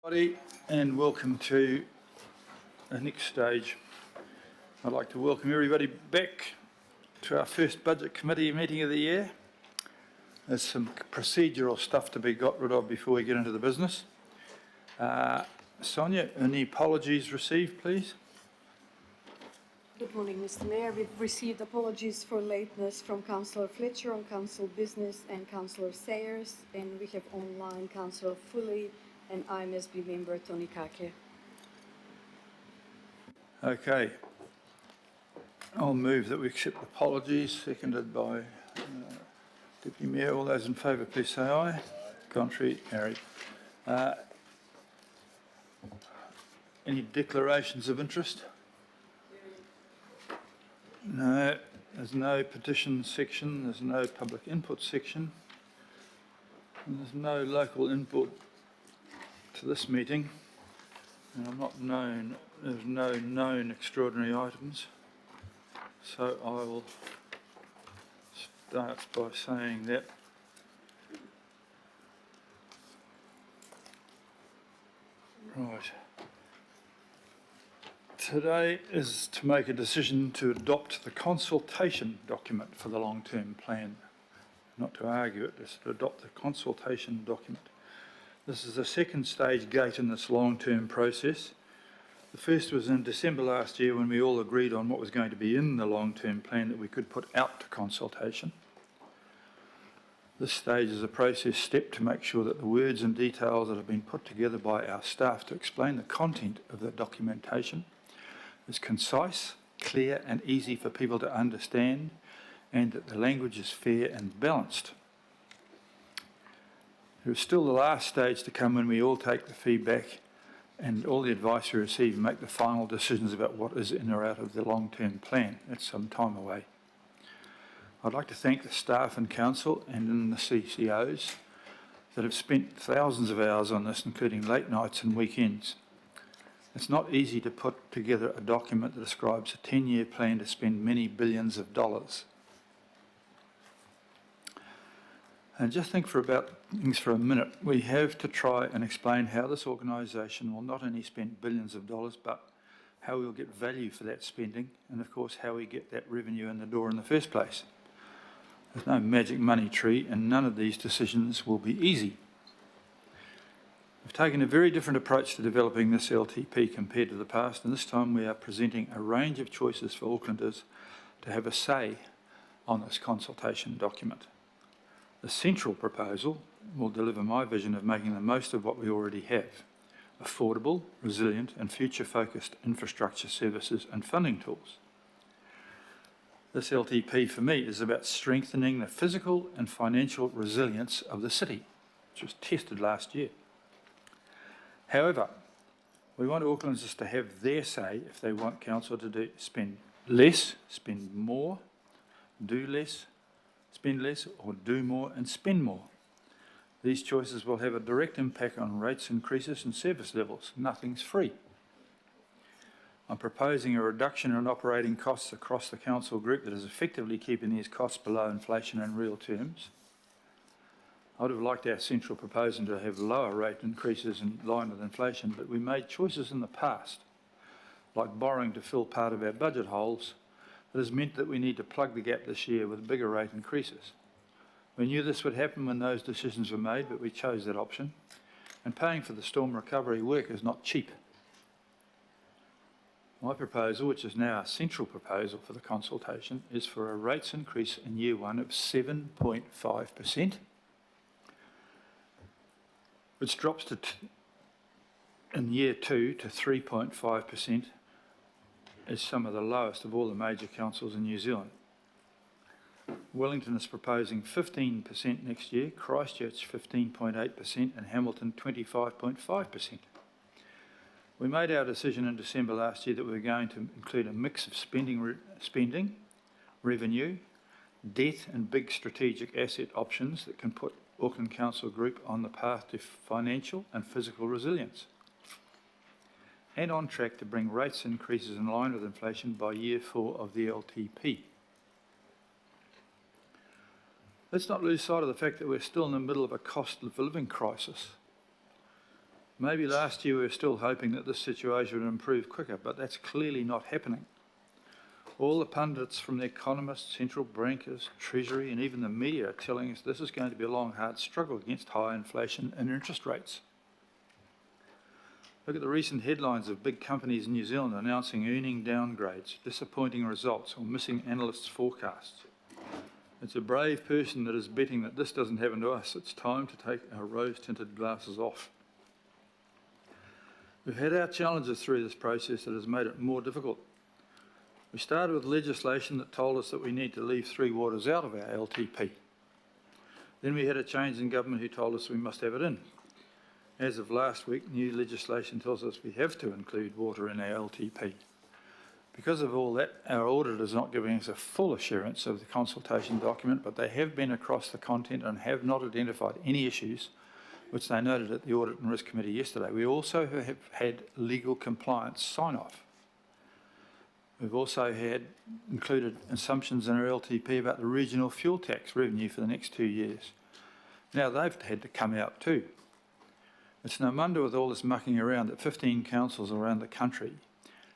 And welcome to the next stage. I'd like to welcome everybody back to our first Budget Committee meeting of the year. There's some procedural stuff to be got rid of before we get into the business. Sonia, any apologies received, please? Good morning, Mr. Mayor. We've received apologies for lateness from Councillor Fletcher on Council Business and Councillor Sayers, and we have online Councillor Fully and IMSB member Tony Kake. Okay. I'll move that we accept apologies, seconded by Deputy Mayor. All those in favour, please say aye. Contrary, carried. Any declarations of interest? No. There's no petition section. There's no public input section. And there's no local input to this meeting, and there's no known extraordinary items, so I will start by saying that today is to make a decision to adopt the consultation document for the long-term plan, not to argue it, just to adopt the consultation document. This is the second stage gate in this long-term process. The first was in December last year when we all agreed on what was going to be in the long-term plan that we could put out to consultation. This stage is a process step to make sure that the words and details that have been put together by our staff to explain the content of the documentation is concise, clear and easy for people to understand, and that the language is fair and balanced. There is still the last stage to come when we all take the feedback and all the advice we receive and make the final decisions about what is in or out of the long-term plan. That's some time away. I'd like to thank the staff and council and the CCOs that have spent thousands of hours on this, including late nights and weekends. It's not easy to put together a document that describes a 10-year plan to spend many billions of dollars. And just think about things for a minute. We have to try and explain how this organisation will not only spend billions of dollars, but how we'll get value for that spending, and of course how we get that revenue in the door in the first place. There's no magic money tree, and none of these decisions will be easy. We've taken a very different approach to developing this LTP compared to the past, and this time we are presenting a range of choices for Aucklanders to have a say on this consultation document. The central proposal will deliver my vision of making the most of what we already have: affordable, resilient and future-focused infrastructure services and funding tools. This LTP for me is about strengthening the physical and financial resilience of the city, which was tested last year. However, we want Aucklanders to have their say if they want council to spend less, spend more, do less, spend less, or do more and spend more. These choices will have a direct impact on rates increases and service levels. Nothing's free. I'm proposing a reduction in operating costs across the council group that is effectively keeping these costs below inflation in real terms. I would have liked our central proposal to have lower rate increases in line with inflation, but we made choices in the past, like borrowing to fill part of our budget holes, that has meant that we need to plug the gap this year with bigger rate increases. We knew this would happen when those decisions were made, but we chose that option. And paying for the storm recovery work is not cheap. My proposal, which is now a central proposal for the consultation, is for a rates increase in year one of 7.5%, which drops in year two to 3.5%, is some of the lowest of all the major councils in New Zealand. Wellington is proposing 15% next year, Christchurch 15.8% and Hamilton 25.5%. We made our decision in December last year that we were going to include a mix of spending, revenue, debt and big strategic asset options that can put Auckland Council Group on the path to financial and physical resilience, and on track to bring rates increases in line with inflation by year 4 of the LTP. Let's not lose sight of the fact that we're still in the middle of a cost of living crisis. Maybe last year we were still hoping that this situation would improve quicker, but that's clearly not happening. All the pundits from the economists, central bankers, Treasury and even the media are telling us this is going to be a long, hard struggle against high inflation and interest rates. Look at the recent headlines of big companies in New Zealand announcing earning downgrades, disappointing results or missing analysts' forecasts. It's a brave person that is betting that this doesn't happen to us. It's time to take our rose-tinted glasses off. We've had our challenges through this process that has made it more difficult. We started with legislation that told us that we need to leave Three Waters out of our LTP. Then we had a change in government who told us we must have it in. As of last week, new legislation tells us we have to include water in our LTP. Because of all that, our auditor is not giving us a full assurance of the consultation document, but they have been across the content and have not identified any issues, which they noted at the Audit and Risk Committee yesterday. We also have had legal compliance sign-off. We've also had included assumptions in our LTP about the regional fuel tax revenue for the next 2 years. Now they've had to come out too. It's no wonder with all this mucking around that 15 councils around the country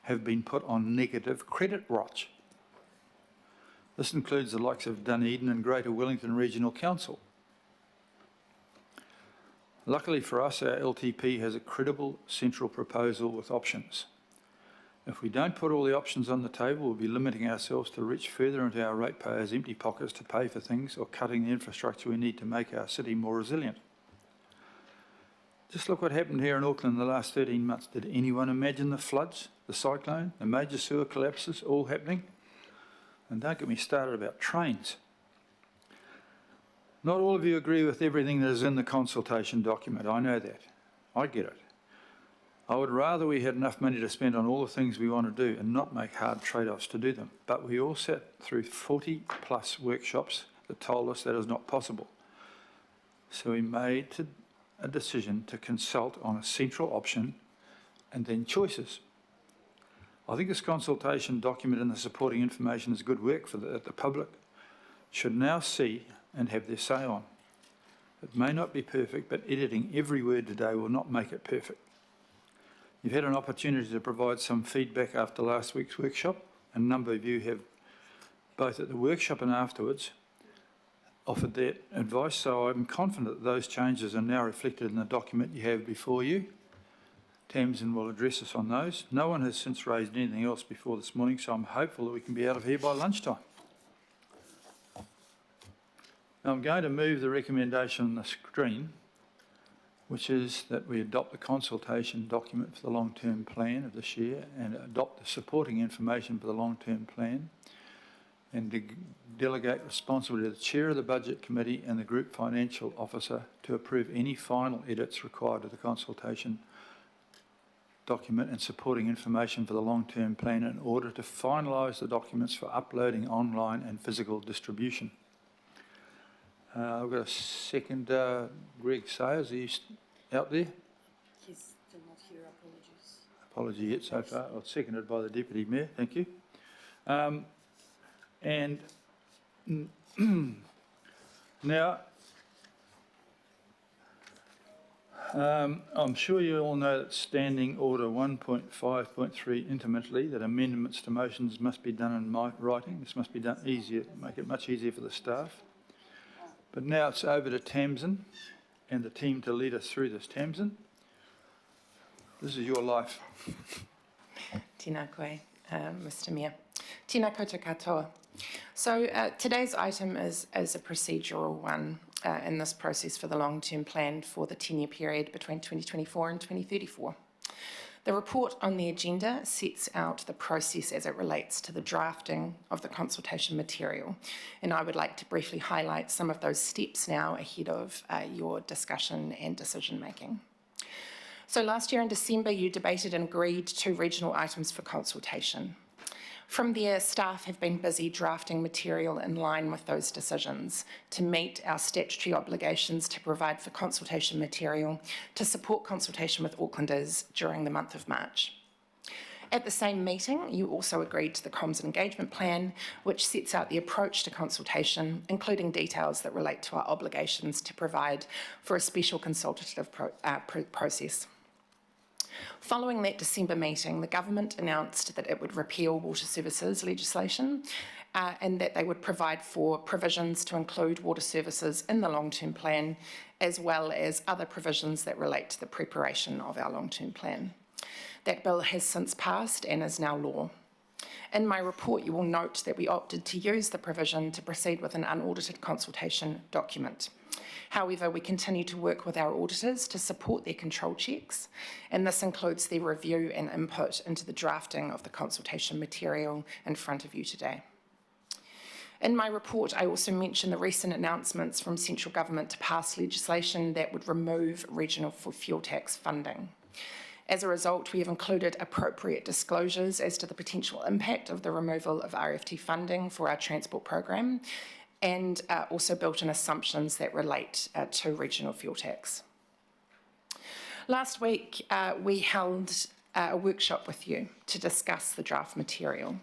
have been put on negative credit watch. This includes the likes of Dunedin and Greater Wellington Regional Council. Luckily for us, our LTP has a credible central proposal with options. If we don't put all the options on the table, we'll be limiting ourselves to reach further into our ratepayers' empty pockets to pay for things or cutting the infrastructure we need to make our city more resilient. Just look what happened here in Auckland in the last 13 months. Did anyone imagine the floods, the cyclone, the major sewer collapses all happening? And don't get me started about trains. Not all of you agree with everything that is in the consultation document. I know that. I get it. I would rather we had enough money to spend on all the things we want to do and not make hard trade-offs to do them. But we all sat through 40 plus workshops that told us that is not possible. So we made a decision to consult on a central option and then choices. I think this consultation document and the supporting information is good work for the public should now see and have their say on. It may not be perfect, but editing every word today will not make it perfect. You've had an opportunity to provide some feedback after last week's workshop. A number of you have, both at the workshop and afterwards, offered that advice, so I'm confident that those changes are now reflected in the document you have before you. Tamsin will address us on those. No one has since raised anything else before this morning, so I'm hopeful that we can be out of here by lunchtime. Now I'm going to move the recommendation on the screen, which is that we adopt the consultation document for the long-term plan of this year and adopt the supporting information for the long-term plan and delegate responsibility to the Chair of the Budget Committee and the Group Financial Officer to approve any final edits required to the consultation document and supporting information for the long-term plan in order to finalise the documents for uploading online and physical distribution. I've got a second, Greg Sayers, are you out there? He's still not here, apologies. Apology yet so far. Well, seconded by the Deputy Mayor, thank you. And now, I'm sure you all know that Standing Order 1.5.3 intimately, that amendments to motions must be done in writing. This must be done easier, make it much easier for the staff. But now it's over to Tamsin and the team to lead us through this. Tamsin, this is your life. Tēnā koe, Mr. Mayor. Tēnā koutou katoa. So today's item is a procedural one in this process for the long-term plan for the 10-year period between 2024 and 2034. The report on the agenda sets out the process as it relates to the drafting of the consultation material, and I would like to briefly highlight some of those steps now ahead of your discussion and decision making. So last year in December, you debated and agreed 2 regional items for consultation. From there, staff have been busy drafting material in line with those decisions to meet our statutory obligations to provide for consultation material to support consultation with Aucklanders during the month of March. At the same meeting, you also agreed to the Comms and Engagement Plan, which sets out the approach to consultation, including details that relate to our obligations to provide for a special consultative process. Following that December meeting, the government announced that it would repeal water services legislation and that they would provide for provisions to include water services in the long-term plan, as well as other provisions that relate to the preparation of our long-term plan. That bill has since passed and is now law. In my report, you will note that we opted to use the provision to proceed with an unaudited consultation document. However, we continue to work with our auditors to support their control checks, and this includes their review and input into the drafting of the consultation material in front of you today. In my report, I also mentioned the recent announcements from central government to pass legislation that would remove regional fuel tax funding. As a result, we have included appropriate disclosures as to the potential impact of the removal of RFT funding for our transport program, and also built in assumptions that relate to regional fuel tax. Last week, we held a workshop with you to discuss the draft material.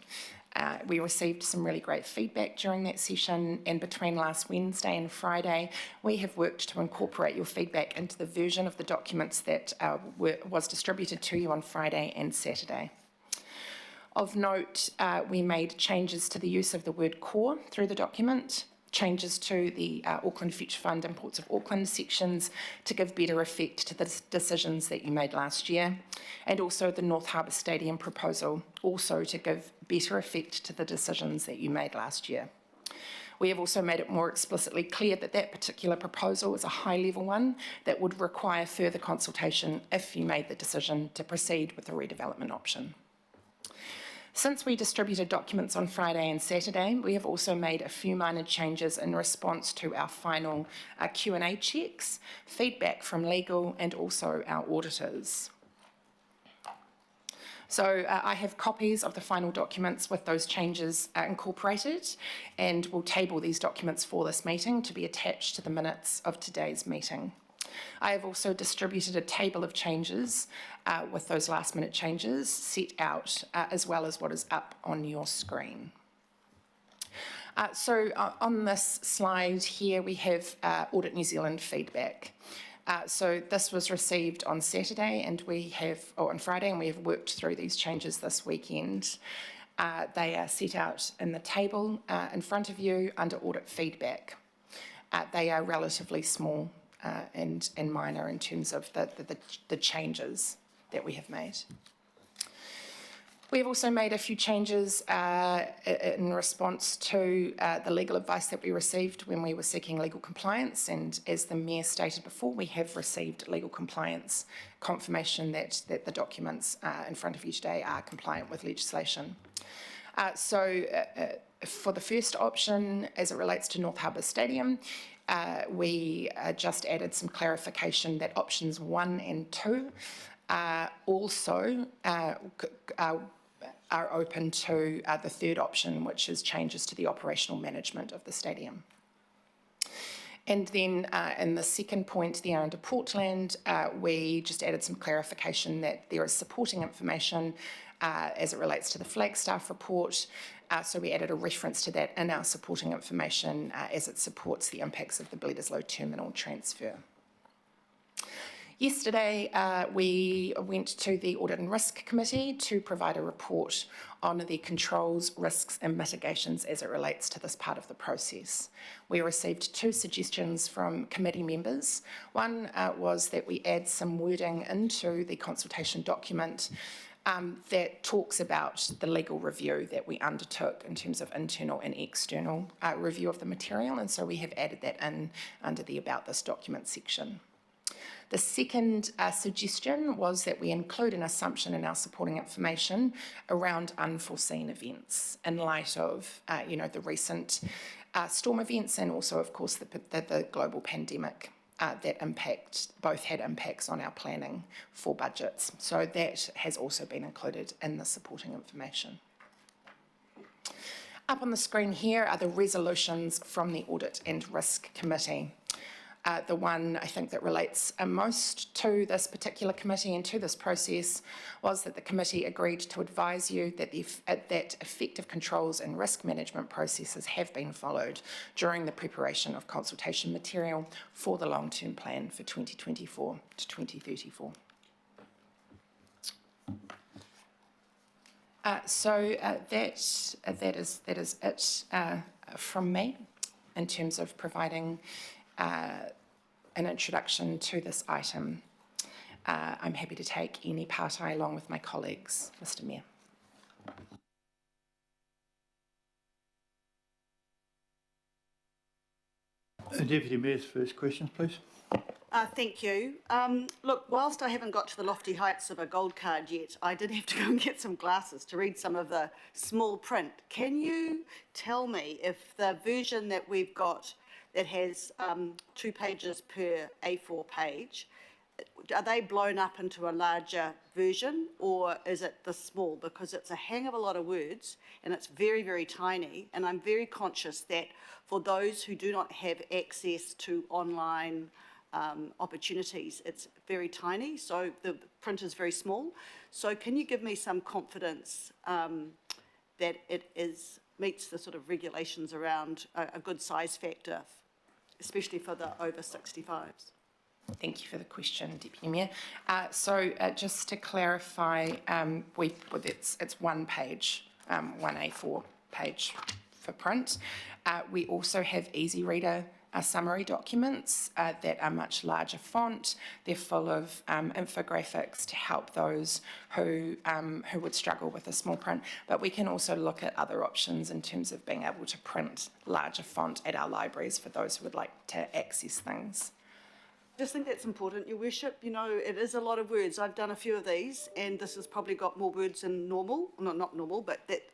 We received some really great feedback during that session, and between last Wednesday and Friday, we have worked to incorporate your feedback into the version of the documents that was distributed to you on Friday and Saturday. Of note, we made changes to the use of the word core through the document, changes to the Auckland Future Fund and Ports of Auckland sections to give better effect to the decisions that you made last year, and also the North Harbour Stadium proposal, also to give better effect to the decisions that you made last year. We have also made it more explicitly clear that that particular proposal is a high-level one that would require further consultation if you made the decision to proceed with the redevelopment option. Since we distributed documents on Friday and Saturday, we have also made a few minor changes in response to our final Q&A checks, feedback from legal, and also our auditors. So I have copies of the final documents with those changes incorporated, and will table these documents for this meeting to be attached to the minutes of today's meeting. I have also distributed a table of changes with those last minute changes set out, as well as what is up on your screen. So on this slide here, we have Audit New Zealand feedback. So this was received on Saturday, and on Friday, and we have worked through these changes this weekend. They are set out in the table in front of you under audit feedback. They are relatively small and minor in terms of the changes that we have made. We have also made a few changes in response to the legal advice that we received when we were seeking legal compliance, and as the Mayor stated before, we have received legal compliance confirmation that the documents in front of you today are compliant with legislation. For the first option, as it relates to North Harbour Stadium, we just added some clarification that options 1 and 2 also are open to the third option, which is changes to the operational management of the stadium. And then in the second point there under Portland, we just added some clarification that there is supporting information as it relates to the Flagstaff report. So we added a reference to that in our supporting information as it supports the impacts of the Bledisloe terminal transfer. Yesterday, we went to the Audit and Risk Committee to provide a report on the controls, risks and mitigations as it relates to this part of the process. We received 2 suggestions from committee members. One was that we add some wording into the consultation document that talks about the legal review that we undertook in terms of internal and external review of the material, and so we have added that in under the About This document section. The second suggestion was that we include an assumption in our supporting information around unforeseen events in light of, the recent storm events and also, of course, the global pandemic that both had impacts on our planning for budgets. So that has also been included in the supporting information. Up on the screen here are the resolutions from the Audit and Risk Committee. The one I think that relates most to this particular committee and to this process was that the committee agreed to advise you that that effective controls and risk management processes have been followed during the preparation of consultation material for the long-term plan for 2024 to 2034. That is it from me in terms of providing an introduction to this item. I'm happy to take any part I along with my colleagues, Mr. Mayor. Deputy Mayor's first questions, please. Thank you. Look, whilst I haven't got to the lofty heights of a gold card yet, I did have to go and get some glasses to read some of the small print. Can you tell me if the version that we've got that has 2 pages per A4 page, are they blown up into a larger version, or is it the small? Because it's a hang of a lot of words and it's very, very tiny, and I'm very conscious that for those who do not have access to online opportunities, it's very tiny, so the print is very small. So can you give me some confidence that it meets the sort of regulations around a good size factor, especially for the over 65s? Thank you for the question, Deputy Mayor. Just to clarify, it's 1 page, 1 A4 page for print. We also have easy reader summary documents that are much larger font. They're full of infographics to help those who would struggle with a small print. But we can also look at other options in terms of being able to print larger font at our libraries for those who would like to access things. I just think that's important, Your Worship. You know, it is a lot of words. I've done a few of these, and this has probably got more words than normal. No, not normal, but it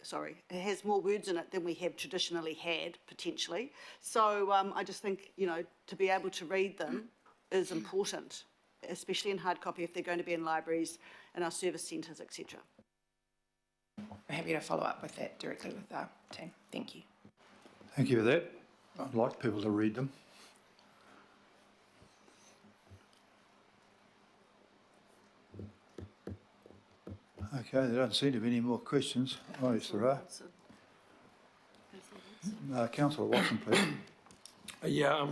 has more words in it than we have traditionally had, potentially. So I just think, you know, to be able to read them is important, especially in hard copy if they're going to be in libraries and our service centres, etc. I'm happy to follow up with that directly with our team. Thank you. Thank you for that. I'd like people to read them. Okay, there don't seem to be any more questions. Oh, yes, there are. Councillor Watson, please. Yeah,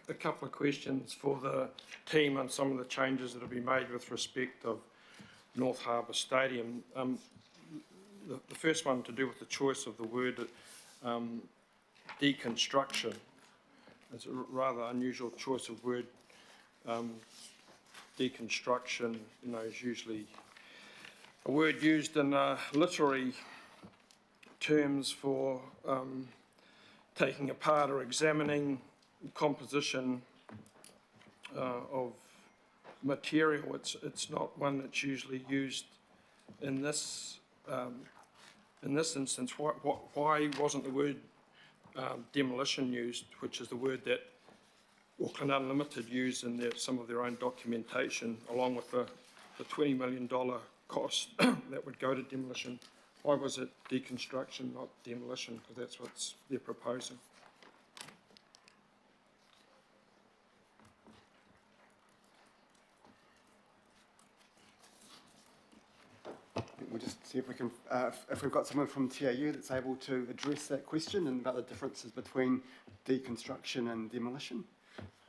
a couple of questions for the team on some of the changes that have been made with respect of North Harbour Stadium. The first one to do with the choice of the word deconstruction. It's a rather unusual choice of word. Deconstruction, you know, is usually a word used in literary terms for taking apart or examining composition of material. It's not one that's usually used in this instance. Why wasn't the word demolition used, which is the word that Auckland Unlimited use in some of their own documentation, along with the $20 million cost that would go to demolition? Why was it deconstruction, not demolition? Because that's what they're proposing. We'll just see if we can, if we've got someone from TAU that's able to address that question and about the differences between deconstruction and demolition.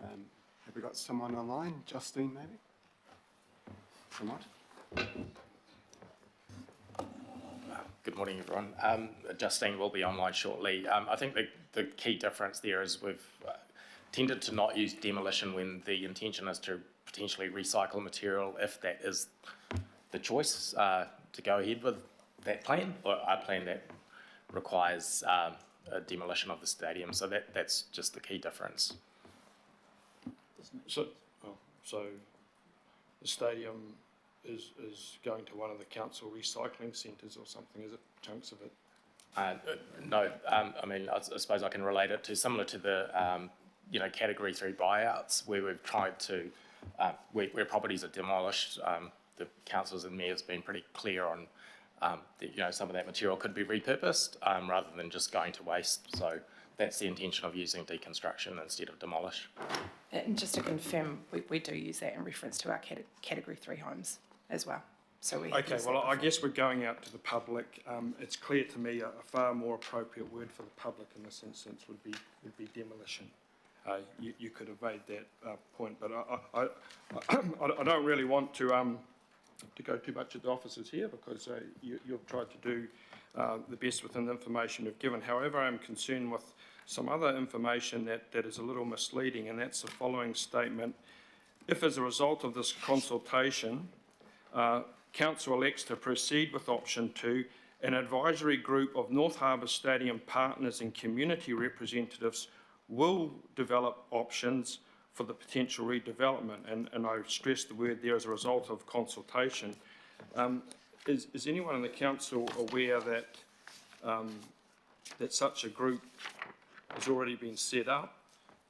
Have we got someone online? Justine, maybe? From what? Good morning, everyone. Justine will be online shortly. I think the key difference there is we've tended to not use demolition when the intention is to potentially recycle material, if that is the choice to go ahead with that plan, or a plan that requires a demolition of the stadium. So that's just the key difference. So the stadium is going to one of the council recycling centres or something, is it? Chunks of it? No, I mean, I suppose I can relate it to similar to the, Category 3 buyouts, where we've tried to, where properties are demolished, the councils and mayors have been pretty clear on, some of that material could be repurposed rather than just going to waste. So that's the intention of using deconstruction instead of demolish. And just to confirm, we do use that in reference to our Category 3 homes as well. So we okay, well, I guess we're going out to the public. It's clear to me a far more appropriate word for the public in this instance would be demolition. You could evade that point, but I don't really want to to go too much at the officers here, because you've tried to do the best within the information you've given. However, I'm concerned with some other information that is a little misleading, and that's the following statement. If, as a result of this consultation, Council elects to proceed with option 2, an advisory group of North Harbour Stadium partners and community representatives will develop options for the potential redevelopment, and I stress the word there, as a result of consultation. Is anyone in the council aware that that such a group has already been set up,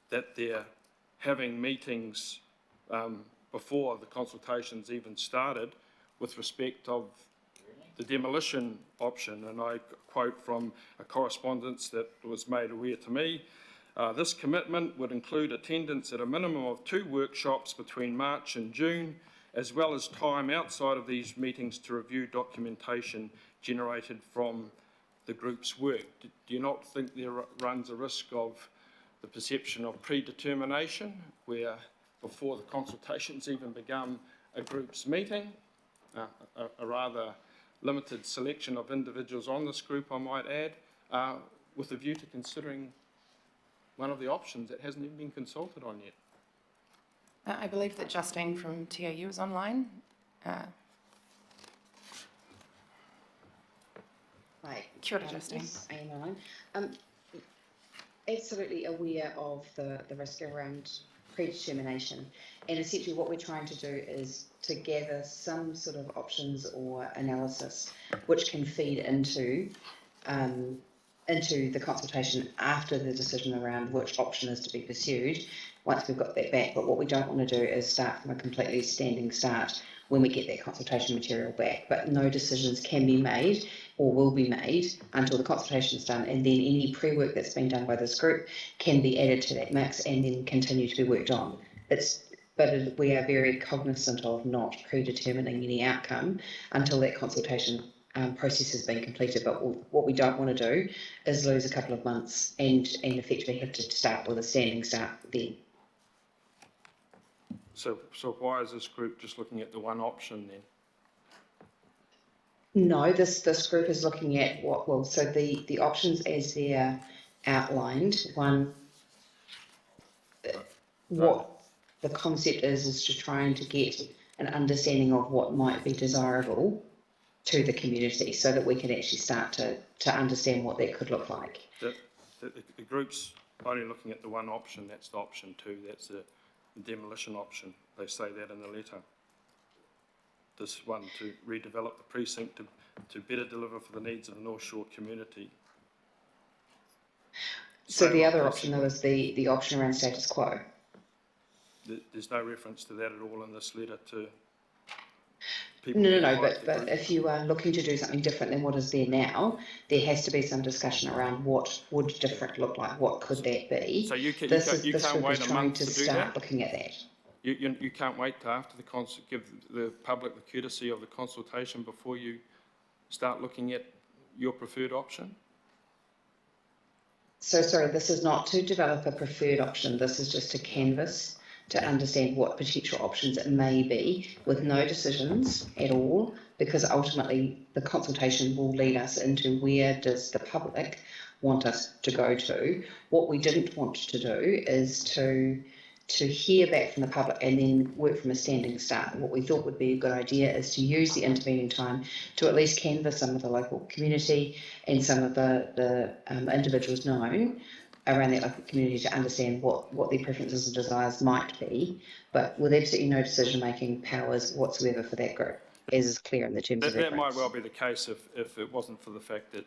that they're having meetings before the consultations even started with respect of the demolition option? And I quote from a correspondence that was made aware to me. This commitment would include attendance at a minimum of 2 workshops between March and June, as well as time outside of these meetings to review documentation generated from the group's work. Do you not think there runs a risk of the perception of predetermination, where before the consultations even begun a group's meeting, a rather limited selection of individuals on this group, I might add, with a view to considering one of the options that hasn't even been consulted on yet? I believe that Justine from TAU is online. Right. Kia ora, Justine. Yes, I am on. Absolutely aware of the risk around predetermination, and essentially what we're trying to do is to gather some sort of options or analysis which can feed into the consultation after the decision around which option is to be pursued, once we've got that back. But what we don't want to do is start from a completely standing start when we get that consultation material back. But no decisions can be made or will be made until the consultation is done, and then any pre-work that's been done by this group can be added to that mix and then continue to be worked on. We are very cognizant of not predetermining any outcome until that consultation process has been completed. But what we don't want to do is lose a couple of months and effectively have to start with a standing start then. So why is this group just looking at the one option then? No, this group is looking at so the options as they're outlined. One, what the concept is to trying to get an understanding of what might be desirable to the community, so that we can actually start to understand what that could look like. The group's only looking at the one option. That's the option 2. That's the demolition option. They say that in the letter. This one, to redevelop the precinct to better deliver for the needs of the North Shore community. So the other option though is the option around status quo. There's no reference to that at all in this letter to people. No, but if you are looking to do something different than what is there now, there has to be some discussion around what would different look like, what could that be. So you can't wait a month to do that? Looking at that. You can't wait till after give the public the courtesy of the consultation before you start looking at your preferred option? So sorry, this is not to develop a preferred option. This is just to canvass, to understand what potential options it may be, with no decisions at all, because ultimately the consultation will lead us into where does the public want us to go to. What we didn't want to do is to hear back from the public and then work from a standing start. What we thought would be a good idea is to use the intervening time to at least canvass some of the local community and some of the individuals known around that local community to understand what their preferences and desires might be, but with absolutely no decision-making powers whatsoever for that group, as is clear in the terms of reference. That might well be the case if it wasn't for the fact that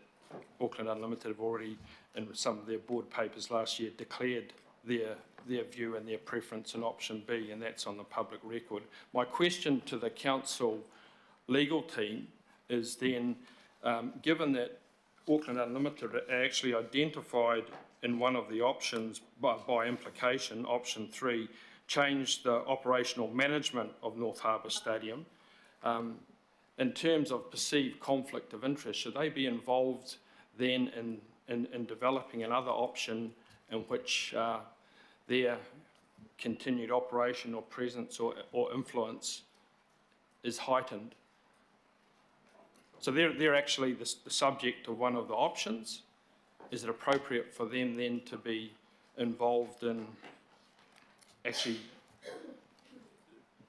Auckland Unlimited have already, in some of their board papers last year, declared their view and their preference in option B, and that's on the public record. My question to the council legal team is then, given that Auckland Unlimited are actually identified in one of the options by implication, option 3, change the operational management of North Harbour Stadium, in terms of perceived conflict of interest, should they be involved then in developing another option in which their continued operation or presence or influence is heightened. So they're actually the subject of one of the options. Is it appropriate for them then to be involved in actually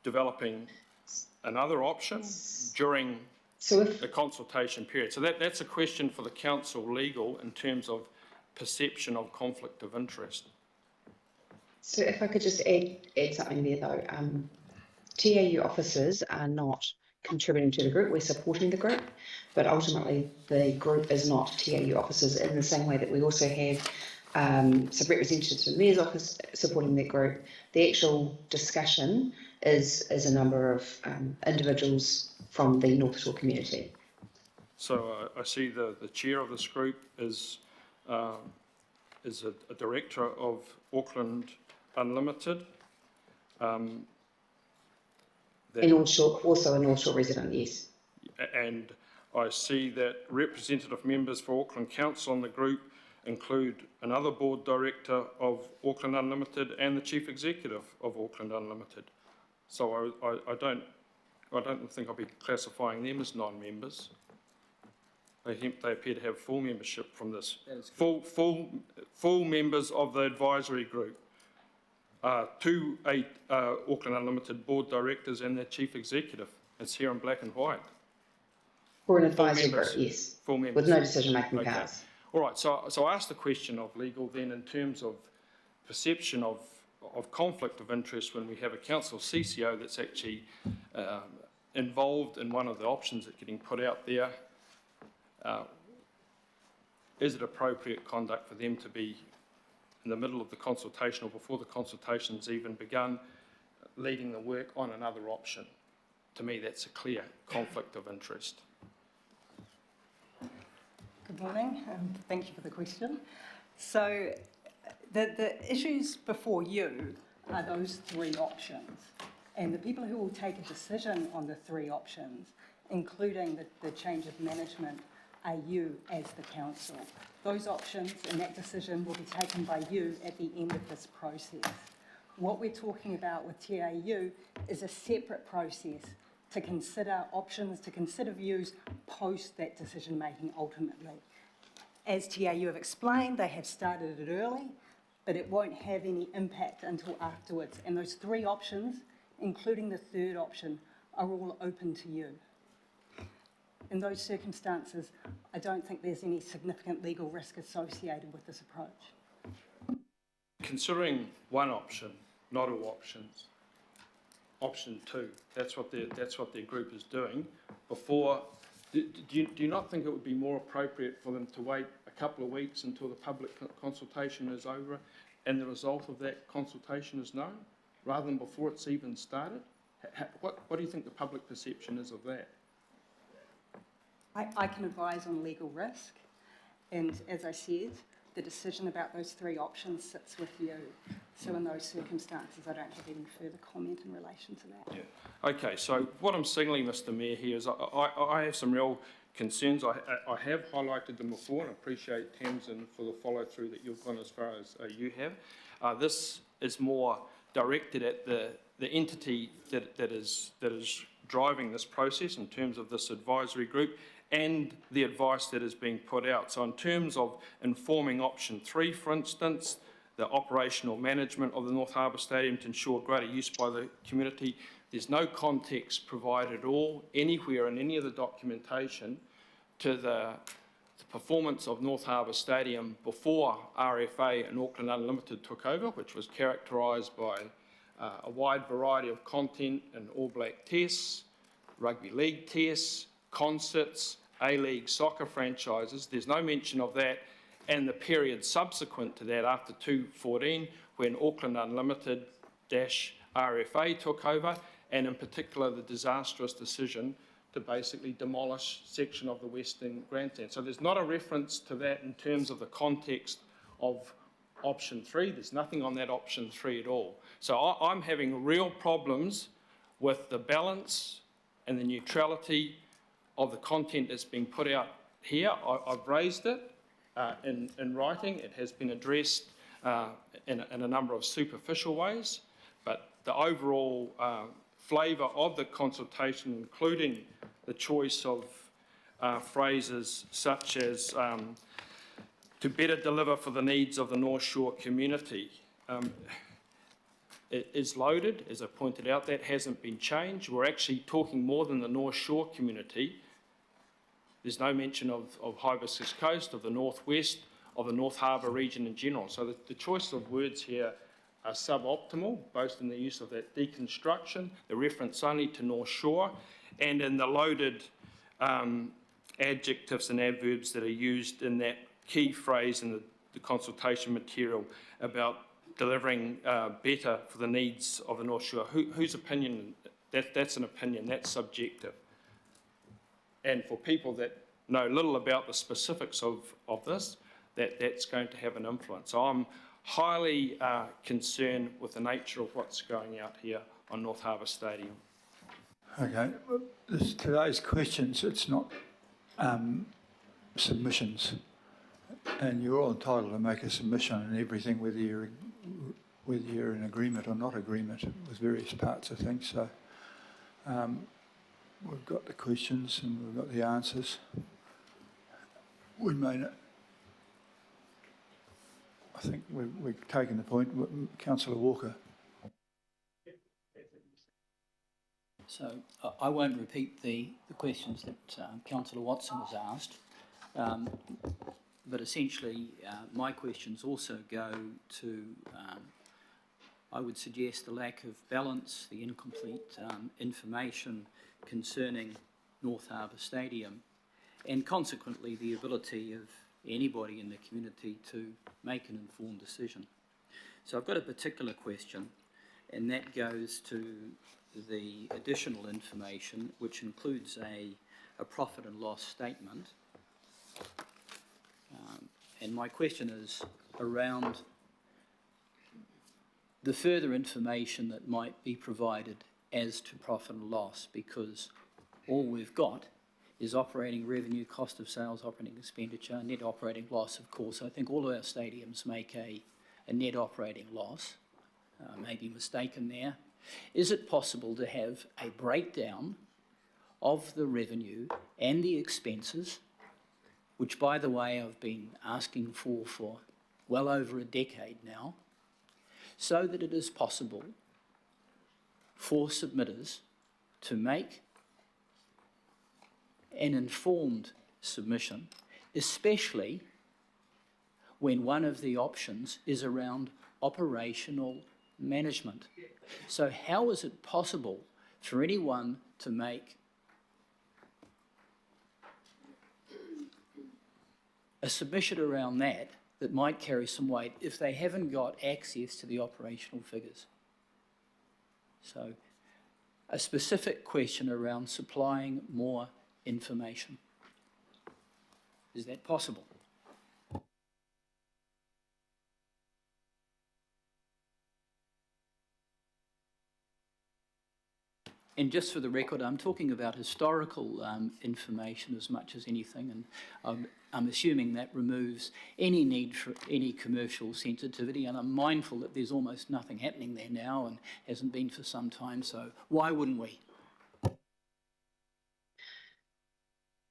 developing another option during the consultation period? So that's a question for the council legal in terms of perception of conflict of interest. So if I could just add something there though, TAU officers are not contributing to the group, we're supporting the group, but ultimately the group is not TAU officers in the same way that we also have some representatives from the Mayor's office supporting that group. The actual discussion is a number of individuals from the North Shore community. So I see the chair of this group is a director of Auckland Unlimited. And also a North Shore resident, yes. And I see that representative members for Auckland Council in the group include another board director of Auckland Unlimited and the chief executive of Auckland Unlimited. So I don't think I'll be classifying them as non-members. They appear to have full membership from this. Full members of the advisory group. Two Auckland Unlimited board directors and their chief executive. It's here in black and white. For an advisory group, yes. Full members. With no decision-making powers. All right, so I asked the question of legal then in terms of perception of conflict of interest when we have a council CCO that's actually involved in one of the options that are getting put out there. Is it appropriate conduct for them to be in the middle of the consultation or before the consultation's even begun, leading the work on another option? To me, that's a clear conflict of interest. Good morning, and thank you for the question. So the issues before you are those three options, and the people who will take a decision on the three options, including the change of management, are you as the council. Those options and that decision will be taken by you at the end of this process. What we're talking about with TAU is a separate process to consider options, to consider views post that decision making ultimately. As TAU have explained, they have started it early, but it won't have any impact until afterwards. And those three options, including the third option, are all open to you. In those circumstances, I don't think there's any significant legal risk associated with this approach. Considering one option, not all options, option two, that's what their group is doing. Before, do you not think it would be more appropriate for them to wait a couple of weeks until the public consultation is over and the result of that consultation is known, rather than before it's even started? What do you think the public perception is of that? I can advise on legal risk, and as I said, the decision about those three options sits with you. So in those circumstances, I don't have any further comment in relation to that. Yeah. Okay, so what I'm signalling, Mr Mayor, here is I have some real concerns. I have highlighted them before, and I appreciate Tamsin for the follow-through that you've gone as far as you have. This is more directed at the entity that is driving this process in terms of this advisory group and the advice that is being put out. So in terms of informing option 3, for instance, the operational management of the North Harbour Stadium to ensure greater use by the community, there's no context provided at all, anywhere in any of the documentation, to the performance of North Harbour Stadium before RFA and Auckland Unlimited took over, which was characterised by a wide variety of content in All Black tests, rugby league tests, concerts, A-League soccer franchises. There's no mention of that, and the period subsequent to that, after 2014, when Auckland Unlimited RFA took over, and in particular the disastrous decision to basically demolish a section of the Western Grandstand. So there's not a reference to that in terms of the context of option 3. There's nothing on that option 3 at all. So I'm having real problems with the balance and the neutrality of the content that's being put out here. I've raised it in writing. It has been addressed in a number of superficial ways, but the overall flavour of the consultation, including the choice of phrases such as to better deliver for the needs of the North Shore community. It is loaded, as I pointed out, that hasn't been changed. We're actually talking more than the North Shore community. There's no mention of Hibiscus Coast, of the Northwest, of the North Harbour region in general. So the choice of words here are suboptimal, both in the use of that deconstruction, the reference only to North Shore, and in the loaded adjectives and adverbs that are used in that key phrase in the consultation material about delivering better for the needs of the North Shore. Whose opinion? That's an opinion, that's subjective. And for people that know little about the specifics of this, that's going to have an influence. So I'm highly concerned with the nature of what's going out here on North Harbour Stadium. Okay, well, today's questions, it's not submissions. And you're all entitled to make a submission on everything, whether you're in agreement or not agreement with various parts of things. So we've got the questions and we've got the answers. We may not, I think we've taken the point. Councillor Walker. So I won't repeat the questions that Councillor Watson has asked, but essentially my questions also go to, I would suggest, the lack of balance, the incomplete information concerning North Harbour Stadium, and consequently the ability of anybody in the community to make an informed decision. So I've got a particular question, and that goes to the additional information, which includes a profit and loss statement. And my question is around the further information that might be provided as to profit and loss, because all we've got is operating revenue, cost of sales, operating expenditure, net operating loss, of course. I think all of our stadiums make a net operating loss. May be mistaken there. Is it possible to have a breakdown of the revenue and the expenses, which, by the way, I've been asking for well over a decade now, so that it is possible for submitters to make an informed submission, especially when one of the options is around operational management. So how is it possible for anyone to make a submission around that might carry some weight if they haven't got access to the operational figures? So a specific question around supplying more information. Is that possible? And just for the record, I'm talking about historical information as much as anything, and I'm assuming that removes any need for any commercial sensitivity, and I'm mindful that there's almost nothing happening there now and hasn't been for some time, so why wouldn't we?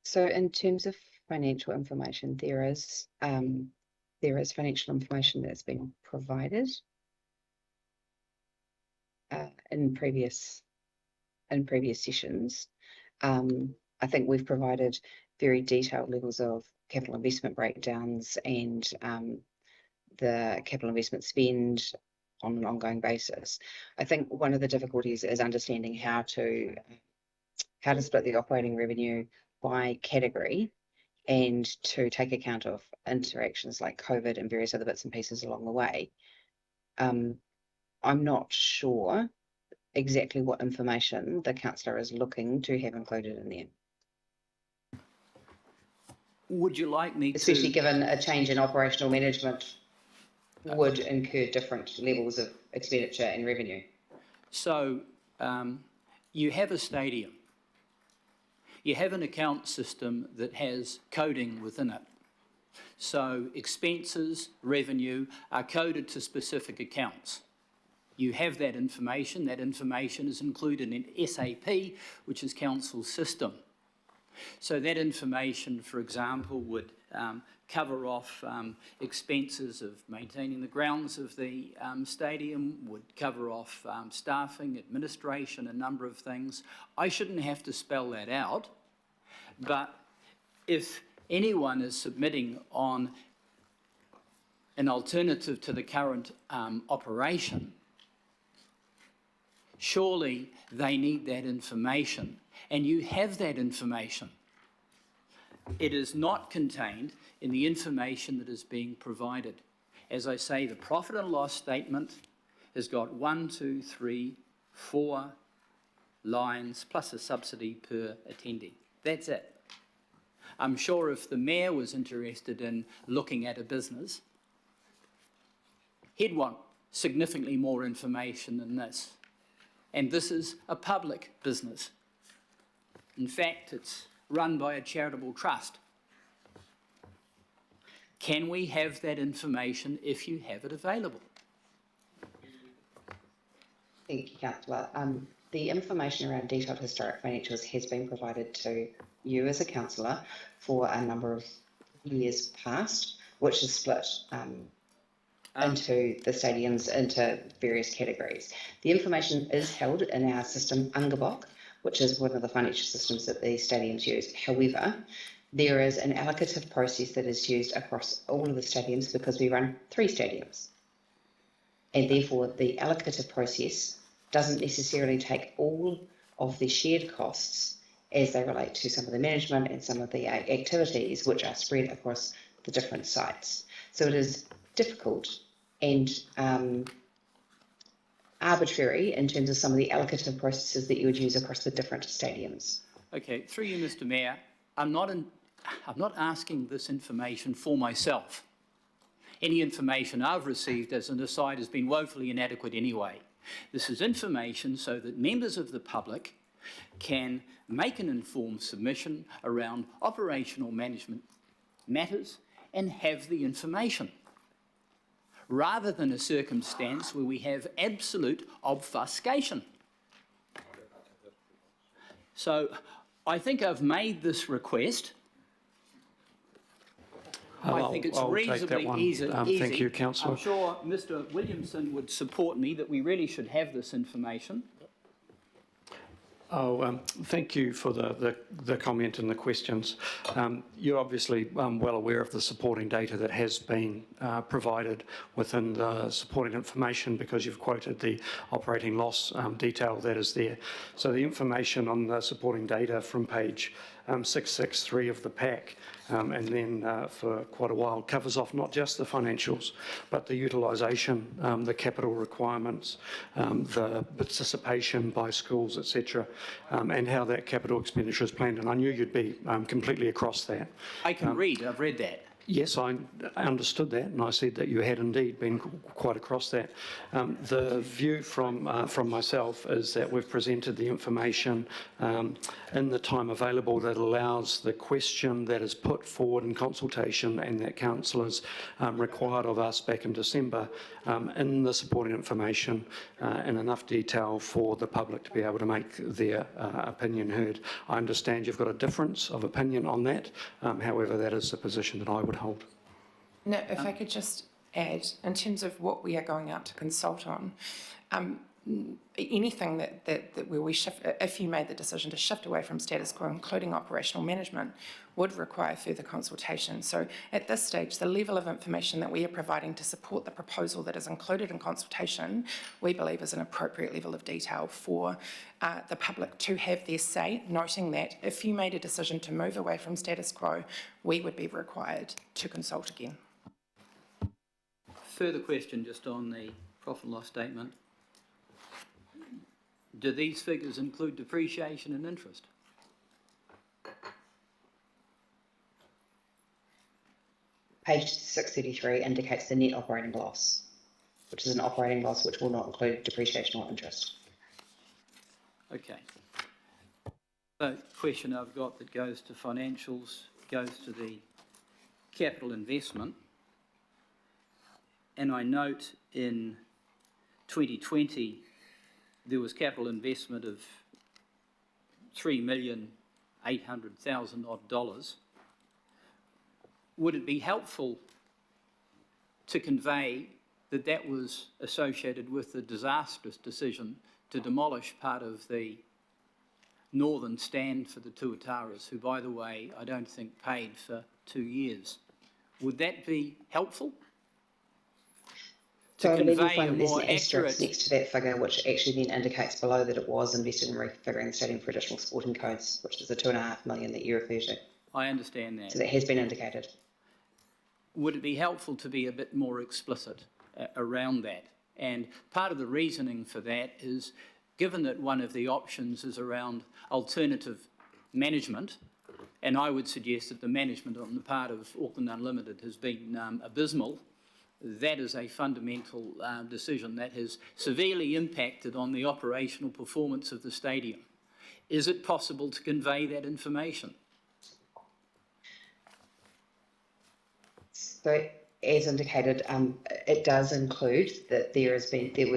So in terms of financial information, there is financial information that's been provided in previous sessions. I think we've provided very detailed levels of capital investment breakdowns and the capital investment spend on an ongoing basis. I think one of the difficulties is understanding how to split the operating revenue by category and to take account of interactions like COVID and various other bits and pieces along the way. I'm not sure exactly what information the councillor is looking to have included in there. Would you like me especially given a change in operational management would incur different levels of expenditure and revenue? So you have a stadium. You have an account system that has coding within it. So expenses, revenue are coded to specific accounts. You have that information. That information is included in SAP, which is council's system. So that information, for example, would cover off expenses of maintaining the grounds of the stadium, would cover off staffing, administration, a number of things. I shouldn't have to spell that out, but if anyone is submitting on an alternative to the current operation, surely they need that information, and you have that information. It is not contained in the information that is being provided. As I say, the profit and loss statement has got 1, 2, 3, 4 lines plus a subsidy per attendee. That's it. I'm sure if the mayor was interested in looking at a business, he'd want significantly more information than this. And this is a public business. In fact, it's run by a charitable trust. Can we have that information if you have it available? Thank you, Councillor. The information around detailed historic financials has been provided to you as a councillor for a number of years past, which is split into the stadiums into various categories. The information is held in our system, Ungabok, which is one of the financial systems that the stadiums use. However, there is an allocative process that is used across all of the stadiums because we run 3 stadiums. And therefore, the allocative process doesn't necessarily take all of the shared costs as they relate to some of the management and some of the activities which are spread across the different sites. So it is difficult and arbitrary in terms of some of the allocative processes that you would use across the different stadiums. Okay, through you, Mr. Mayor, I'm not asking this information for myself. Any information I've received as an aside has been woefully inadequate anyway. This is information so that members of the public can make an informed submission around operational management matters and have the information, rather than a circumstance where we have absolute obfuscation. So I think I've made this request. I think it's reasonably easy. Thank you, Councillor. I'm sure Mr. Williamson would support me that we really should have this information. Thank you for the comment and the questions. You're obviously well aware of the supporting data that has been provided within the supporting information because you've quoted the operating loss detail that is there. So the information on the supporting data from page 663 of the pack and then for quite a while covers off not just the financials but the utilisation, the capital requirements, the participation by schools, etc., and how that capital expenditure is planned. And I knew you'd be completely across that. I can read, I've read that. Yes, I understood that, and I said that you had indeed been quite across that. The view from myself is that we've presented the information in the time available that allows the question that is put forward in consultation and that councillors required of us back in December in the supporting information in enough detail for the public to be able to make their opinion heard. I understand you've got a difference of opinion on that, however, that is the position that I would hold. Now, if I could just add, in terms of what we are going out to consult on, anything that where we shift, if you made the decision to shift away from status quo, including operational management, would require further consultation. So at this stage, the level of information that we are providing to support the proposal that is included in consultation, we believe is an appropriate level of detail for the public to have their say, noting that if you made a decision to move away from status quo, we would be required to consult again. Further question just on the profit and loss statement. Do these figures include depreciation and interest? Page 633 indicates the net operating loss, which is an operating loss which will not include depreciation or interest. Okay. The question I've got that goes to financials goes to the capital investment. And I note in 2020, there was capital investment of $3,800,000 odd. Would it be helpful to convey that that was associated with the disastrous decision to demolish part of the northern stand for the Tuataras, who, by the way, I don't think paid for 2 years? Would that be helpful? So I believe you'll convey a find that there's more an asterisk accurate- next to that figure, which actually then indicates below that it was invested in reconfiguring the stadium for additional sporting codes, which is the $2.5 million that you refer to. I understand that. So that has been indicated. Would it be helpful to be a bit more explicit around that? And part of the reasoning for that is, given that one of the options is around alternative management, and I would suggest that the management on the part of Auckland Unlimited has been abysmal, that is a fundamental decision that has severely impacted on the operational performance of the stadium. Is it possible to convey that information? So, as indicated, it does include that there were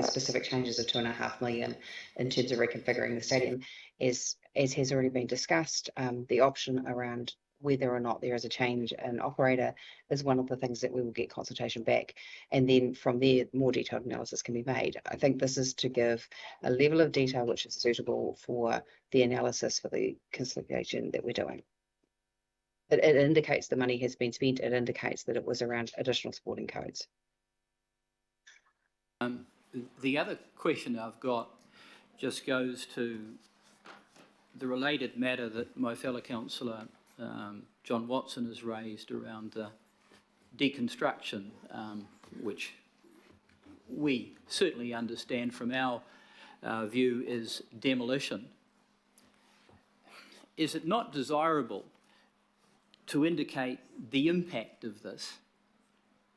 specific changes of $2.5 million in terms of reconfiguring the stadium. As has already been discussed, the option around whether or not there is a change in operator is one of the things that we will get consultation back, and then from there more detailed analysis can be made. I think this is to give a level of detail which is suitable for the analysis for the conciliation that we're doing. It indicates the money has been spent. It indicates that it was around additional sporting codes. The other question I've got just goes to the related matter that my fellow councillor John Watson has raised around deconstruction, which we certainly understand from our view is demolition. Is it not desirable to indicate the impact of this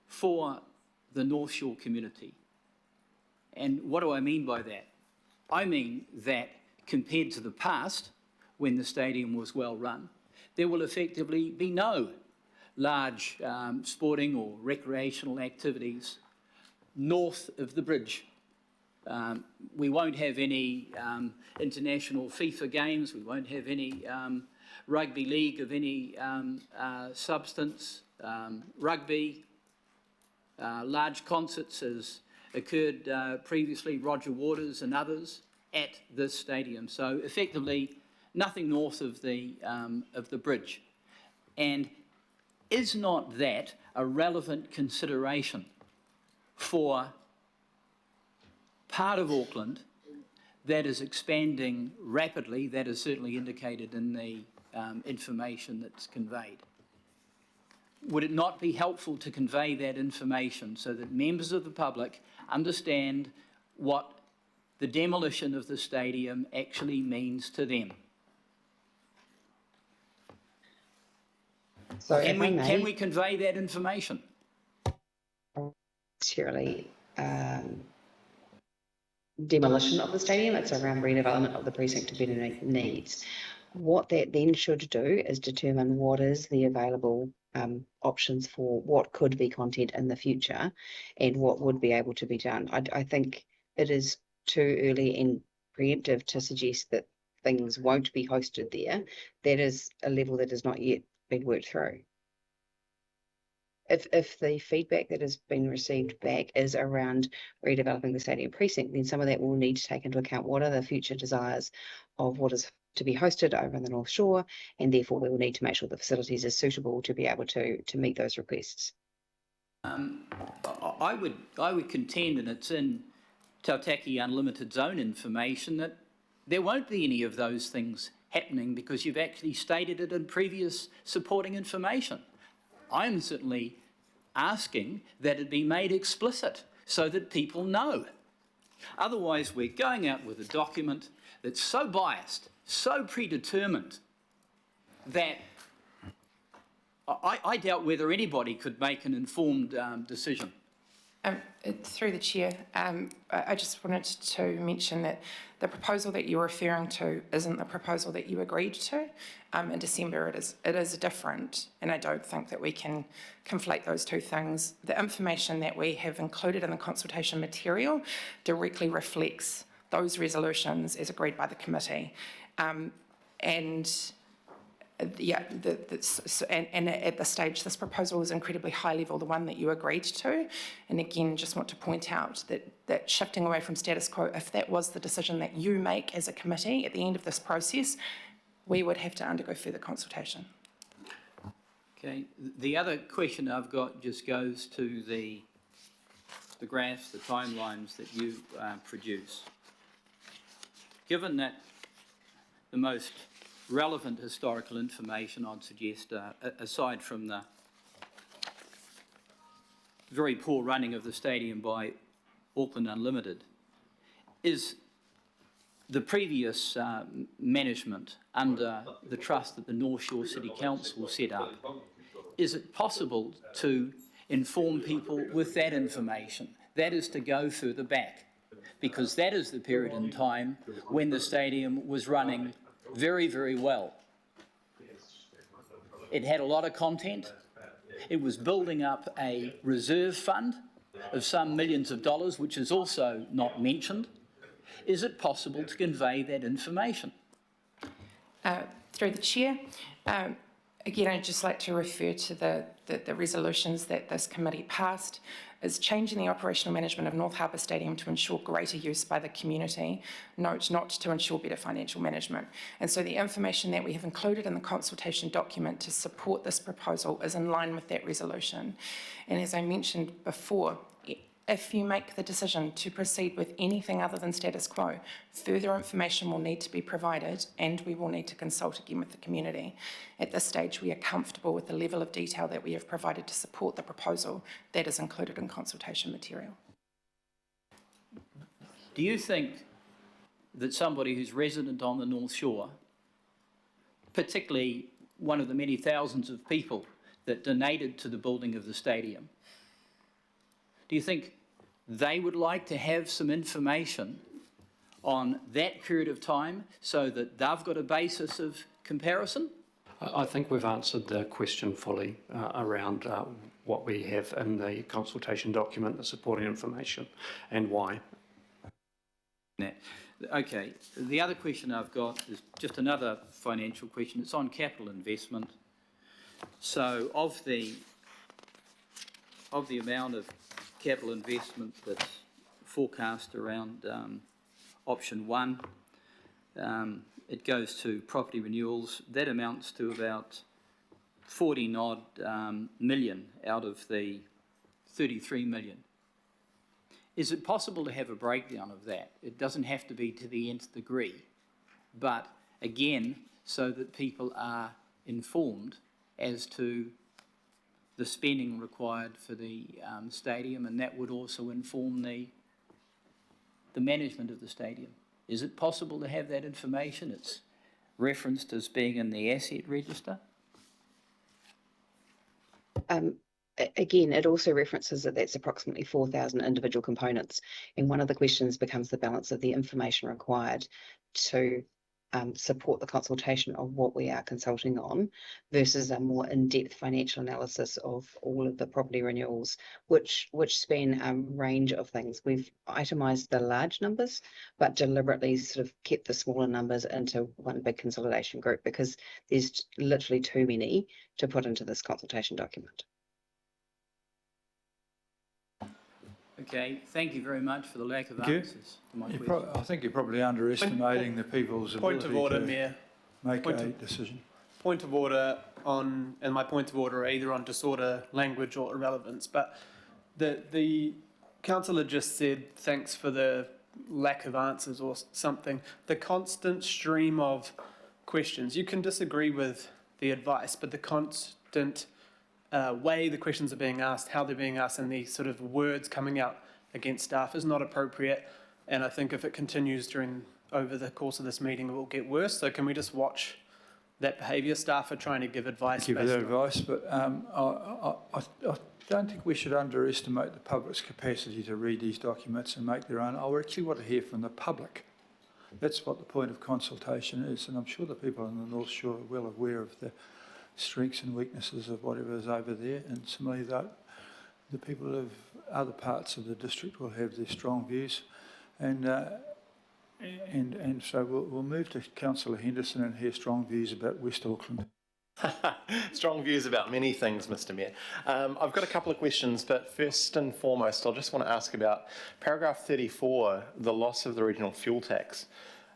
for the North Shore community? And what do I mean by that? I mean that compared to the past, when the stadium was well run, there will effectively be no large sporting or recreational activities north of the bridge. We won't have any international FIFA games, we won't have any rugby league of any substance, rugby, large concerts as occurred previously, Roger Waters and others, at this stadium. So effectively, nothing north of the bridge. And is not that a relevant consideration for part of Auckland that is expanding rapidly, that is certainly indicated in the information that's conveyed? Would it not be helpful to convey that information so that members of the public understand what the demolition of the stadium actually means to them? So can we convey that information? Necessarily demolition of the stadium, it's around redevelopment of the precinct to better meet needs. What that then should do is determine what is the available options for what could be content in the future and what would be able to be done. I think it is too early and preemptive to suggest that things won't be hosted there. That is a level that has not yet been worked through. If the feedback that has been received back is around redeveloping the stadium precinct, then some of that will need to take into account what are the future desires of what is to be hosted over in the North Shore, and therefore we will need to make sure the facilities are suitable to be able to meet those requests. I would contend, and it's in Tautaki Unlimited's own information, that there won't be any of those things happening because you've actually stated it in previous supporting information. I'm certainly asking that it be made explicit so that people know. Otherwise, we're going out with a document that's so biased, so predetermined, that I doubt whether anybody could make an informed decision. Through the chair, I just wanted to mention that the proposal that you're referring to isn't the proposal that you agreed to in December. It is different, and I don't think that we can conflate those two things. The information that we have included in the consultation material directly reflects those resolutions as agreed by the committee, yeah, and at this stage, this proposal is incredibly high level, the one that you agreed to. And again, just want to point out that shifting away from status quo, if that was the decision that you make as a committee at the end of this process, we would have to undergo further consultation. Okay, the other question I've got just goes to the graphs, the timelines that you produce. Given that the most relevant historical information, I'd suggest, aside from the very poor running of the stadium by Auckland Unlimited, is the previous management under the trust that the North Shore City Council set up. Is it possible to inform people with that information? That is to go further back, because that is the period in time when the stadium was running very, very well. It had a lot of content. It was building up a reserve fund of some millions of dollars, which is also not mentioned. Is it possible to convey that information? Through the chair, again, I'd just like to refer to the resolutions that this committee passed, is changing the operational management of North Harbour Stadium to ensure greater use by the community, note not to ensure better financial management. And so the information that we have included in the consultation document to support this proposal is in line with that resolution. And as I mentioned before, if you make the decision to proceed with anything other than status quo, further information will need to be provided, and we will need to consult again with the community. At this stage, we are comfortable with the level of detail that we have provided to support the proposal that is included in consultation material. Do you think that somebody who's resident on the North Shore, particularly one of the many thousands of people that donated to the building of the stadium, do you think they would like to have some information on that period of time so that they've got a basis of comparison? I think we've answered the question fully around what we have in the consultation document, the supporting information, and why. Okay, the other question I've got is just another financial question. It's on capital investment. So of the amount of capital investment that's forecast around option 1, it goes to property renewals. That amounts to about 40 odd million out of the 33 million. Is it possible to have a breakdown of that? It doesn't have to be to the nth degree, but again, so that people are informed as to the spending required for the stadium, and that would also inform the management of the stadium. Is it possible to have that information? It's referenced as being in the asset register. Again, it also references that that's approximately 4,000 individual components, and one of the questions becomes the balance of the information required to support the consultation of what we are consulting on versus a more in-depth financial analysis of all of the property renewals, which span a range of things. We've itemised the large numbers, but deliberately sort of kept the smaller numbers into one big consolidation group because there's literally too many to put into this consultation document. Okay, thank you very much for the lack of answers to my question. I think you're probably underestimating the people's ability Point of order, to Mayor. make a decision. Point of order on, and my point of order are either on disorder, language or irrelevance, but the councillor just said thanks for the lack of answers or something. The constant stream of questions, you can disagree with the advice, but the constant way the questions are being asked, how they're being asked, and the sort of words coming out against staff is not appropriate. And I think if it continues over the course of this meeting, it will get worse. So can we just watch that behaviour? Staff are trying to give advice. Thank you for that advice, but I don't think we should underestimate the public's capacity to read these documents and make their own. I actually want to hear from the public. That's what the point of consultation is, and I'm sure the people in the North Shore are well aware of the strengths and weaknesses of whatever is over there, and similarly the people of other parts of the district will have their strong views, and so we'll move to Councillor Henderson and hear strong views about West Auckland. Strong views about many things, Mr. Mayor. I've got a couple of questions, but first and foremost, I just want to ask about paragraph 34, the loss of the regional fuel tax,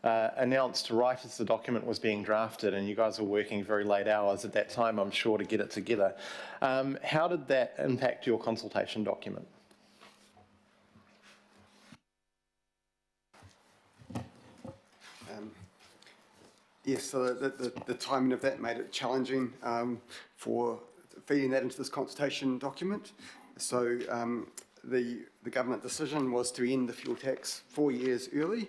announced right as the document was being drafted, and you guys were working very late hours at that time, I'm sure, to get it together. How did that impact your consultation document? Yes, so the timing of that made it challenging for feeding that into this consultation document. So the government decision was to end the fuel tax 4 years early.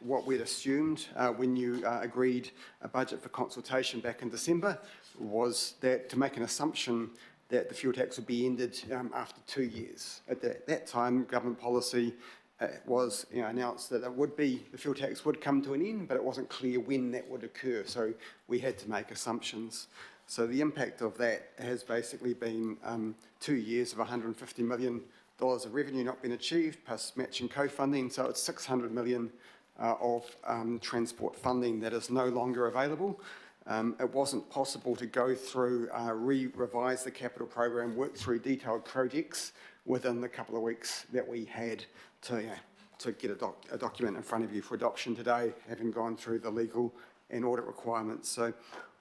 What we'd assumed when you agreed a budget for consultation back in December was that to make an assumption that the fuel tax would be ended after 2 years. At that time, government policy was announced that the fuel tax would come to an end, but it wasn't clear when that would occur, so we had to make assumptions. So the impact of that has basically been 2 years of $150 million of revenue not been achieved, plus matching co-funding, so it's $600 million of transport funding that is no longer available. It wasn't possible to go through, revise the capital program, work through detailed projects within the couple of weeks that we had to get a document in front of you for adoption today, having gone through the legal and audit requirements. So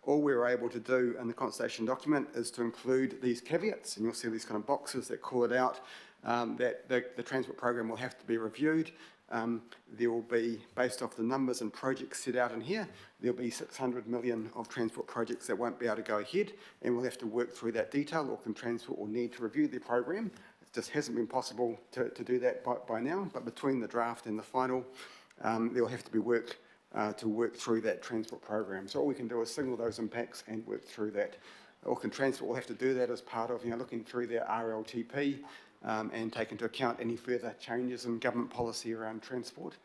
all we were able to do in the consultation document is to include these caveats, and you'll see these kind of boxes that call it out, that the transport program will have to be reviewed. There will be, based off the numbers and projects set out in here, there'll be 600 million of transport projects that won't be able to go ahead, and we'll have to work through that detail. Auckland Transport will need to review their program. It just hasn't been possible to do that by now, but between the draft and the final, there'll have to be work to work through that transport program. So all we can do is signal those impacts and work through that. Auckland Transport will have to do that as part of looking through their RLTP and take into account any further changes in government policy around transport.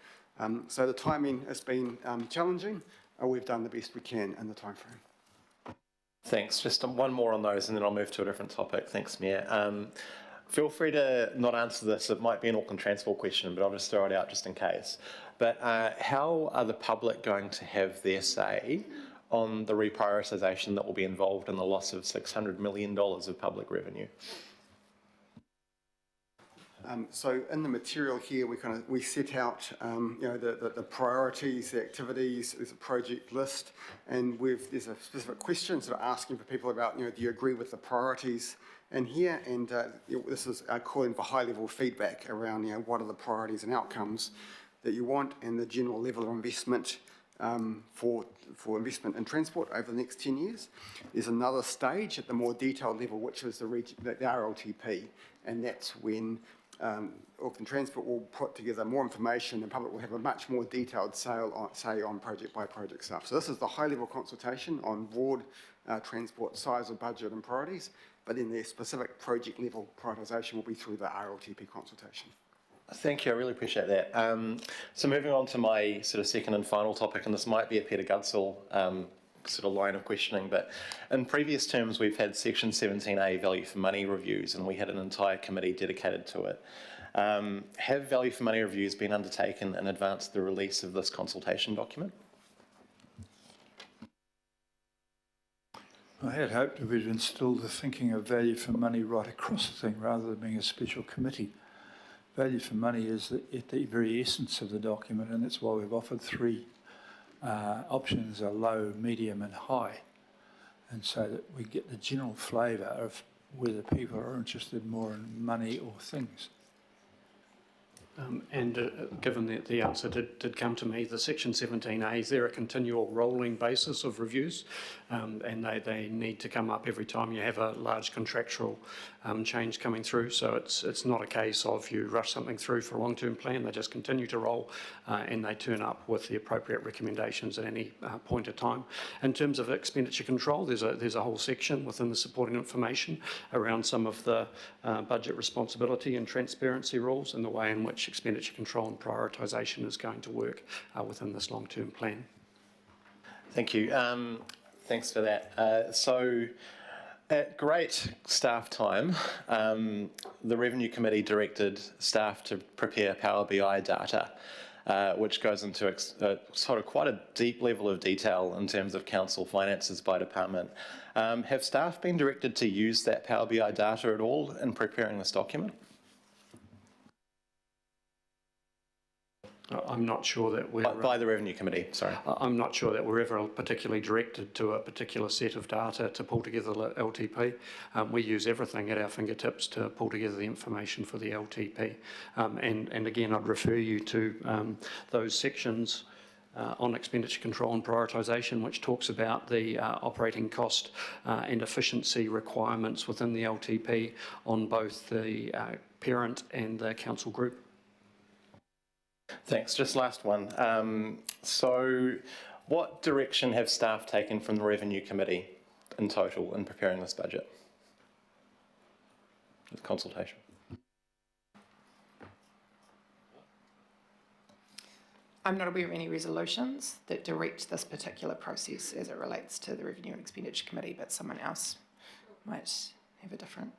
So the timing has been challenging. We've done the best we can in the time frame. Thanks. Just one more on those and then I'll move to a different topic. Thanks, Mayor. Feel free to not answer this. It might be an Auckland Transport question, but I'll just throw it out just in case. But how are the public going to have their say on the reprioritisation that will be involved in the loss of $600 million of public revenue? So in the material here, we set out the priorities, the activities. There's a project list, and there's a specific question sort of asking for people about do you agree with the priorities in here? And this is calling for high-level feedback around what are the priorities and outcomes that you want, and the general level of investment for investment in transport over the next 10 years. There's another stage at the more detailed level, which is the RLTP, and that's when Auckland Transport will put together more information, and the public will have a much more detailed say on project by project stuff. So this is the high level consultation on broad transport size of budget and priorities, but then the specific project level prioritisation will be through the RLTP consultation. Thank you, I really appreciate that. So moving on to my sort of second and final topic, and this might be a Peter Gudsell sort of line of questioning, but in previous terms we've had Section 17A value for money reviews, and we had an entire committee dedicated to it. Have value for money reviews been undertaken in advance of the release of this consultation document? I had hoped that we'd instilled the thinking of value for money right across the thing rather than being a special committee. Value for money is at the very essence of the document, and that's why we've offered three options: are low, medium and high, and so that we get the general flavour of whether people are interested more in money or things. Given that the answer did come to me, the Section 17As, they're a continual rolling basis of reviews, and they need to come up every time you have a large contractual change coming through. So it's not a case of you rush something through for a long-term plan. They just continue to roll, and they turn up with the appropriate recommendations at any point of time. In terms of expenditure control, there's a whole section within the supporting information around some of the budget responsibility and transparency rules and the way in which expenditure control and prioritisation is going to work within this long-term plan. Thank you. Thanks for that. So at great staff time, the Revenue Committee directed staff to prepare Power BI data, which goes into sort of quite a deep level of detail in terms of council finances by department. Have staff been directed to use that Power BI data at all in preparing this document? I'm not sure that we're... By the Revenue Committee, sorry. I'm not sure that we're ever particularly directed to a particular set of data to pull together the LTP. We use everything at our fingertips to pull together the information for the LTP. And again, I'd refer you to those sections on expenditure control and prioritisation, which talks about the operating cost and efficiency requirements within the LTP on both the parent and the council group. Thanks. Just last one. So what direction have staff taken from the Revenue Committee in total in preparing this budget? With consultation. I'm not aware of any resolutions that direct this particular process as it relates to the Revenue and Expenditure Committee, but someone else might have a different.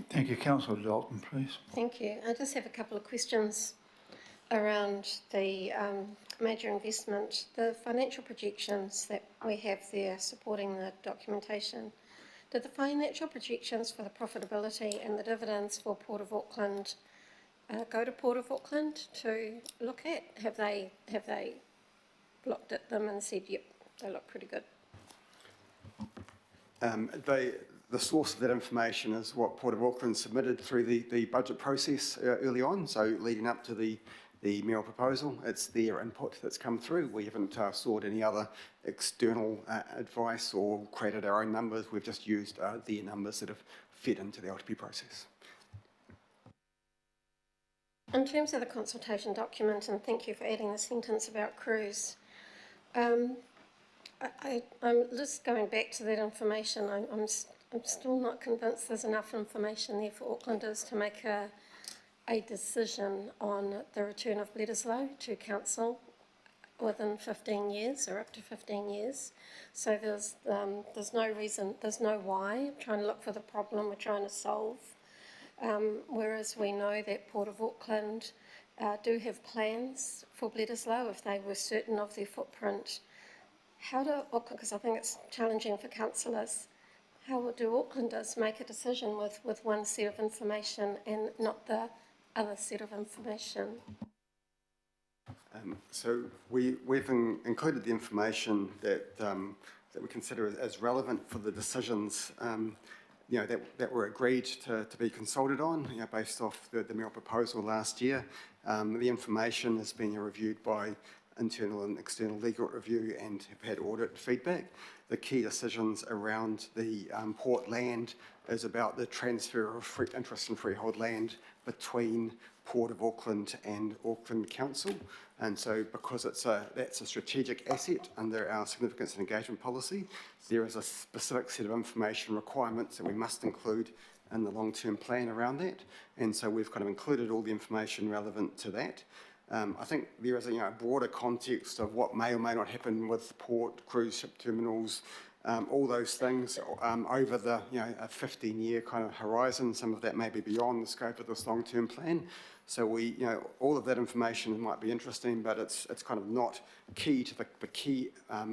Thank you. Councillor Dalton, please. Thank you. I just have a couple of questions around the major investment. The financial projections that we have there supporting the documentation, did the financial projections for the profitability and the dividends for Port of Auckland go to Port of Auckland to look at? Have they looked at them and said, yep, they look pretty good? The source of that information is what Port of Auckland submitted through the budget process early on, so leading up to the mayoral proposal. It's their input that's come through. We haven't sought any other external advice or created our own numbers. We've just used their numbers that have fed into the LTP process. In terms of the consultation document, and thank you for adding the sentence about cruise, I'm just going back to that information. I'm still not convinced there's enough information there for Aucklanders to make a decision on the return of Bledisloe to council within 15 years or up to 15 years. So there's no reason, there's no why. I'm trying to look for the problem we're trying to solve. Whereas we know that Port of Auckland do have plans for Bledisloe if they were certain of their footprint. How do Auckland, because I think it's challenging for councillors, how do Aucklanders make a decision with one set of information and not the other set of information? So we've included the information that we consider as relevant for the decisions that were agreed to be consulted on, based off the mayoral proposal last year. The information has been reviewed by internal and external legal review and have had audit feedback. The key decisions around the port land is about the transfer of interest in freehold land between Port of Auckland and Auckland Council. And so because that's a strategic asset under our significance and engagement policy, there is a specific set of information requirements that we must include in the long-term plan around that. And so we've kind of included all the information relevant to that. I think there is a broader context of what may or may not happen with port, cruise ship terminals, all those things over the a 15-year kind of horizon. Some of that may be beyond the scope of this long-term plan. So we, all of that information might be interesting, but it's kind of not key to the key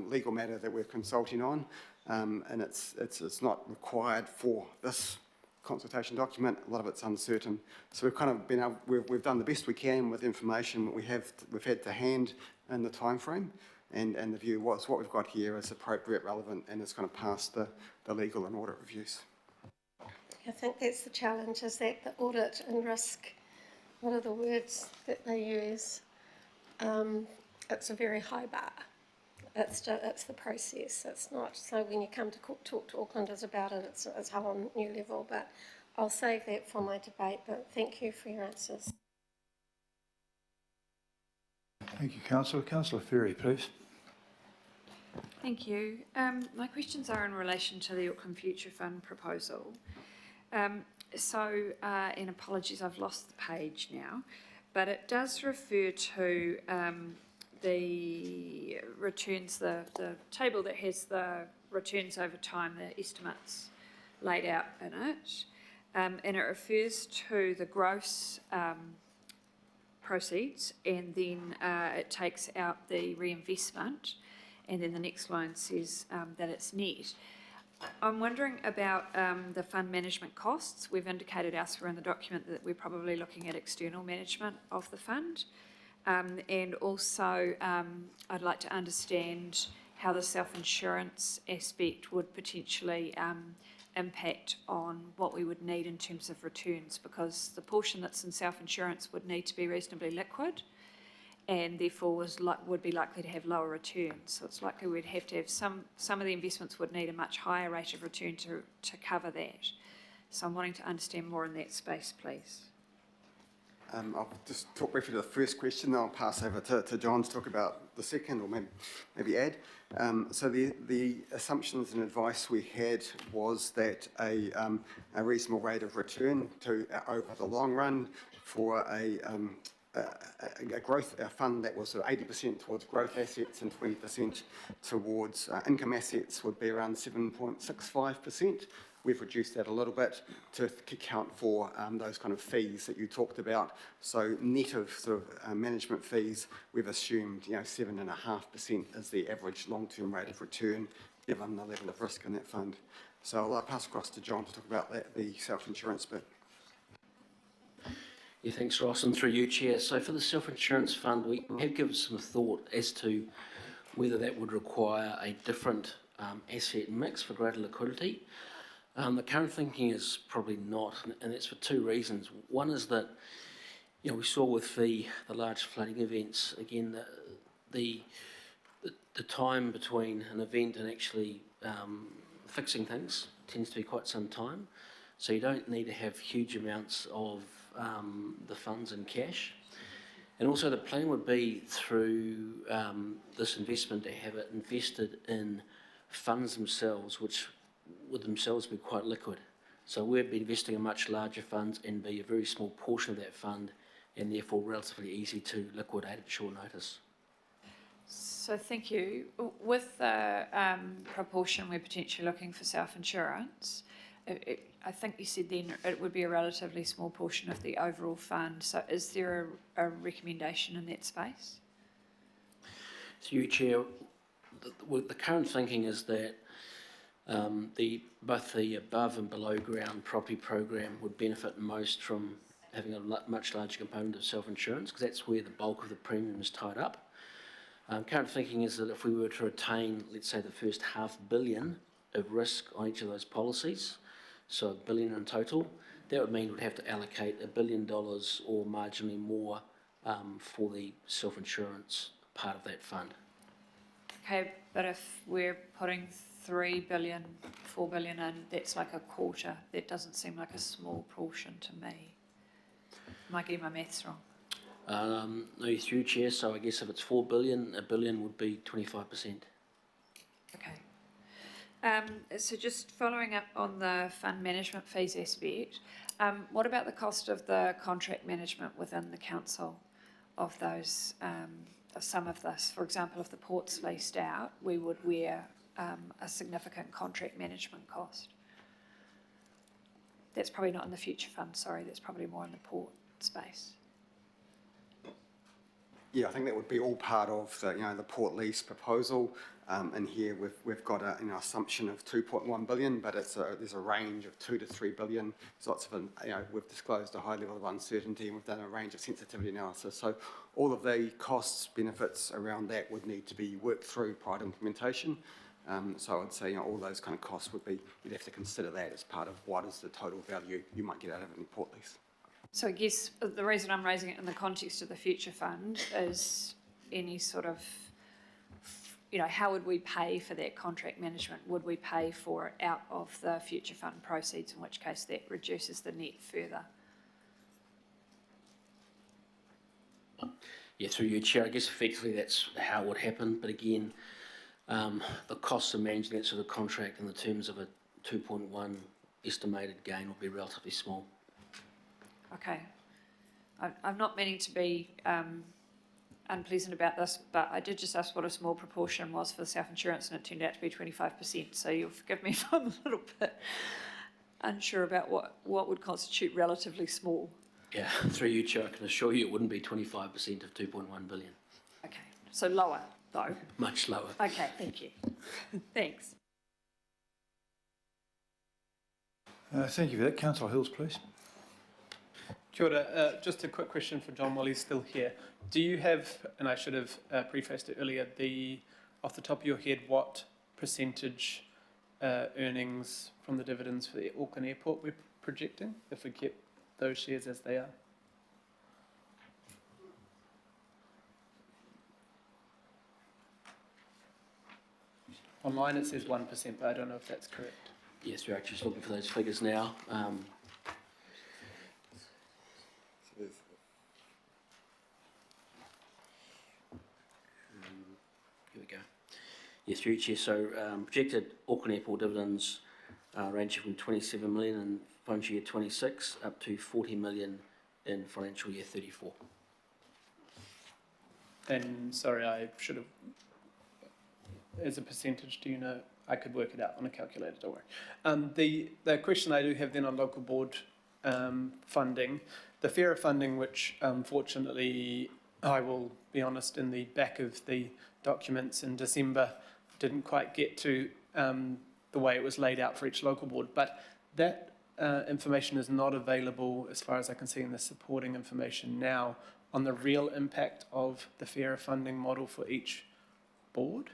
legal matter that we're consulting on, and it's not required for this consultation document. A lot of it's uncertain. So we've kind of been able, we've done the best we can with information that we've had to hand in the time frame, and the view was what we've got here is appropriate, relevant, and it's kind of passed the legal and audit reviews. I think that's the challenge, is that the audit and risk, what are the words that they use? It's a very high bar. It's the process. It's not, so when you come to talk to Aucklanders about it, it's a whole new level, but I'll save that for my debate, but thank you for your answers. Thank you, Councillor. Councillor Ferry, please. Thank you. My questions are in relation to the Auckland Future Fund proposal. And apologies, I've lost the page now, but it does refer to the returns, the table that has the returns over time, the estimates laid out in it, and it refers to the gross proceeds, and then it takes out the reinvestment, and then the next line says that it's net. I'm wondering about the fund management costs. We've indicated elsewhere in the document that we're probably looking at external management of the fund. And also, I'd like to understand how the self-insurance aspect would potentially impact on what we would need in terms of returns, because the portion that's in self-insurance would need to be reasonably liquid, and therefore would be likely to have lower returns. So it's likely we'd have to have some of the investments would need a much higher rate of return to cover that. So I'm wanting to understand more in that space, please. I'll just talk briefly to the first question, then I'll pass over to John to talk about the second, or maybe add. So the assumptions and advice we had was that a reasonable rate of return over the long run for a growth fund that was 80% towards growth assets and 20% towards income assets would be around 7.65%. We've reduced that a little bit to account for those kind of fees that you talked about. So net of sort of management fees, we've assumed 7.5% as the average long-term rate of return given the level of risk in that fund. So I'll pass across to John to talk about the self-insurance bit. Yeah, thanks, Ross, and through you, Chair. So for the self-insurance fund, we have given some thought as to whether that would require a different asset mix for greater liquidity. The current thinking is probably not, and that's for two reasons. One is that, we saw with the large flooding events, again, the time between an event and actually fixing things tends to be quite some time. So you don't need to have huge amounts of the funds in cash. And also the plan would be through this investment to have it invested in funds themselves, which would themselves be quite liquid. So we'd be investing in much larger funds and be a very small portion of that fund, and therefore relatively easy to liquidate at short notice. So thank you. With the proportion we're potentially looking for self-insurance, I think you said then it would be a relatively small portion of the overall fund. So is there a recommendation in that space? Through you, Chair, the current thinking is that both the above and below ground property program would benefit most from having a much larger component of self-insurance, because that's where the bulk of the premium is tied up. Current thinking is that if we were to retain, let's say, the first $500 million of risk on each of those policies, so $1 billion in total, that would mean we'd have to allocate $1 billion or marginally more for the self-insurance part of that fund. Okay, but if we're putting $3 billion, $4 billion in, that's like a quarter. That doesn't seem like a small portion to me. Am I getting my maths wrong? No, you're through, Chair, so I guess if it's $4 billion, $1 billion would be 25%. Okay. So just following up on the fund management fees aspect, what about the cost of the contract management within the council of those, of some of this? For example, if the port's leased out, we would wear a significant contract management cost. That's probably not in the future fund, sorry, that's probably more in the port space. Yeah, I think that would be all part of the port lease proposal. And here we've got an assumption of 2.1 billion, but there's a range of 2 to 3 billion. There's lots of we've disclosed a high level of uncertainty, and we've done a range of sensitivity analysis. So all of the costs, benefits around that would need to be worked through prior to implementation. So I'd say, all those kind of costs would be, you'd have to consider that as part of what is the total value you might get out of an airport lease. So I guess the reason I'm raising it in the context of the future fund is any sort of, how would we pay for that contract management? Would we pay for it out of the future fund proceeds, in which case that reduces the net further? Yeah, through you, Chair, I guess effectively that's how it would happen, but again, the costs of managing that sort of contract in the terms of a 2.1 estimated gain will be relatively small. Okay. I'm not meaning to be unpleasant about this, but I did just ask what a small proportion was for the self-insurance, and it turned out to be 25%, so you'll forgive me if I'm a little bit unsure about what would constitute relatively small. Yeah, through you, Chair, I can assure you it wouldn't be 25% of 2.1 billion. Okay, so lower, though. Much lower. Okay, thank you. Thanks. Thank you for that. Councillor Hills, please. Kia ora. Just a quick question for John while he's still here. Do you have, and I should have prefaced it earlier, off the top of your head, what percentage earnings from the dividends for the Auckland Airport we're projecting, if we kept those shares as they are? Online it says 1%, but I don't know if that's correct. Yes, we're actually just looking for those figures now. Here we go. Yes, through Chair. So projected Auckland Airport dividends ranging from 27 million in financial year 26 up to 40 million in financial year 34. And sorry, I should have, as a percentage, do you know? I could work it out on a calculator, don't worry. The question I do have then on local board funding, the FARA funding, which unfortunately, I will be honest, in the back of the documents in December, didn't quite get to the way it was laid out for each local board, but that information is not available, as far as I can see in the supporting information now, on the real impact of the FARA funding model for each board.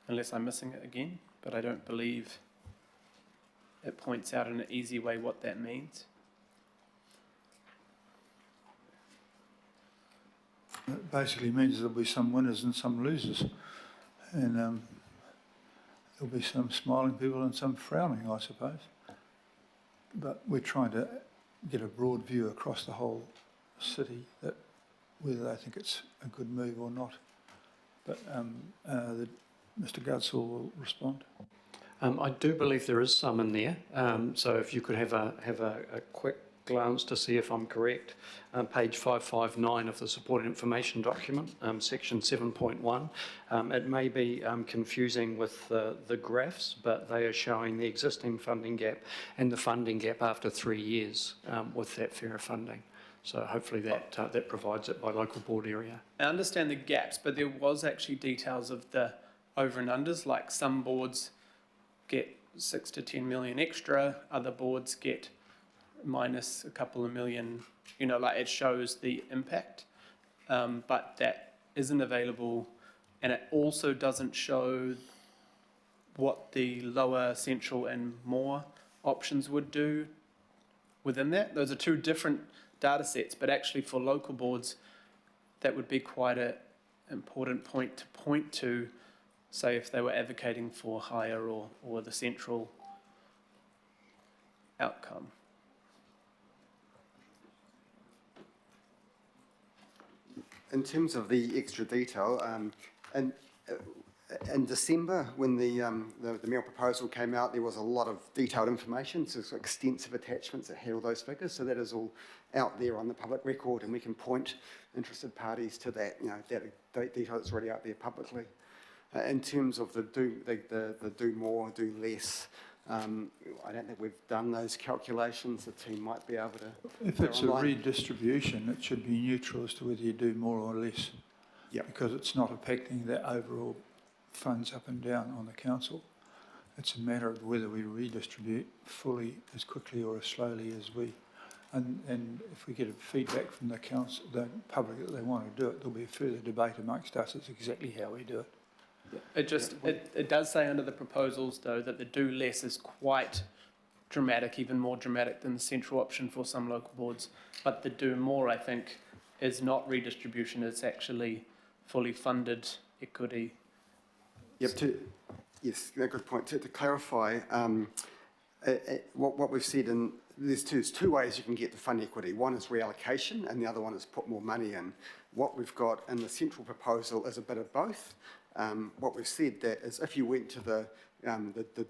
Unless I'm missing it again, but I don't believe it points out in an easy way what that means. It basically means there'll be some winners and some losers. And there'll be some smiling people and some frowning, I suppose. But we're trying to get a broad view across the whole city, that whether they think it's a good move or not. But Mr. Gudsall will respond. I do believe there is some in there. So if you could have a quick glance to see if I'm correct. Page 559 of the supporting information document, section 7.1. It may be confusing with the graphs, but they are showing the existing funding gap and the funding gap after 3 years with that FARA funding. So hopefully that provides it by local board area. I understand the gaps, but there was actually details of the over and unders, like some boards get 6 to 10 million extra, other boards get minus a couple of million, like it shows the impact, but that isn't available, and it also doesn't show what the lower, central and more options would do within that. Those are two different data sets, but actually for local boards, that would be quite an important point to, say if they were advocating for higher or the central outcome. In terms of the extra detail, in December, when the mayoral proposal came out, there was a lot of detailed information, so extensive attachments that had all those figures. So that is all out there on the public record, and we can point interested parties to that, that detail that's already out there publicly. In terms of the do more, do less, I don't think we've done those calculations. The team might be able to. If it's a redistribution, it should be neutral as to whether you do more or less. Yep. Because it's not affecting the overall funds up and down on the council. It's a matter of whether we redistribute fully as quickly or as slowly as we And if we get feedback from the council, the public that they want to do it, there'll be a further debate amongst us as exactly how we do it. It does say under the proposals, though, that the do less is quite dramatic, even more dramatic than the central option for some local boards. But the do more, I think, is not redistribution, it's actually fully funded equity. Yep, yes, a good point. To clarify, what we've said, and there's two ways you can get to fund equity. One is reallocation, and the other one is put more money in. What we've got in the central proposal is a bit of both. What we've said that is if you went to the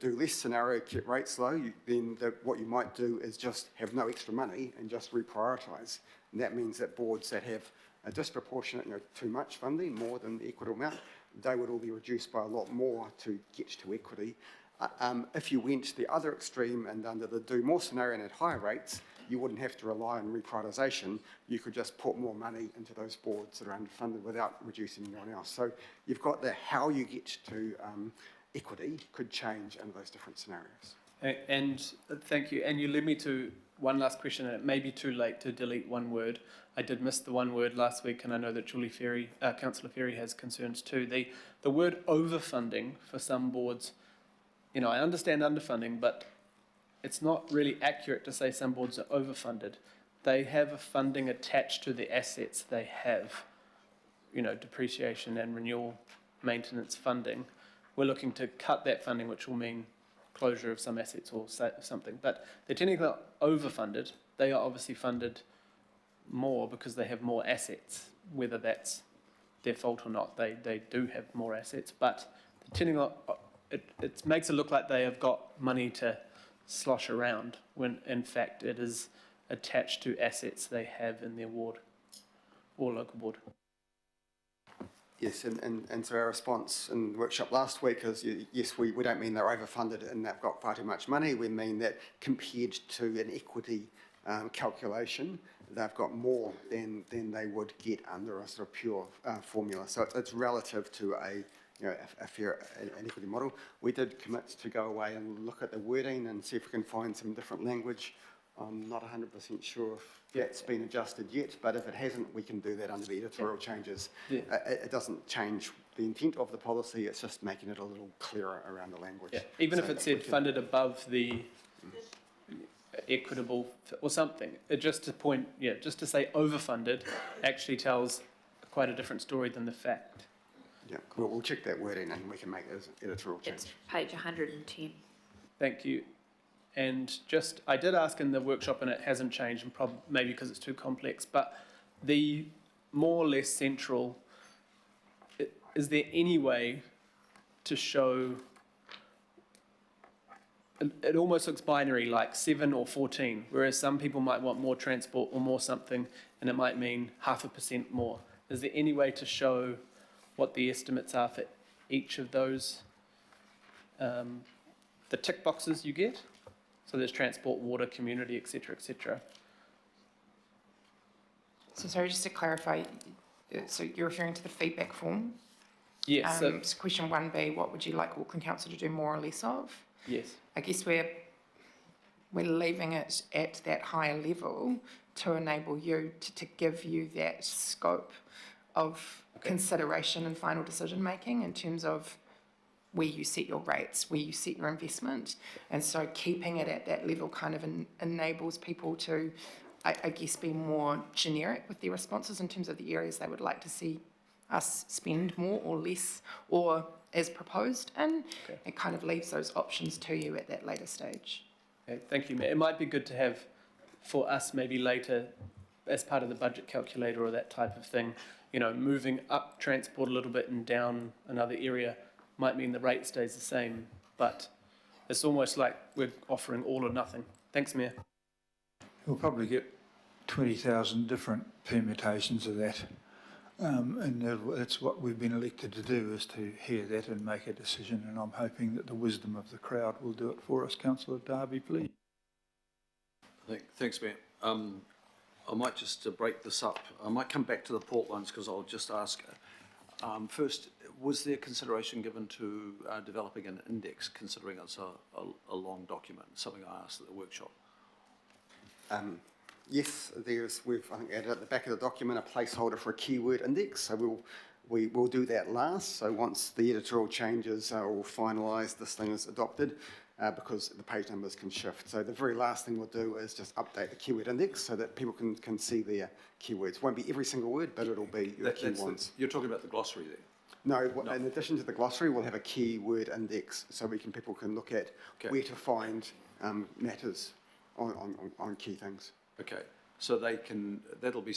do less scenario, kept rates low, then what you might do is just have no extra money and just reprioritise. And that means that boards that have a disproportionate, too much funding, more than the equitable amount, they would all be reduced by a lot more to get to equity. If you went to the other extreme and under the do more scenario and at higher rates, you wouldn't have to rely on reprioritisation. You could just put more money into those boards that are underfunded without reducing anyone else. So you've got the how you get to equity could change under those different scenarios. And thank you. And you led me to one last question, and it may be too late to delete one word. I did miss the one word last week, and I know that Councillor Ferry has concerns too. The word overfunding for some boards, I understand underfunding, but it's not really accurate to say some boards are overfunded. They have a funding attached to the assets they have, depreciation and renewal maintenance funding. We're looking to cut that funding, which will mean closure of some assets or something. But they're technically not overfunded. They are obviously funded more because they have more assets, whether that's their fault or not. They do have more assets, but it makes it look like they have got money to slosh around when in fact it is attached to assets they have in their ward or local board. Yes, and so our response in the workshop last week is, yes, we don't mean they're overfunded and they've got far too much money. We mean that compared to an equity calculation, they've got more than they would get under a sort of pure formula. So it's relative to a fair an equity model. We did commit to go away and look at the wording and see if we can find some different language. I'm not 100% sure if that's been adjusted yet, but if it hasn't, we can do that under the editorial changes. Yeah. It doesn't change the intent of the policy, it's just making it a little clearer around the language. Yeah. Even so if it said funded above the equitable or something, just to say overfunded actually tells quite a different story than the fact. Yeah, we'll check that wording and we can make those editorial changes. It's page 110. Thank you. And I did ask in the workshop and it hasn't changed, and maybe because it's too complex, but the more or less central, is there any way to show, it almost looks binary, like 7 or 14, whereas some people might want more transport or more something, and it might mean 0.5% more. Is there any way to show what the estimates are for each of those, the tick boxes you get? So there's transport, water, community, etc., etc. So sorry, just to clarify, so you're referring to the feedback form? Yes. So question 1B, what would you like Auckland Council to do more or less of? Yes. I guess we're leaving it at that higher level to enable you to give you that scope of consideration and final decision making in terms of where you set your rates, where you set your investment. And so keeping it at that level kind of enables people to, I guess, be more generic with their responses in terms of the areas they would like to see us spend more or less, or as proposed, and it kind of leaves those options to you at that later stage. Okay, thank you, Matt. It might be good to have for us maybe later as part of the budget calculator or that type of thing, moving up transport a little bit and down another area might mean the rate stays the same, but it's almost like we're offering all or nothing. Thanks, Mayor. We'll probably get 20,000 different permutations of that. And that's what we've been elected to do, is to hear that and make a decision. And I'm hoping that the wisdom of the crowd will do it for us. Councillor Darby, please. Thanks, Mayor. I might just break this up. I might come back to the port ones because I'll just ask. First, was there consideration given to developing an index, considering it's a long document, something I asked at the workshop? Yes, we've I think added at the back of the document a placeholder for a keyword index, so we'll do that last. So once the editorial changes are all finalised, this thing is adopted, because the page numbers can shift. So the very last thing we'll do is just update the keyword index so that people can see their keywords. Won't be every single word, but it'll be your key ones. You're talking about the glossary there? No, in addition to the glossary, we'll have a keyword index so people can look at where to find matters on key things. Okay, so that'll be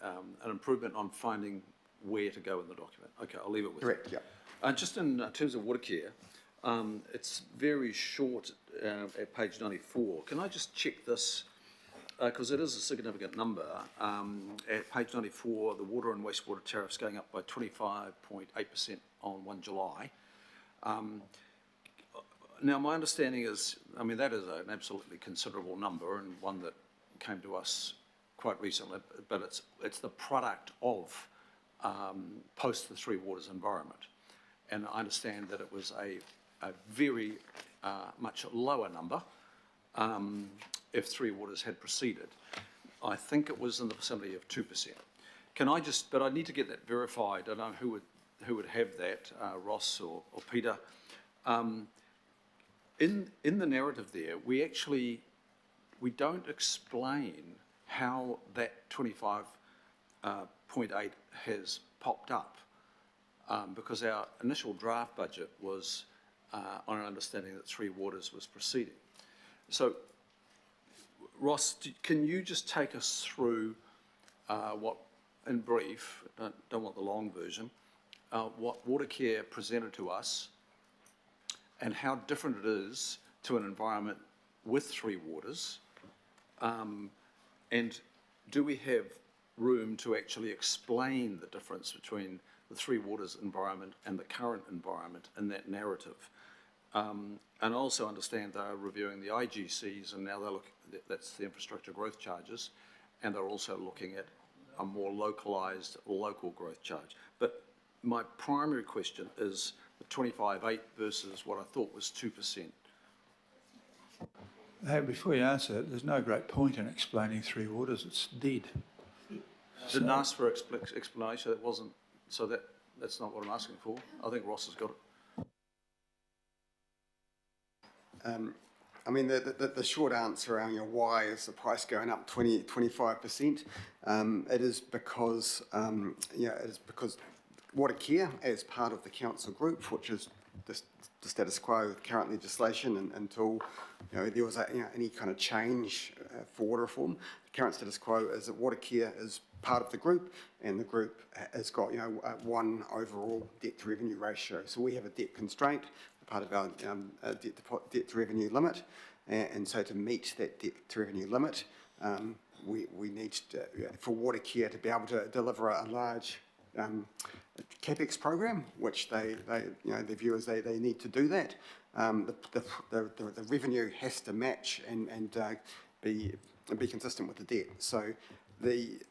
an improvement on finding where to go in the document. Okay, I'll leave it with Correct, yeah. Just in terms of water care, it's very short at page 94. Can I just check this? Because it is a significant number. At page 94, the water and wastewater tariffs going up by 25.8% on 1 July. Now, my understanding is, I mean, that is an absolutely considerable number and one that came to us quite recently, but it's the product of post the Three Waters environment. And I understand that it was a very much lower number if Three Waters had proceeded. I think it was in the vicinity of 2%. But I need to get that verified. I don't know who would have that, Ross or Peter. In the narrative there, we don't explain how that 25.8 has popped up, because our initial draft budget was on an understanding that Three Waters was proceeding. So, Ross, can you just take us through what, in brief, don't want the long version, what Watercare presented to us and how different it is to an environment with Three Waters, and do we have room to actually explain the difference between the Three Waters environment and the current environment in that narrative? And also understand they're reviewing the IGCs, and now that's the infrastructure growth charges, and they're also looking at a more localised local growth charge. But my primary question is the 25.8 versus what I thought was 2%. Hey, before you answer it, there's no great point in explaining Three Waters. It's dead. Didn't ask for explanation. It wasn't. So that's not what I'm asking for. I think Ross has got it. I mean, the short answer around why is the price going up 25%? It is because Watercare, as part of the council group, which is the status quo with current legislation until there was any kind of change for water reform, the current status quo is that Watercare is part of the group, and the group has got one overall debt to revenue ratio. So we have a debt constraint, part of our debt to revenue limit, and so to meet that debt to revenue limit, we need for Watercare to be able to deliver a large capex program, which they view as they need to do that. The revenue has to match and be consistent with the debt. So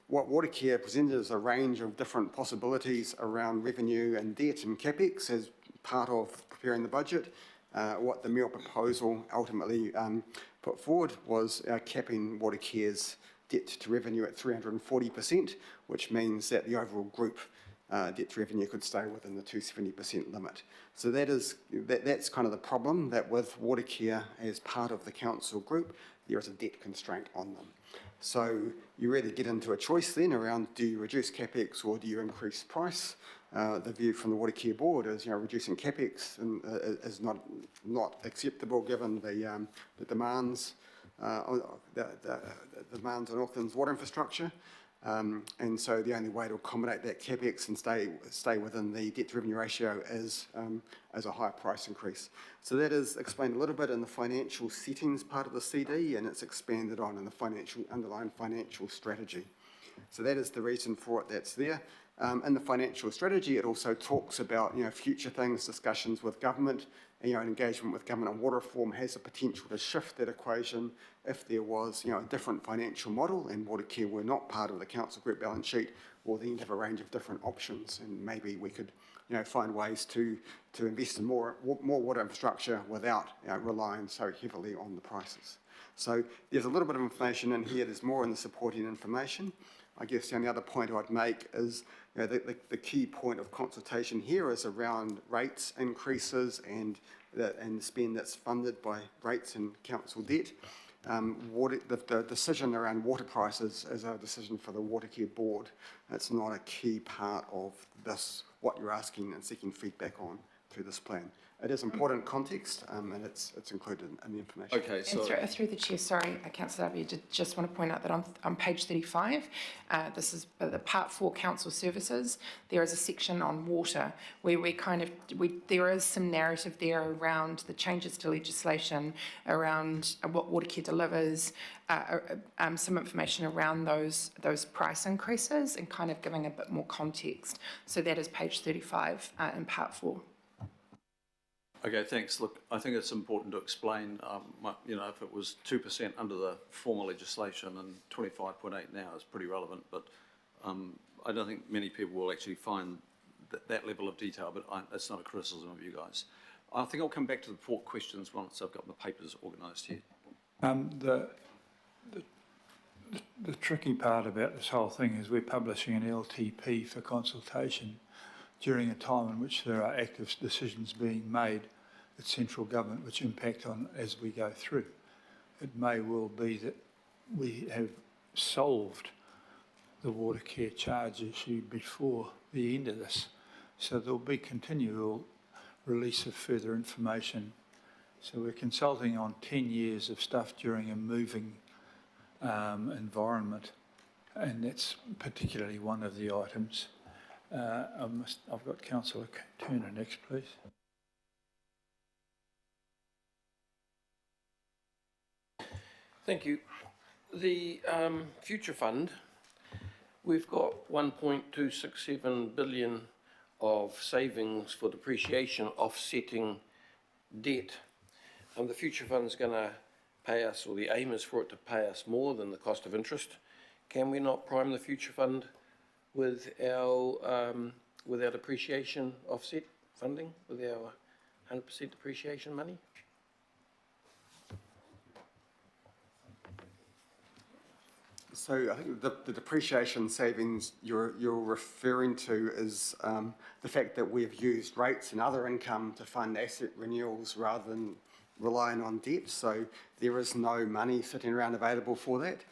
what Watercare presented is a range of different possibilities around revenue and debt and capex as part of preparing the budget. What the Mayor proposal ultimately put forward was capping Watercare's debt to revenue at 340%, which means that the overall group debt to revenue could stay within the 270% limit. So that's kind of the problem, that with Watercare as part of the council group, there is a debt constraint on them. So you really get into a choice then around, do you reduce capex or do you increase price? The view from the Watercare board is, reducing capex is not acceptable given the demands on Auckland's water infrastructure. And so the only way to accommodate that capex and stay within the debt to revenue ratio is as a higher price increase. So that is explained a little bit in the financial settings part of the CD, and it's expanded on in the underlying financial strategy. So that is the reason for it that's there. In the financial strategy, it also talks about future things, discussions with government, and engagement with government on water reform has the potential to shift that equation if there was a different financial model and Watercare were not part of the council group balance sheet. We'll then have a range of different options, and maybe we could find ways to invest in more water infrastructure without relying so heavily on the prices. So there's a little bit of information in here, there's more in the supporting information. I guess the only other point I'd make is, you know, the key point of consultation here is around rates increases and the spend that's funded by rates and council debt. The decision around water prices is a decision for the Watercare Board. It's not a key part of this, what you're asking and seeking feedback on through this plan. It is important context, and it's included in the information. Okay, so And through the chair, sorry, Councillor Abbey, just want to point out that on page 35, this is the part 4 council services. There is a section on water where there is some narrative there around the changes to legislation, around what Watercare delivers, some information around those price increases, and kind of giving a bit more context. So that is page 35 in part 4. okay, thanks. Look, I think it's important to explain, you know, if it was 2% under the former legislation and 25.8 now is pretty relevant, but I don't think many people will actually find that level of detail, but that's not a criticism of you guys. I think I'll come back to the port questions once I've got my papers organised here. The tricky part about this whole thing is we're publishing an LTP for consultation during a time in which there are active decisions being made at central government which impact on as we go through. It may well be that we have solved the water care charge issue before the end of this. So there'll be continual release of further information. So we're consulting on 10 years of stuff during a moving environment, and that's particularly one of the items. I've got Councillor Turner next, please. Thank you. The Future Fund, we've got 1.267 billion of savings for depreciation offsetting debt. And the Future Fund's going to pay us, or the aim is for it to pay us more than the cost of interest. Can we not prime the Future Fund with our depreciation offset funding, with our 100% depreciation money? So I think the depreciation savings you're referring to is the fact that we've used rates and other income to fund asset renewals rather than relying on debt. So there is no money sitting around available for that.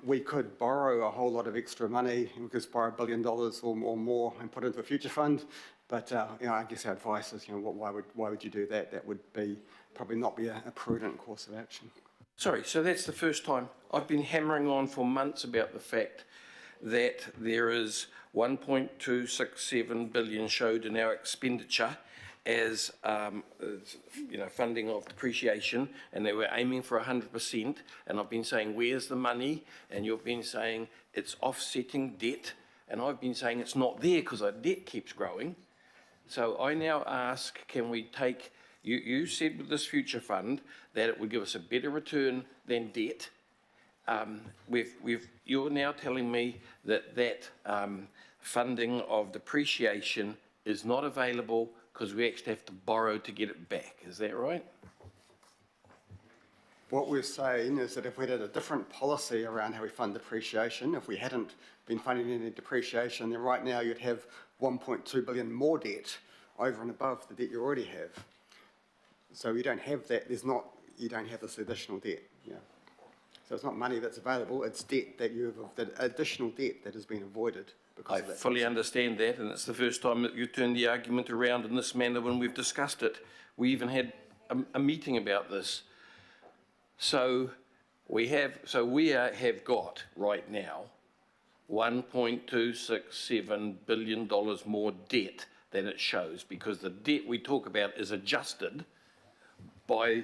We could borrow a whole lot of extra money. We could borrow $1 billion or more and put it into a future fund. But you know, I guess our advice is, you know, why would you do that? That would probably not be a prudent course of action. Sorry, so that's the first time. I've been hammering on for months about the fact that there is 1.267 billion showed in our expenditure as you know, funding of depreciation, and they were aiming for 100%. And I've been saying, where's the money? And you've been saying it's offsetting debt, and I've been saying it's not there because our debt keeps growing. So I now ask, can we take? You said with this future fund that it would give us a better return than debt. You're now telling me that funding of depreciation is not available because we actually have to borrow to get it back. Is that right? What we're saying is that if we had a different policy around how we fund depreciation, if we hadn't been funding any depreciation, then right now you'd have 1.2 billion more debt over and above the debt you already have. So you don't have that. You don't have this additional debt. Yeah. So it's not money that's available. It's debt that additional debt that has been avoided because of that. I fully understand that, and it's the first time that you turned the argument around in this manner when we've discussed it. We even had a meeting about this. So we have got right now $1.267 billion more debt than it shows, because the debt we talk about is adjusted by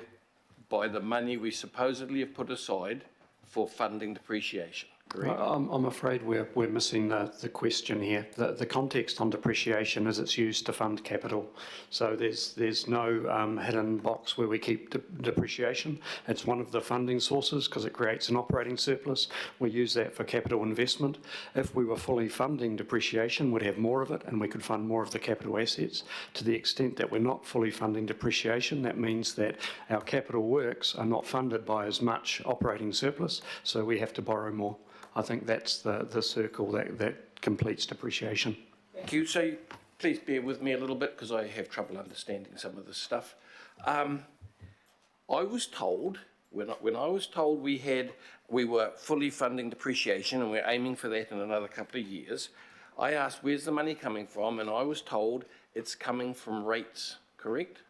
the money we supposedly have put aside for funding depreciation. correct? I'm afraid we're missing the question here. The context on depreciation is it's used to fund capital. So there's no hidden box where we keep depreciation. It's one of the funding sources because it creates an operating surplus. We use that for capital investment. If we were fully funding depreciation, we'd have more of it and we could fund more of the capital assets. To the extent that we're not fully funding depreciation, that means that our capital works are not funded by as much operating surplus, so we have to borrow more. I think that's the circle that completes depreciation. Thank you. So please bear with me a little bit because I have trouble understanding some of this stuff. I was told, when I was told we were fully funding depreciation and we're aiming for that in another couple of years, I asked where's the money coming from, and I was told it's coming from rates, correct?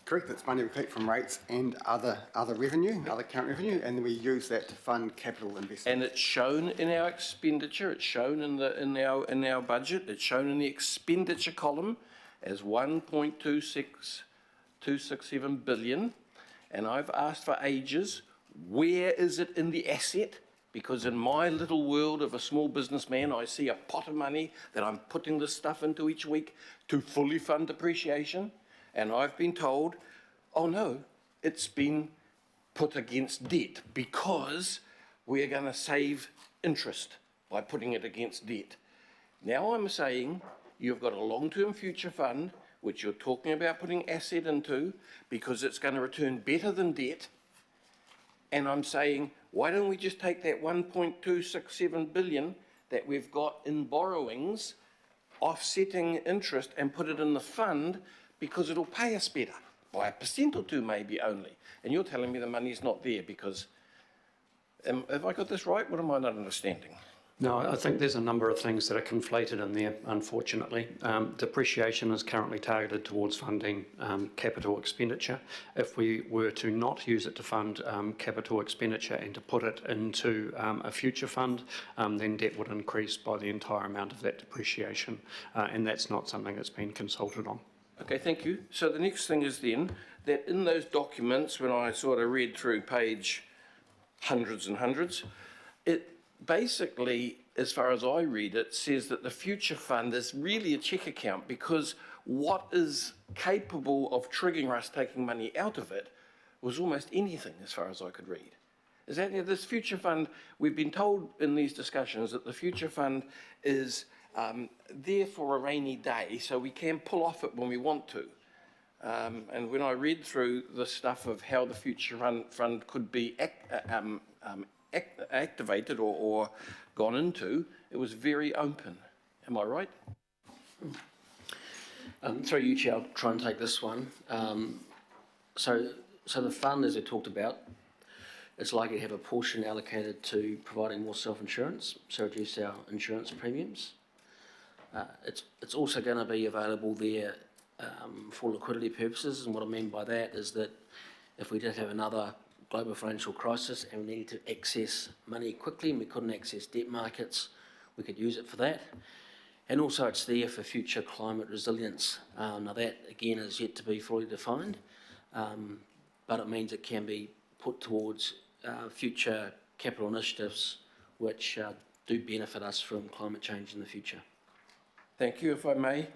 Correct, that's money we collect from rates and other revenue, other current revenue, and then we use that to fund capital investment. And it's shown in our expenditure, it's shown in our budget, it's shown in the expenditure column as 1.267 billion. And I've asked for ages, where is it in the asset? Because in my little world of a small businessman, I see a pot of money that I'm putting this stuff into each week to fully fund depreciation. And I've been told, oh no, it's been put against debt because we're going to save interest by putting it against debt. Now I'm saying you've got a long-term future fund, which you're talking about putting asset into because it's going to return better than debt. And I'm saying, why don't we just take that 1.267 billion that we've got in borrowings, offsetting interest, and put it in the fund, because it'll pay us better, by 1% or 2% maybe only. And you're telling me the money's not there because, have I got this right? What am I not understanding? No, I think there's a number of things that are conflated in there, unfortunately. Depreciation is currently targeted towards funding capital expenditure. If we were to not use it to fund capital expenditure and to put it into a future fund, then debt would increase by the entire amount of that depreciation, and that's not something that's been consulted on. Okay, thank you. So the next thing is then that in those documents, when I sort of read through page hundreds and hundreds, it basically, as far as I read it, says that the future fund is really a check account because what is capable of triggering us taking money out of it was almost anything as far as I could read. Is that this future fund, we've been told in these discussions that the future fund is there for a rainy day, so we can pull off it when we want to. And when I read through the stuff of how the future fund could be activated or gone into, it was very open. Am I right? Through you, Chair, I'll try and take this one. So the fund, as I talked about, it's likely to have a portion allocated to providing more self-insurance, so reduce our insurance premiums. It's also going to be available there for liquidity purposes, and what I mean by that is that if we did have another global financial crisis and we needed to access money quickly and we couldn't access debt markets, we could use it for that. And also it's there for future climate resilience. Now that again is yet to be fully defined, but it means it can be put towards future capital initiatives which do benefit us from climate change in the future. Thank you, if I may.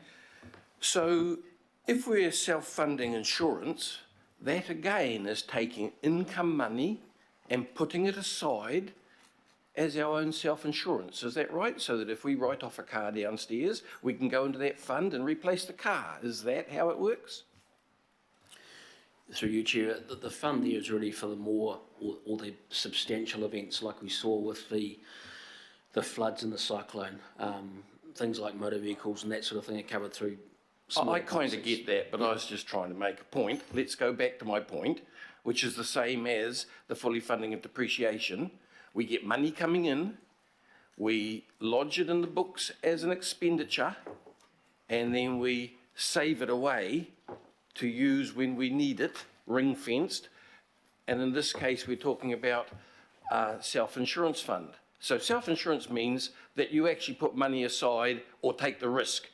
So if we're self-funding insurance, that again is taking income money and putting it aside as our own self-insurance. Is that right? So that if we write off a car downstairs, we can go into that fund and replace the car. Is that how it works? Through you, Chair, the fund there is really for the more or the substantial events like we saw with the floods and the cyclone. Things like motor vehicles and that sort of thing are covered through. I kind of get that, but I was just trying to make a point. Let's go back to my point, which is the same as the fully funding of depreciation. We get money coming in, we lodge it in the books as an expenditure, and then we save it away to use when we need it, ring-fenced. And in this case, we're talking about self-insurance fund. So self-insurance means that you actually put money aside or take the risk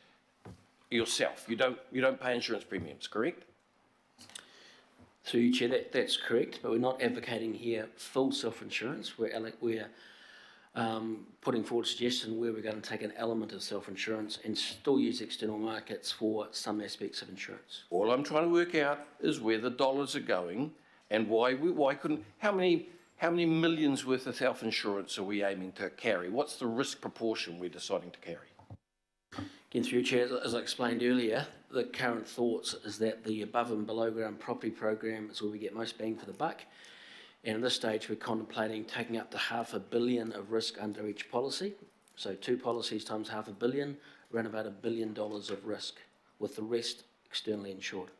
yourself. You don't pay insurance premiums, correct? Through you, Chair, that's correct, but we're not advocating here full self-insurance. We're putting forward a suggestion where we're going to take an element of self-insurance and still use external markets for some aspects of insurance. All I'm trying to work out is where the dollars are going and why couldn't, how many millions worth of self-insurance are we aiming to carry? What's the risk proportion we're deciding to carry? Again, through you, Chair, as I explained earlier, the current thoughts is that the above and below ground property program is where we get most bang for the buck. And at this stage, we're contemplating taking up to $500 million of risk under each policy. So 2 policies times $500 million, around about $1 billion of risk, with the rest externally insured.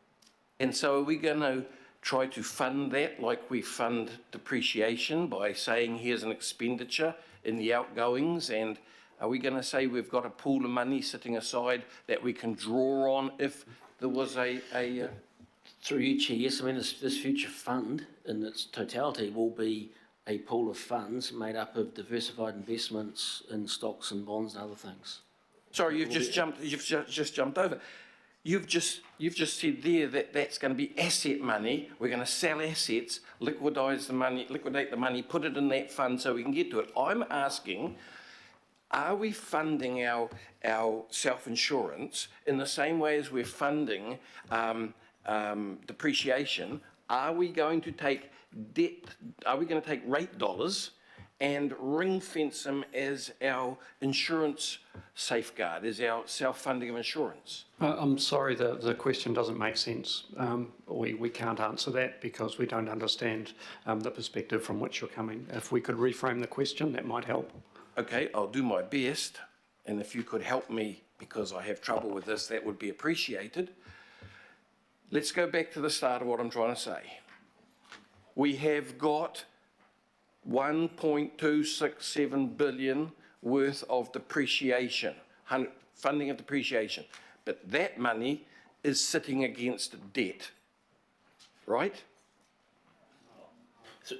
And so are we going to try to fund that like we fund depreciation by saying here's an expenditure in the outgoings, and are we going to say we've got a pool of money sitting aside that we can draw on if there was a Through you, Chair, yes, I mean, this future fund in its totality will be a pool of funds made up of diversified investments in stocks and bonds and other things. Sorry, you've just jumped over. You've just said there that that's going to be asset money. We're going to sell assets, liquidate the money, put it in that fund so we can get to it. I'm asking, are we funding our self-insurance in the same way as we're funding depreciation? Are we going to take debt? Are we going to take rate dollars and ring fence them as our insurance safeguard, as our self-funding of insurance? I'm sorry, the question doesn't make sense. We can't answer that because we don't understand the perspective from which you're coming. If we could reframe the question, that might help. Okay, I'll do my best, and if you could help me because I have trouble with this, that would be appreciated. Let's go back to the start of what I'm trying to say. We have got 1.267 billion worth of depreciation, funding of depreciation, but that money is sitting against debt, right?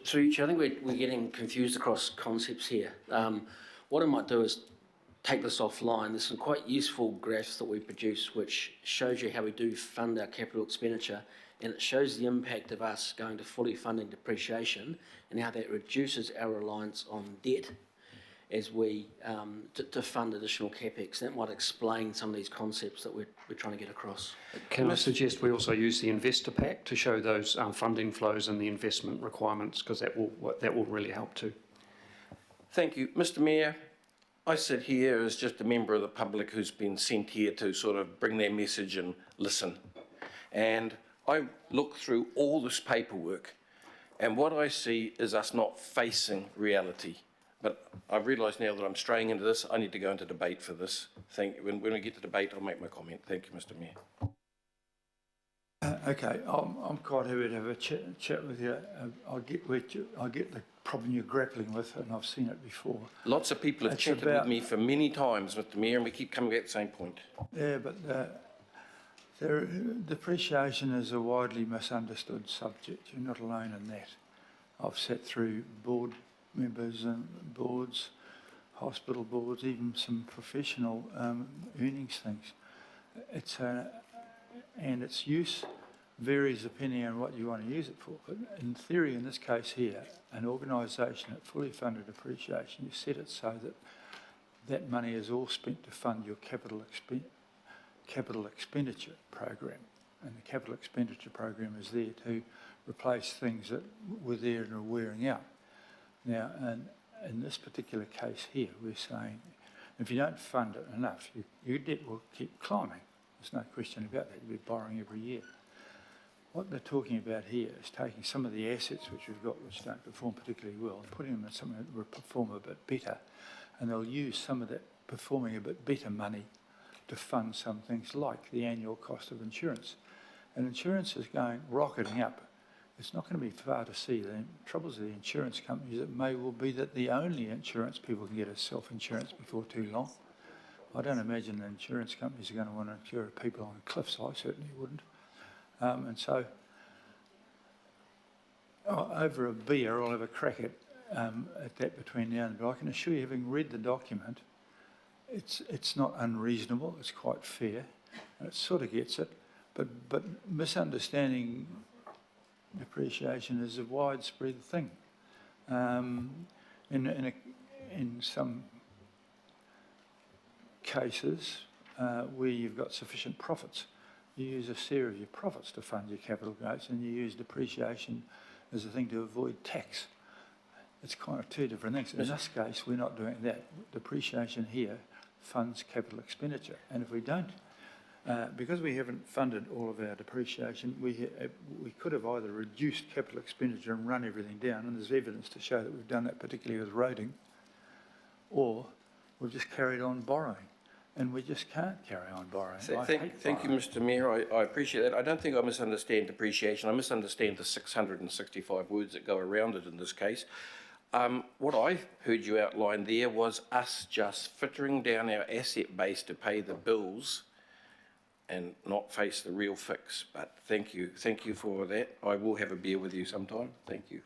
Through each, I think we're getting confused across concepts here. What I might do is take this offline. There's some quite useful graphs that we produce which shows you how we do fund our capital expenditure, and it shows the impact of us going to fully funding depreciation and how that reduces our reliance on debt as we to fund additional capex. That might explain some of these concepts that we're trying to get across. Can I suggest we also use the investor pack to show those funding flows and the investment requirements, because that will really help too. Thank you. Mr. Mayor, I sit here as just a member of the public who's been sent here to sort of bring their message and listen. And I look through all this paperwork, and what I see is us not facing reality. But I've realised now that I'm straying into this, I need to go into debate for this. When we get to debate, I'll make my comment. Thank you, Mr. Mayor. Okay, I'm quite happy to have a chat with you. I get the problem you're grappling with, and I've seen it before. Lots of people have chatted with me for many times, Mr. Mayor, and we keep coming back to the same point. Yeah, but depreciation is a widely misunderstood subject. You're not alone in that. I've sat through board members and boards, hospital boards, even some professional earnings things. And its use varies depending on what you want to use it for. But in theory, in this case here, an organisation that fully funded depreciation, you set it so that that money is all spent to fund your capital expenditure program. And the capital expenditure program is there to replace things that were there and are wearing out. Now, in this particular case here, we're saying if you don't fund it enough, your debt will keep climbing. There's no question about that. You'll be borrowing every year. What they're talking about here is taking some of the assets which we've got which don't perform particularly well and putting them in something that will perform a bit better. And they'll use some of that performing a bit better money to fund some things like the annual cost of insurance. And insurance is going rocketing up. It's not going to be far to see. The troubles of the insurance companies, it may well be that the only insurance people can get is self-insurance before too long. I don't imagine the insurance companies are going to want to insure people on cliffs. I certainly wouldn't. And so, over a beer, I'll have a crack at that between now and then. But I can assure you, having read the document, it's not unreasonable. It's quite fair, and it sort of gets it. But misunderstanding depreciation is a widespread thing. In some cases where you've got sufficient profits, you use a share of your profits to fund your capital growth, and you use depreciation as a thing to avoid tax. It's kind of two different things. In this case, we're not doing that. Depreciation here funds capital expenditure, and if we don't, because we haven't funded all of our depreciation, we could have either reduced capital expenditure and run everything down, and there's evidence to show that we've done that, particularly with roading, or we've just carried on borrowing. And we just can't carry on borrowing. Thank you, Mr Mayor. I appreciate that. I don't think I misunderstand depreciation. I misunderstand the 665 words that go around it in this case. What I heard you outline there was us just frittering down our asset base to pay the bills and not face the real fix. But thank you for that. I will have a beer with you sometime. Thank you.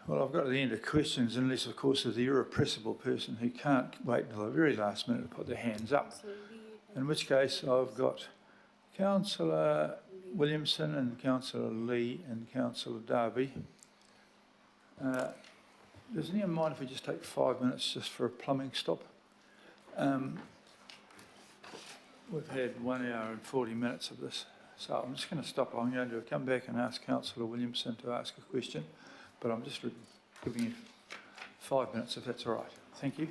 Well, I've got to the end of questions, unless, of course, there's the irrepressible person who can't wait until the very last minute to put their hands up. In which case, I've got Councillor Williamson and Councillor Lee and Councillor Darby. Does anyone mind if we just take 5 minutes just for a plumbing stop? We've had 1 hour and 40 minutes of this, so I'm just going to stop. I'm going to come back and ask Councillor Williamson to ask a question, but I'm just giving you 5 minutes if that's all right. Thank you.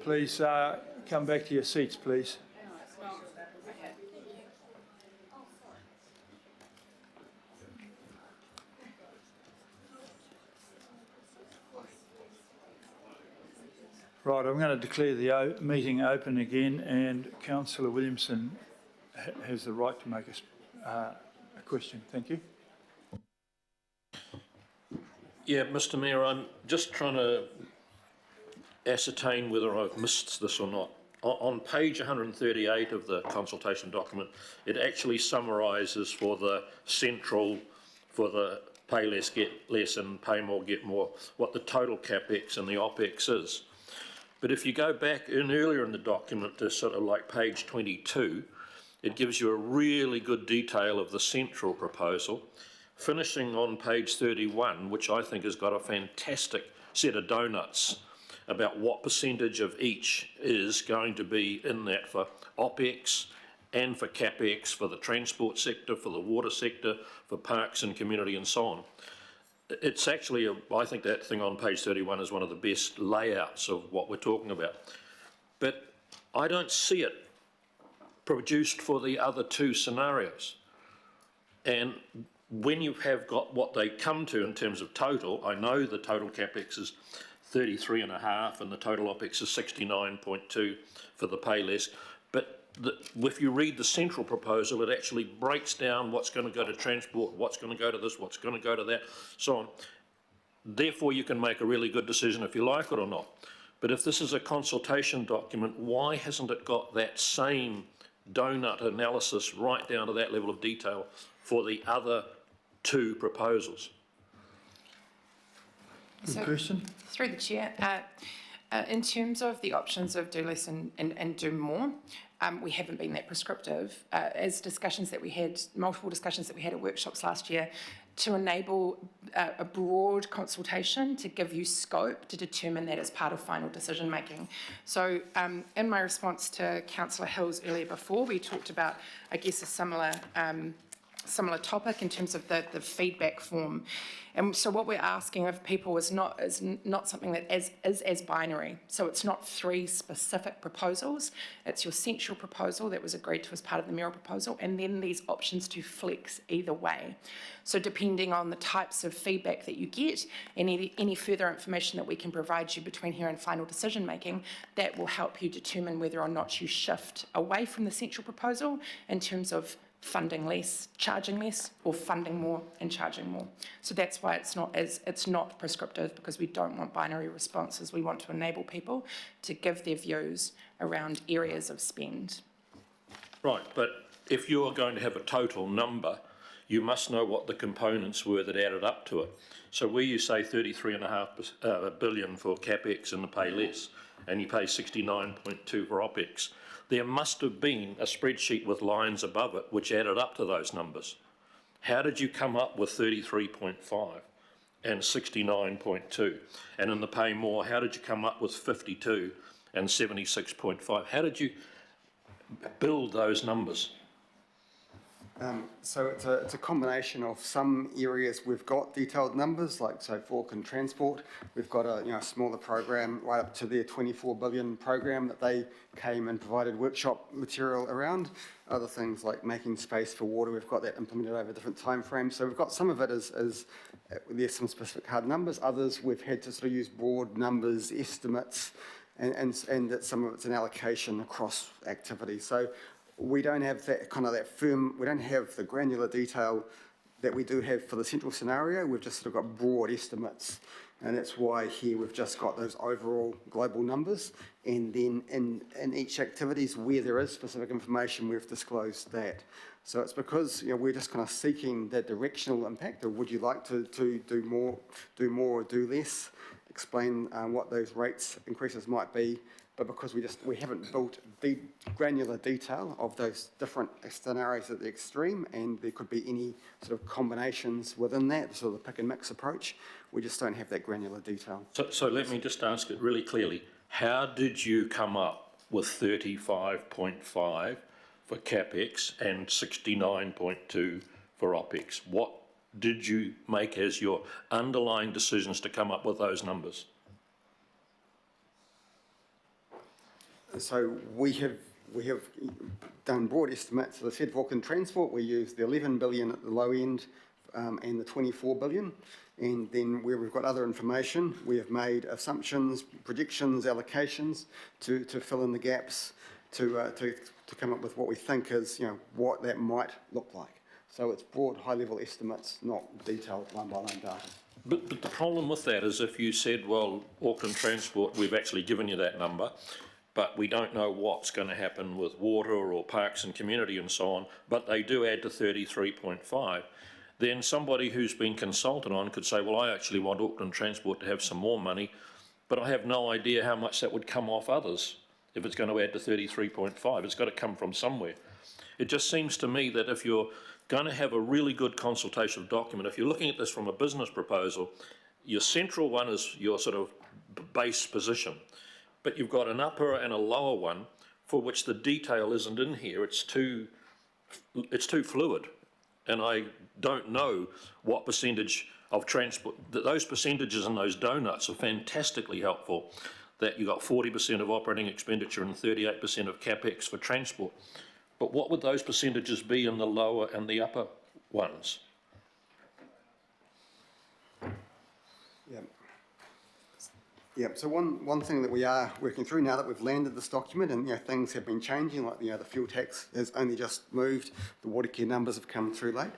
please come back to your seats, please. Right, I'm going to declare the meeting open again, and Councillor Williamson has the right to make a question. Thank you. Yeah, Mr. Mayor, I'm just trying to ascertain whether I've missed this or not. On page 138 of the consultation document, it actually summarises for the central, for the pay less, get less, and pay more, get more, what the total capex and the opex is. But if you go back earlier in the document to sort of like page 22, it gives you a really good detail of the central proposal, finishing on page 31, which I think has got a fantastic set of donuts about what percentage of each is going to be in that for OPEX and for CAPEX, for the transport sector, for the water sector, for parks and community and so on. It's actually, I think that thing on page 31 is one of the best layouts of what we're talking about. But I don't see it produced for the other two scenarios. And when you have got what they come to in terms of total, I know the total CAPEX is 33.5 and the total OPEX is 69.2 for the pay less. But if you read the central proposal, it actually breaks down what's going to go to transport, what's going to go to this, what's going to go to that, so on. Therefore, you can make a really good decision if you like it or not. But if this is a consultation document, why hasn't it got that same donut analysis right down to that level of detail for the other two proposals? Good question. Through the chair, in terms of the options of do less and do more, we haven't been that prescriptive. As discussions that we had, multiple discussions that we had at workshops last year, to enable a broad consultation to give you scope to determine that as part of final decision making. So in my response to Councillor Hills earlier before, we talked about, I guess, a similar topic in terms of the feedback form. And so what we're asking of people is not something that is as binary. So it's not three specific proposals. It's your central proposal that was agreed to as part of the mayoral proposal, and then these options to flex either way. So depending on the types of feedback that you get, and any further information that we can provide you between here and final decision making, that will help you determine whether or not you shift away from the central proposal in terms of funding less, charging less, or funding more and charging more. So that's why it's not prescriptive, because we don't want binary responses. We want to enable people to give their views around areas of spend. Right, but if you're going to have a total number, you must know what the components were that added up to it. So where you say 33.5 billion for CAPEX and the pay less, and you pay 69.2 for OPEX, there must have been a spreadsheet with lines above it which added up to those numbers. How did you come up with 33.5 and 69.2? And in the pay more, how did you come up with 52 and 76.5? How did you build those numbers? So it's a combination of some areas we've got detailed numbers, like so for Auckland Transport, we've got a smaller program right up to their 24 billion program that they came and provided workshop material around. Other things like making space for water, we've got that implemented over different timeframes. So we've got some of it as there's some specific hard numbers. Others we've had to sort of use broad numbers, estimates, and that some of it's an allocation across activities. So we don't have that firm, we don't have the granular detail that we do have for the central scenario. We've just sort of got broad estimates, and that's why here we've just got those overall global numbers, and then in each activities where there is specific information, we've disclosed that. So it's because we're just kind of seeking that directional impact of would you like to do more or do less, explain what those rates increases might be. But because we haven't built the granular detail of those different scenarios at the extreme, and there could be any sort of combinations within that, sort of the pick and mix approach, we just don't have that granular detail. So let me just ask it really clearly. How did you come up with 35.5 for CAPEX and 69.2 for OPEX? What did you make as your underlying decisions to come up with those numbers? So we have done broad estimates. As I said, for Auckland Transport, we use the 11 billion at the low end and the 24 billion. And then where we've got other information, we have made assumptions, predictions, allocations to fill in the gaps, to come up with what we think is, what that might look like. So it's broad, high-level estimates, not detailed line-by-line data. But the problem with that is if you said, well, Auckland Transport, we've actually given you that number, but we don't know what's going to happen with water or parks and community and so on, but they do add to 33.5, then somebody who's been consulted on could say, well, I actually want Auckland Transport to have some more money, but I have no idea how much that would come off others if it's going to add to 33.5. It's got to come from somewhere. It just seems to me that if you're going to have a really good consultative document, if you're looking at this from a business proposal, your central one is your sort of base position, but you've got an upper and a lower one for which the detail isn't in here. It's too fluid, and I don't know what percentage of transport. Those percentages and those donuts are fantastically helpful, that you've got 40% of operating expenditure and 38% of capex for transport. But what would those percentages be in the lower and the upper ones? Yeah, so one thing that we are working through now that we've landed this document, and things have been changing, like the fuel tax has only just moved, the water care numbers have come through late.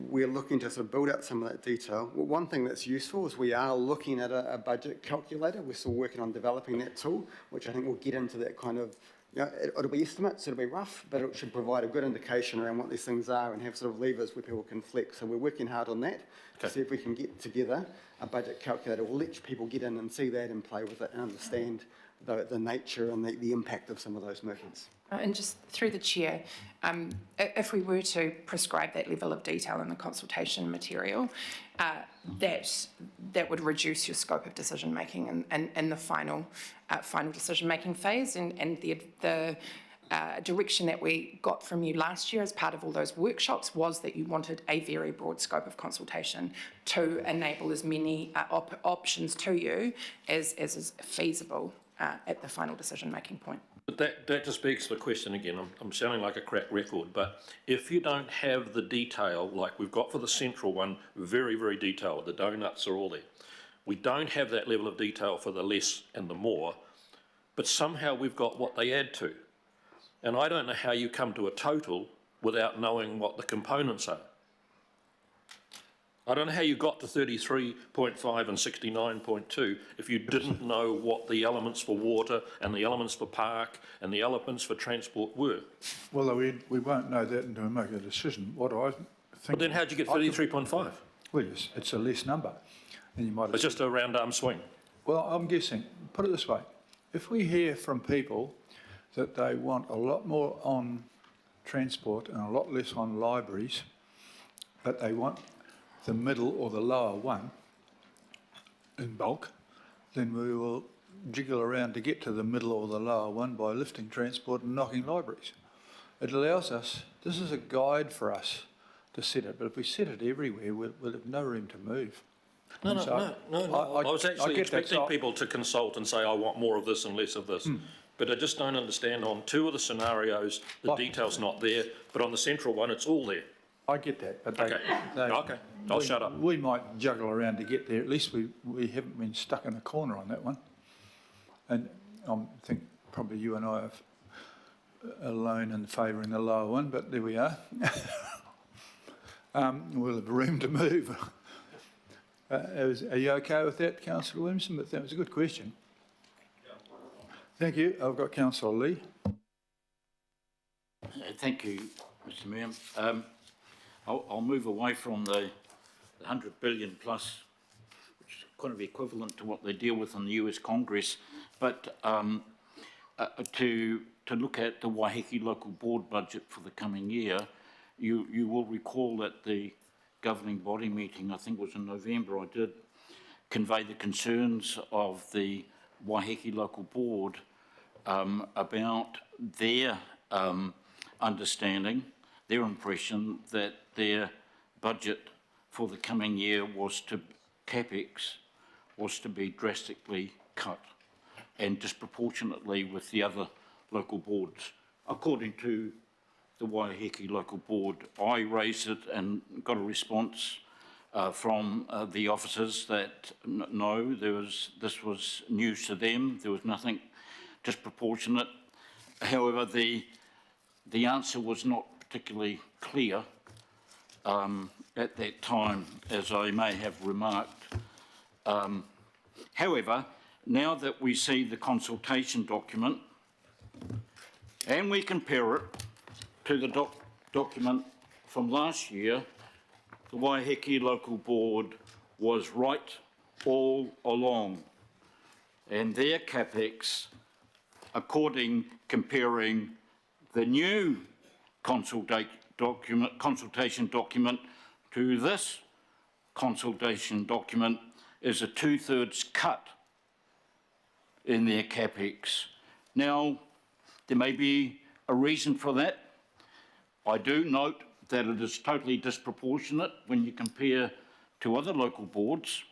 We're looking to sort of build out some of that detail. Well, one thing that's useful is we are looking at a budget calculator. We're still working on developing that tool, which I think will get into that kind of, it'll be estimates, it'll be rough, but it should provide a good indication around what these things are and have sort of levers where people can flex. So we're working hard on that to see if we can get together a budget calculator. We'll let people get in and see that and play with it and understand the nature and the impact of some of those movements. And just through the chair, if we were to prescribe that level of detail in the consultation material, that would reduce your scope of decision making in the final decision making phase, and the direction that we got from you last year as part of all those workshops was that you wanted a very broad scope of consultation to enable as many options to you as is feasible at the final decision making point. But that just begs the question again. I'm sounding like a cracked record, but if you don't have the detail like we've got for the central one, very, very detailed, the donuts are all there. We don't have that level of detail for the less and the more, but somehow we've got what they add to. And I don't know how you come to a total without knowing what the components are. I don't know how you got to 33.5 and 69.2 if you didn't know what the elements for water and the elements for park and the elements for transport were. Well, we won't know that until we make a decision. What I think... But then how'd you get 33.5? Well, yes, it's a less number. And you might it's just a round arm swing. Well, I'm guessing, put it this way, if we hear from people that they want a lot more on transport and a lot less on libraries, but they want the middle or the lower one in bulk, then we will jiggle around to get to the middle or the lower one by lifting transport and knocking libraries. It allows us, this is a guide for us to set it, but if we set it everywhere, we'll have no room to move. No. I was actually expecting people to consult and say, I want more of this and less of this. But I just don't understand on two of the scenarios, the detail's not there, but on the central one, it's all there. I get that, but Okay, I'll shut up. We might juggle around to get there. At least we haven't been stuck in a corner on that one. And I think probably you and I are alone in favouring the lower one, but there we are. We'll have room to move. Are you okay with that, Councillor Williamson? But that was a good question. Thank you. I've got Councillor Lee. Thank you, Mr Mayor. I'll move away from the 100 billion plus, which is kind of equivalent to what they deal with in the US Congress, but to look at the Waiheke Local Board budget for the coming year. You will recall that the governing body meeting, I think it was in November, I did convey the concerns of the Waiheke Local Board about their understanding, their impression that their budget for the coming year was to, capex, was to be drastically cut and disproportionately with the other local boards. According to the Waiheke Local Board, I raised it and got a response from the officers that no, this was news to them. There was nothing disproportionate. However, the answer was not particularly clear at that time, as I may have remarked. However, now that we see the consultation document and we compare it to the document from last year, the Waiheke Local Board was right all along. And their CapEx, comparing the new consultation document to this consultation document, is a 2/3 cut in their CapEx. Now, there may be a reason for that. I do note that it is totally disproportionate when you compare to other local boards.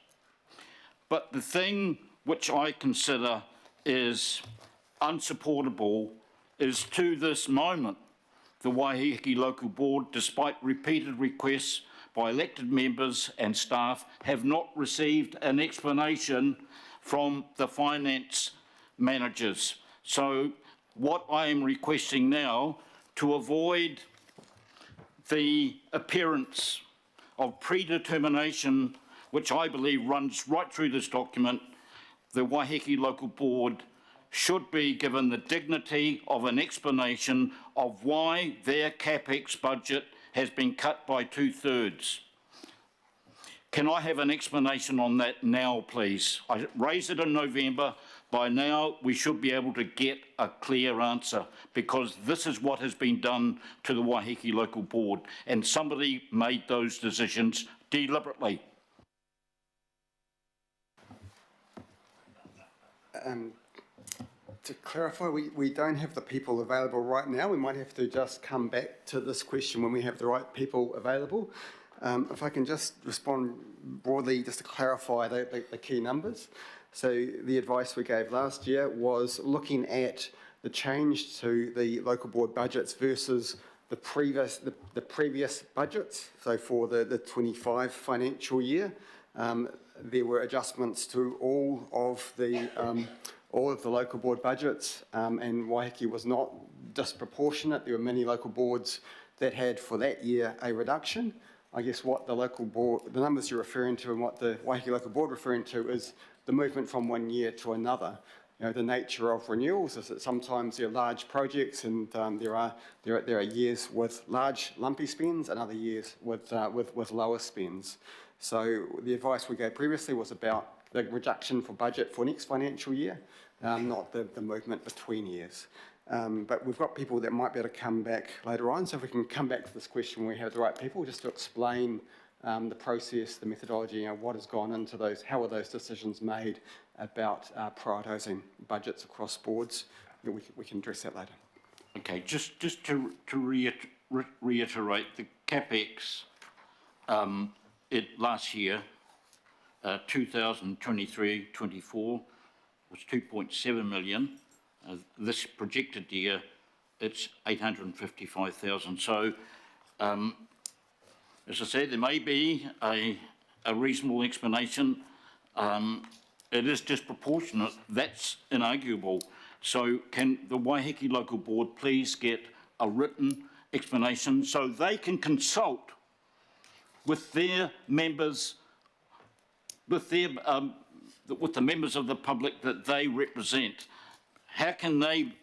But the thing which I consider is unsupportable is, to this moment, the Waiheke Local Board, despite repeated requests by elected members and staff, have not received an explanation from the finance managers. So what I am requesting now, to avoid the appearance of predetermination, which I believe runs right through this document, the Waiheke Local Board should be given the dignity of an explanation of why their CapEx budget has been cut by 2/3. Can I have an explanation on that now, please? I raised it in November. By now, we should be able to get a clear answer, because this is what has been done to the Waiheke Local Board, and somebody made those decisions deliberately. To clarify, we don't have the people available right now. We might have to just come back to this question when we have the right people available. If I can just respond broadly, just to clarify the key numbers. So the advice we gave last year was looking at the change to the local board budgets versus the previous budgets. So for the 25 financial year, there were adjustments to all of the local board budgets, and Waiheke was not disproportionate. There were many local boards that had for that year a reduction. I guess what the local board, the numbers you're referring to and what the Waiheke Local Board referring to is the movement from one year to another. You know, the nature of renewals is that sometimes they're large projects, and there are years with large lumpy spends and other years with lower spends. So the advice we gave previously was about the reduction for budget for next financial year, not the movement between years. But we've got people that might be able to come back later on, so if we can come back to this question when we have the right people, just to explain the process, the methodology, what has gone into those, how are those decisions made about prioritising budgets across boards. We can address that later. Okay, just to reiterate, the CapEx last year, 2023-24, was 2.7 million. This projected year, it's 855,000. So, as I said, there may be a reasonable explanation. It is disproportionate. That's inarguable. So can the Waiheke Local Board please get a written explanation so they can consult with their members, with the members of the public that they represent? How can they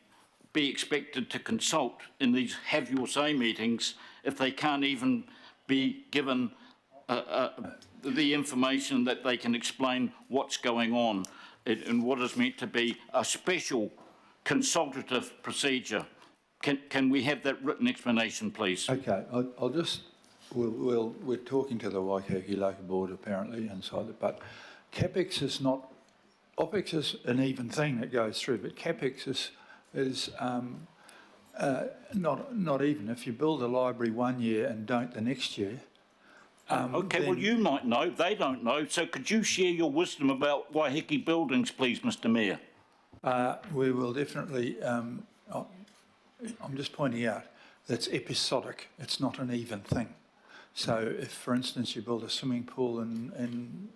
be expected to consult in these have-your-say meetings if they can't even be given the information that they can explain what's going on in what is meant to be a special consultative procedure? Can we have that written explanation, please? Okay, we're talking to the Waiheke Local Board apparently inside it, but CapEx is not, OpEx is an even thing that goes through, but CapEx is not even. If you build a library one year and don't the next year. Okay, well, you might know, they don't know, so could you share your wisdom about Waiheke buildings, please, Mr. Mayor? We will definitely I'm just pointing out that's episodic. It's not an even thing. So if, for instance, you build a swimming pool in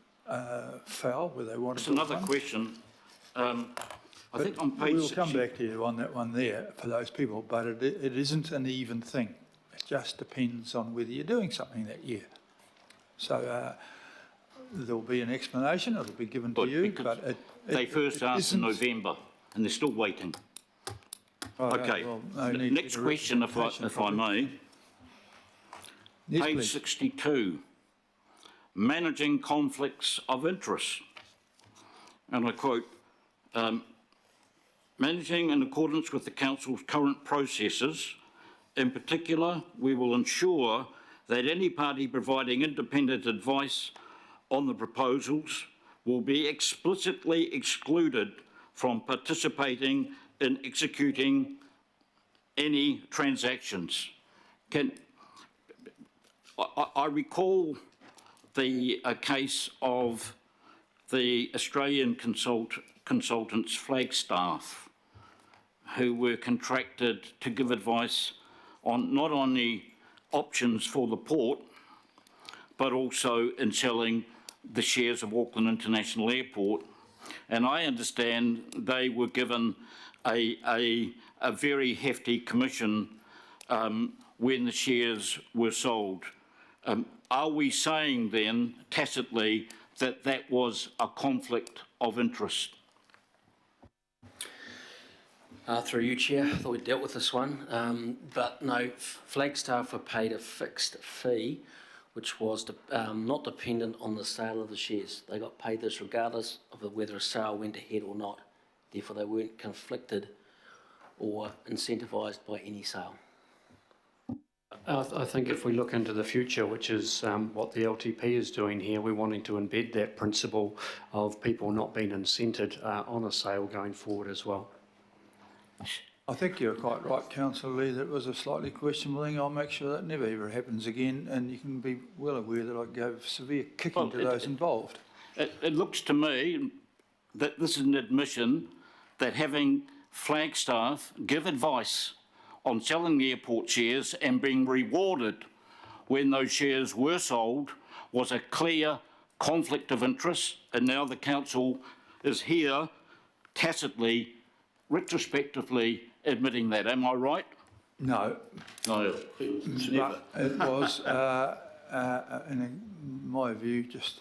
Fowl where they want to It's build another one, question. I think on page we'll come 60 back to you on that one there for those people, but it isn't an even thing. It just depends on whether you're doing something that year. So there'll be an explanation. It'll be given to you, but they first asked in November, and they're still waiting. Right, Okay. well, no need Next to get a question, if I representation may. Yes, Page please. 62, managing conflicts of interest. And I quote, managing in accordance with the Council's current processes. In particular, we will ensure that any party providing independent advice on the proposals will be explicitly excluded from participating in executing any transactions. I recall the case of the Australian consultants Flagstaff, who were contracted to give advice on not only options for the port, but also in selling the shares of Auckland International Airport. And I understand they were given a very hefty commission when the shares were sold. Are we saying then, tacitly, that that was a conflict of interest? Through you, Chair, I thought we dealt with this one, but no, Flagstaff were paid a fixed fee, which was not dependent on the sale of the shares. They got paid this regardless of whether a sale went ahead or not. Therefore, they weren't conflicted or incentivised by any sale. I think if we look into the future, which is what the LTP is doing here, we're wanting to embed that principle of people not being incented on a sale going forward as well. I think you're quite right, Councillor Lee, that it was a slightly questionable thing. I'll make sure that never ever happens again, and you can be well aware that I gave severe kicking to those involved. It looks to me that this is an admission that having Flagstaff give advice on selling the airport shares and being rewarded when those shares were sold was a clear conflict of interest, and now the council is here tacitly, retrospectively admitting that. Am I right? No. No. But it was, in my view, just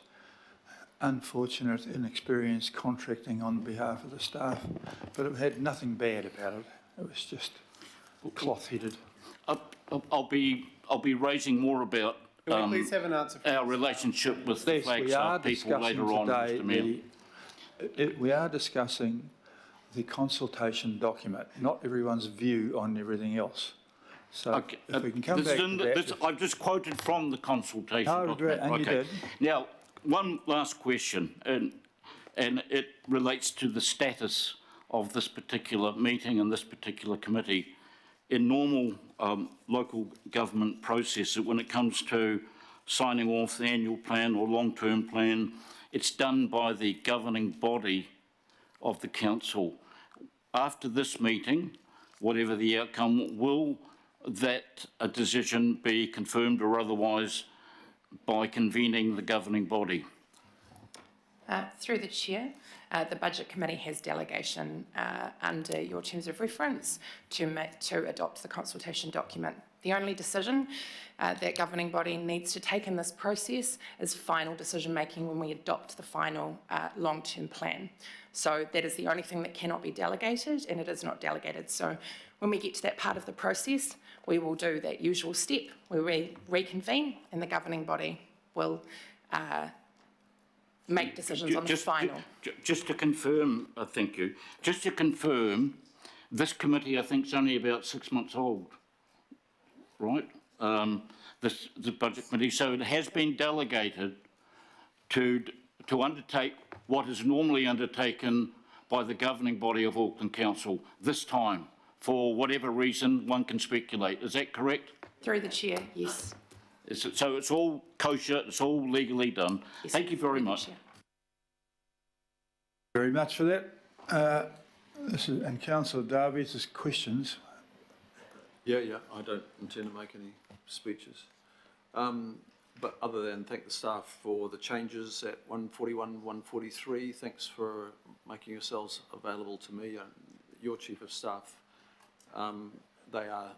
unfortunate, inexperienced contracting on behalf of the staff. But it had nothing bad about it. It was just cloth-headed. I'll be raising more about Can we please have an answer our relationship with the Flagstaff people later on, Mr. Mayor. We are discussing the consultation document, not everyone's view on everything else. So okay. if we can come back to that. I've just quoted from the consultation document. And you did. Now, one last question, and it relates to the status of this particular meeting and this particular committee. In normal local government process, when it comes to signing off the annual plan or long-term plan, it's done by the governing body of the council. After this meeting, whatever the outcome, will that a decision be confirmed or otherwise by convening the governing body? Through the Chair, the Budget Committee has delegation under your terms of reference to adopt the consultation document. The only decision that governing body needs to take in this process is final decision making when we adopt the final long-term plan. So that is the only thing that cannot be delegated, and it is not delegated. So when we get to that part of the process, we will do that usual step where we reconvene and the governing body will make decisions on the final. Just to confirm, thank you, just to confirm, this committee I think is only about 6 months old, right? The Budget Committee, so it has been delegated to undertake what is normally undertaken by the governing body of Auckland Council this time. For whatever reason, one can speculate. Is that correct? Through the Chair, yes. So it's all kosher, it's all legally done. Yes, thank you very much. Very much for that. And Councillor Darby, this is questions. Yeah, I don't intend to make any speeches. But other than thank the staff for the changes at 141, 143, thanks for making yourselves available to me and your Chief of Staff. They are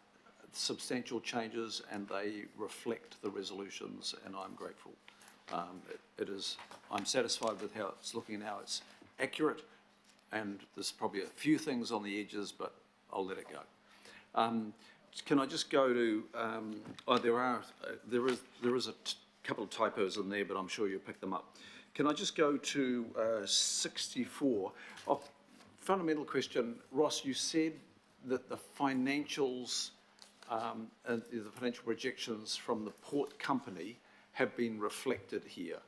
substantial changes and they reflect the resolutions, and I'm grateful. I'm satisfied with how it's looking now. It's accurate, and there's probably a few things on the edges, but I'll let it go. Can I just go to, there is a couple of typos in there, but I'm sure you'll pick them up. Can I just go to 64? Fundamental question, Ross, you said that the financials, the financial projections from the port company have been reflected here.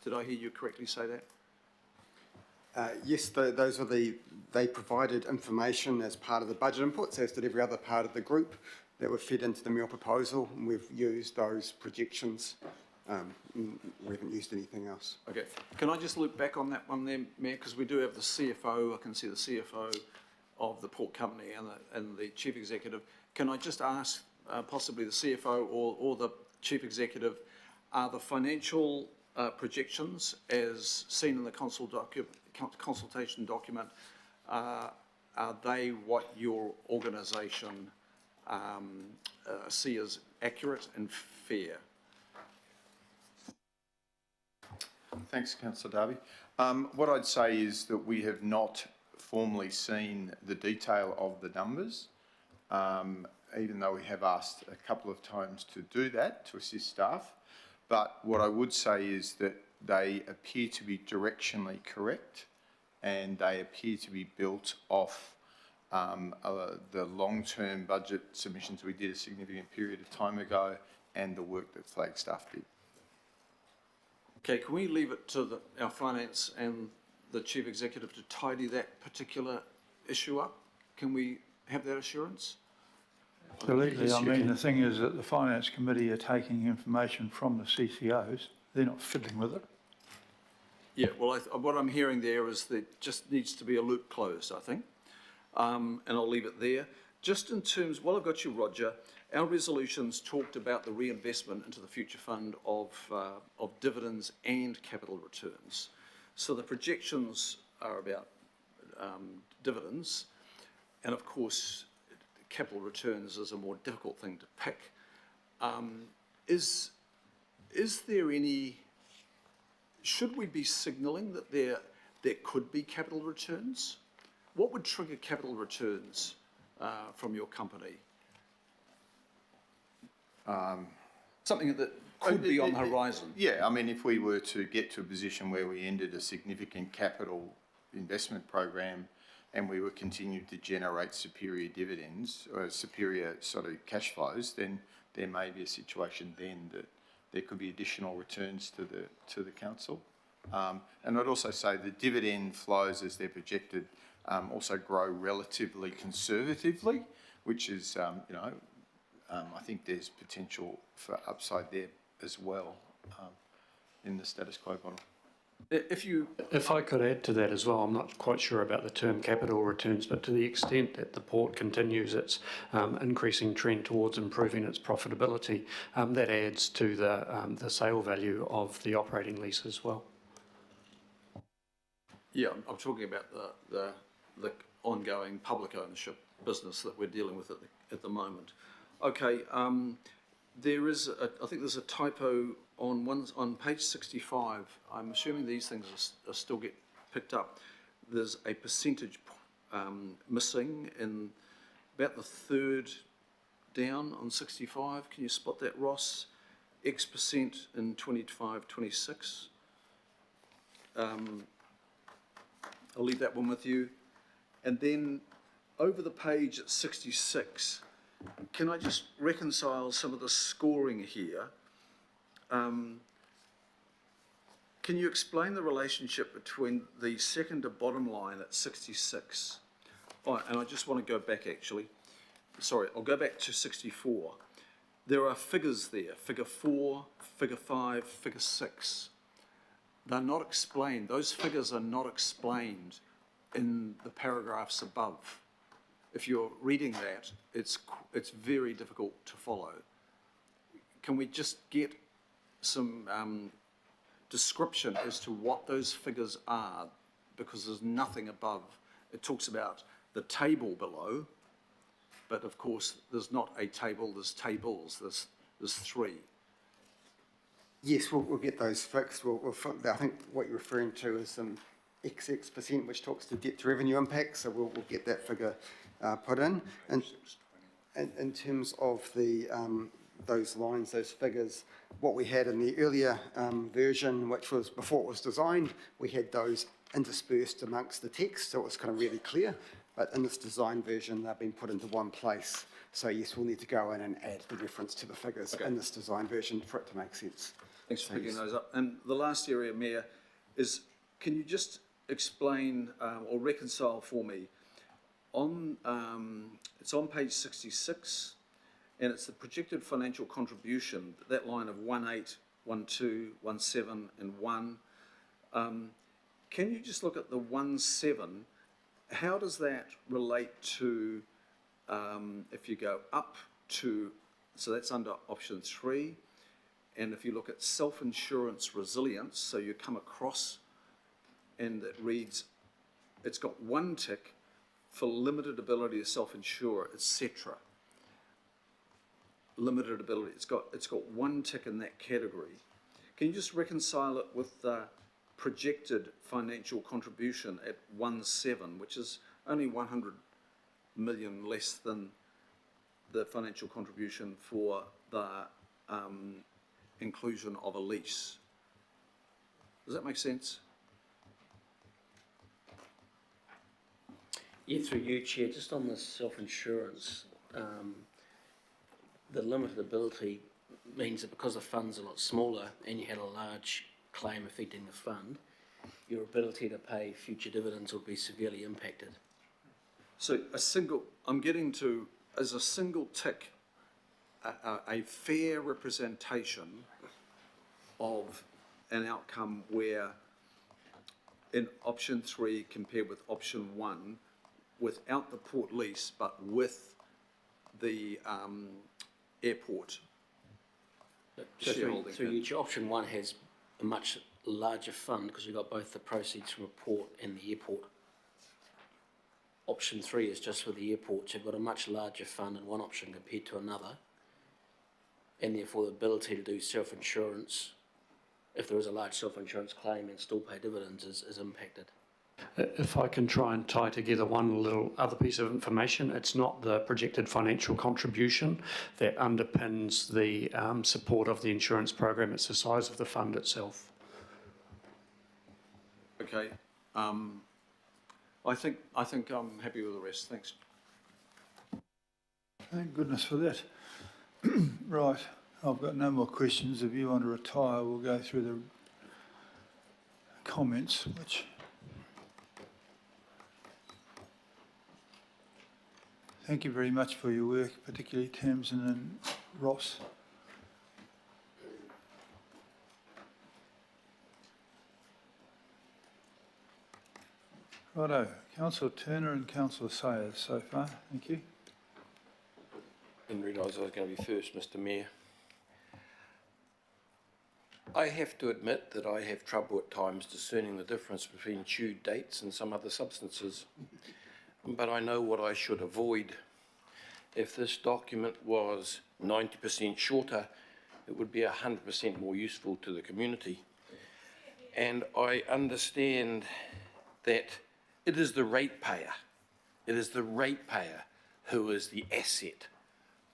Did I hear you correctly say that? Yes, those are they provided information as part of the budget inputs, as did every other part of the group, that were fed into the meal proposal, and we've used those projections. We haven't used anything else. Okay. Can I just loop back on that one there, Mayor, because we do have the CFO, I can see the CFO of the port company and the Chief Executive. Can I just ask possibly the CFO or the Chief Executive, are the financial projections as seen in the consultation document, are they what your organisation see as accurate and fair? Thanks, Councillor Darby. What I'd say is that we have not formally seen the detail of the numbers, even though we have asked a couple of times to do that, to assist staff. But what I would say is that they appear to be directionally correct, and they appear to be built off the long-term budget submissions we did a significant period of time ago and the work that Flagstaff did. Okay, can we leave it to our finance and the Chief Executive to tidy that particular issue up? Can we have that assurance? Absolutely. I mean, the thing is that the Finance Committee are taking information from the CCOs. They're not fiddling with it. Yeah, well, what I'm hearing there is that just needs to be a loop closed, I think. And I'll leave it there. Just in terms, while I've got you, Roger, our resolutions talked about the reinvestment into the future fund of dividends and capital returns. So the projections are about dividends, and of course, capital returns is a more difficult thing to pick. Is there any, should we be signalling that there could be capital returns? What would trigger capital returns from your company? Something that could be on the horizon. Yeah, I mean, if we were to get to a position where we ended a significant capital investment program and we were continued to generate superior dividends or superior sort of cash flows, then there may be a situation then that there could be additional returns to the council. And I'd also say the dividend flows as they're projected also grow relatively conservatively, which is, I think there's potential for upside there as well in the status quo model. If I could add to that as well, I'm not quite sure about the term capital returns, but to the extent that the port continues its increasing trend towards improving its profitability, that adds to the sale value of the operating lease as well. Yeah, I'm talking about the ongoing public ownership business that we're dealing with at the moment. Okay, there is, I think there's a typo on page 65. I'm assuming these things are still get picked up. There's a percentage missing in about the third down on 65. Can you spot that, Ross? X percent in 25-26. I'll leave that one with you. And then over the page at 66, can I just reconcile some of the scoring here? Can you explain the relationship between the second to bottom line at 66? Oh, and I just want to go back actually. Sorry, I'll go back to 64. There are figures there, figure 4, figure 5, figure 6. They're not explained. Those figures are not explained in the paragraphs above. If you're reading that, it's very difficult to follow. Can we just get some description as to what those figures are? Because there's nothing above. It talks about the table below, but of course there's not a table, there's tables, there's three. Yes, we'll get those fixed. I think what you're referring to is some XX%, which talks to debt to revenue impact, so we'll get that figure put in. And in terms of the those lines, those figures, what we had in the earlier version, which was before it was designed, we had those interspersed amongst the text, so it was kind of really clear. But in this design version, they've been put into one place. So yes, we'll need to go in and add the reference to the figures in this design version for it to make sense. Thanks for picking those up. And the last area, Mayor, is can you just explain or reconcile for me on it's on page 66, and it's the projected financial contribution, that line of 18, 12, 17, and 1. Can you just look at the 17? How does that relate to if you go up to, so that's under option 3, and if you look at self-insurance resilience, so you come across and it reads, it's got 1 tick for limited ability to self-insure, etc. Limited ability, it's got 1 tick in that category. Can you just reconcile it with the projected financial contribution at 17, which is only 100 million less than the financial contribution for the inclusion of a lease? Does that make sense? Yeah, through you, Chair, just on the self-insurance, the limited ability means that because the fund's a lot smaller and you had a large claim affecting the fund, your ability to pay future dividends would be severely impacted. So I'm getting to, as a single tick, a fair representation of an outcome where in option 3 compared with option 1, without the port lease, but with the airport shareholding. So your option 1 has a much larger fund because you've got both the proceeds from a port and the airport. Option 3 is just for the airport. You've got a much larger fund in one option compared to another, and therefore the ability to do self-insurance, if there is a large self-insurance claim and still pay dividends, is impacted. If I can try and tie together one little other piece of information, it's not the projected financial contribution that underpins the support of the insurance program, it's the size of the fund itself. Okay. I think I'm happy with the rest. Thanks. Thank goodness for that. Right, I've got no more questions. If you want to retire, we'll go through the comments, which... Thank you very much for your work, particularly Tamsin and Ross. Righto, Councillor Turner and Councillor Sayers so far. Thank you. Didn't realise I was going to be first, Mr. Mayor. I have to admit that I have trouble at times discerning the difference between chewed dates and some other substances. But I know what I should avoid. If this document was 90% shorter, it would be 100% more useful to the community. And I understand that it is the ratepayer. It is the ratepayer who is the asset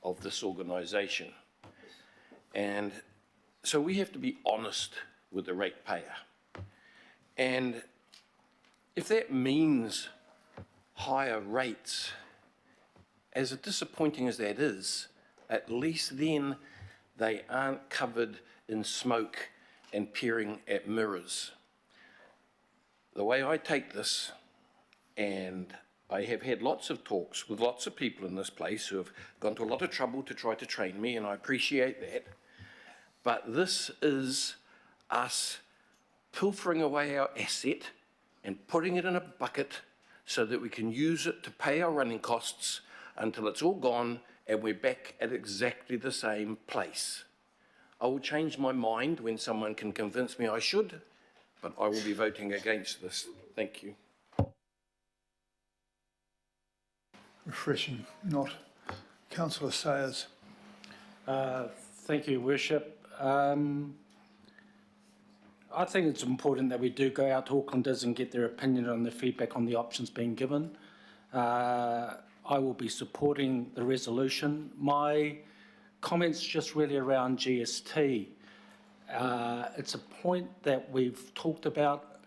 of this organisation. And so we have to be honest with the ratepayer. And if that means higher rates, as disappointing as that is, at least then they aren't covered in smoke and peering at mirrors. The way I take this, and I have had lots of talks with lots of people in this place who have gone to a lot of trouble to try to train me, and I appreciate that, but this is us pilfering away our asset and putting it in a bucket so that we can use it to pay our running costs until it's all gone and we're back at exactly the same place. I will change my mind when someone can convince me I should, but I will be voting against this. Thank you. Refreshing, not. Councillor Sayers. Thank you, Worship. I think it's important that we do go out to Aucklanders and get their opinion on the feedback on the options being given. I will be supporting the resolution. My comments just really around GST. It's a point that we've talked about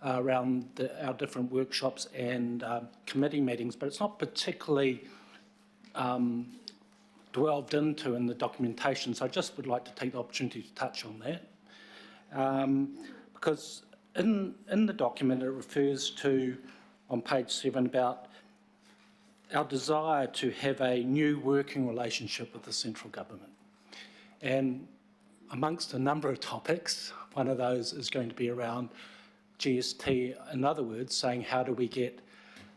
around our different workshops and committee meetings, but it's not particularly delved into in the documentation. So I just would like to take the opportunity to touch on that. Because in the document it refers to, on page 7, about our desire to have a new working relationship with the central government. And amongst a number of topics, one of those is going to be around GST. In other words, saying how do we get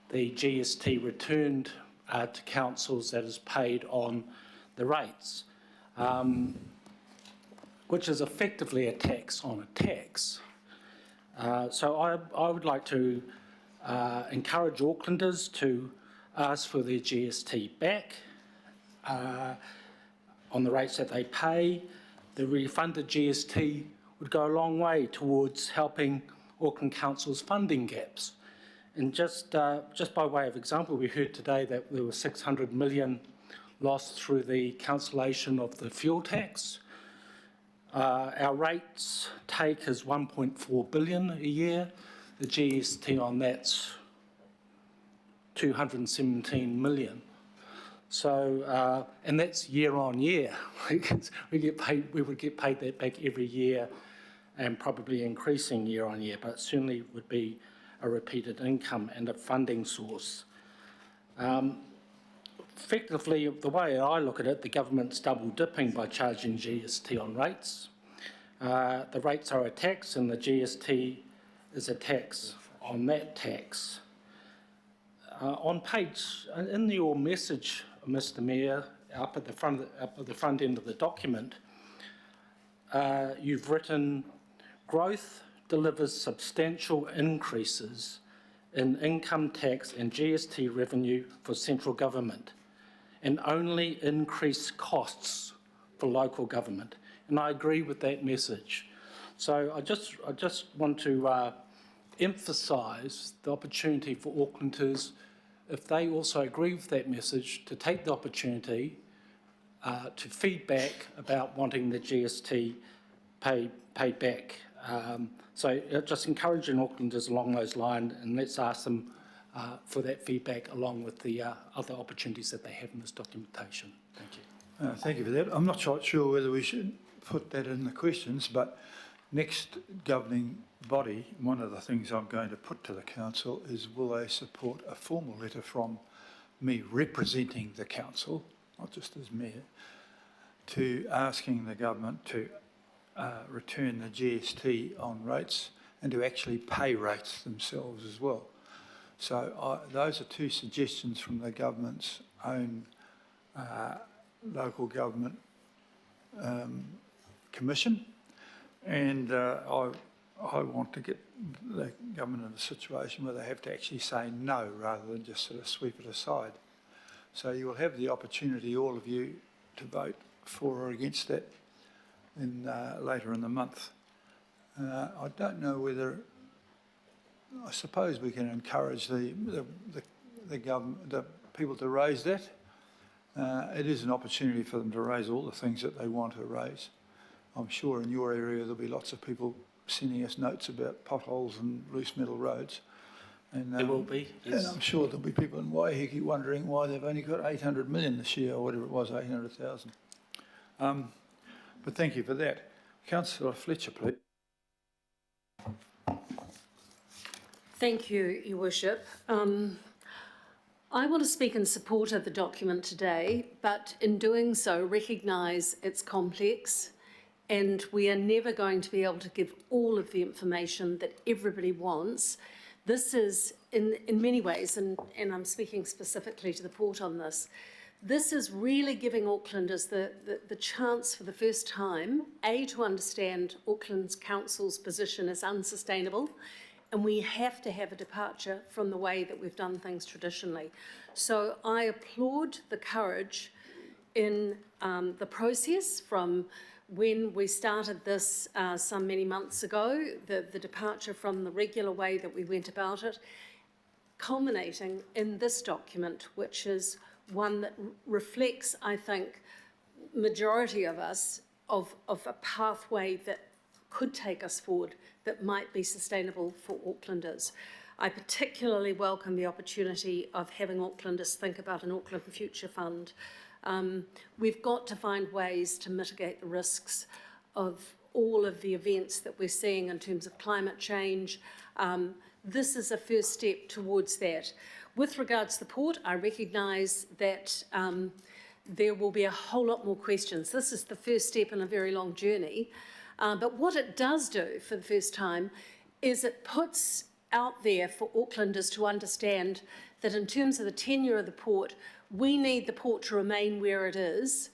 the GST returned to councils that is paid on the rates. Which is effectively a tax on a tax. So I would like to encourage Aucklanders to ask for their GST back on the rates that they pay. The refunded GST would go a long way towards helping Auckland Council's funding gaps. And just by way of example, we heard today that there was 600 million lost through the cancellation of the fuel tax. Our rates take is 1.4 billion a year. The GST on that's 217 million. So, and that's year on year. We would get paid that back every year, and probably increasing year on year, but it certainly would be a repeated income and a funding source. Effectively, the way I look at it, the government's double dipping by charging GST on rates. The rates are a tax and the GST is a tax on that tax. On page, in your message, Mr. Mayor, up at the front end of the document, you've written, growth delivers substantial increases in income tax and GST revenue for central government, and only increase costs for local government. And I agree with that message. So I just want to emphasise the opportunity for Aucklanders, if they also agree with that message, to take the opportunity to feedback about wanting the GST paid back. So just encouraging Aucklanders along those lines, and let's ask them for that feedback along with the other opportunities that they have in this documentation. Thank you. Thank you for that. I'm not quite sure whether we should put that in the questions, but next governing body, one of the things I'm going to put to the council is, will they support a formal letter from me representing the council, not just as mayor, to asking the government to return the GST on rates and to actually pay rates themselves as well. So those are two suggestions from the government's own local government commission, and I want to get the government in a situation where they have to actually say no rather than just sort of sweep it aside. So you will have the opportunity, all of you, to vote for or against that later in the month. I don't know whether, I suppose we can encourage the government, the people to raise that. It is an opportunity for them to raise all the things that they want to raise. I'm sure in your area there'll be lots of people sending us notes about potholes and loose metal roads. And, there will be, yes. And I'm sure there'll be people in Waiheke wondering why they've only got 800 million this year, or whatever it was, 800,000. But thank you for that. Councillor Fletcher, please. Thank you, Your Worship. I want to speak in support of the document today, but in doing so recognise it's complex, and we are never going to be able to give all of the information that everybody wants. This is, in many ways, and I'm speaking specifically to the port on this, this is really giving Aucklanders the chance for the first time, to understand Auckland's council's position as unsustainable, and we have to have a departure from the way that we've done things traditionally. So I applaud the courage in the process from when we started this some many months ago, the departure from the regular way that we went about it, culminating in this document, which is one that reflects, I think, majority of us, of a pathway that could take us forward, that might be sustainable for Aucklanders. I particularly welcome the opportunity of having Aucklanders think about an Auckland Future Fund. We've got to find ways to mitigate the risks of all of the events that we're seeing in terms of climate change. This is a first step towards that. With regards to the port, I recognise that there will be a whole lot more questions. This is the first step in a very long journey. But what it does do for the first time is it puts out there for Aucklanders to understand that in terms of the tenure of the port, we need the port to remain where it is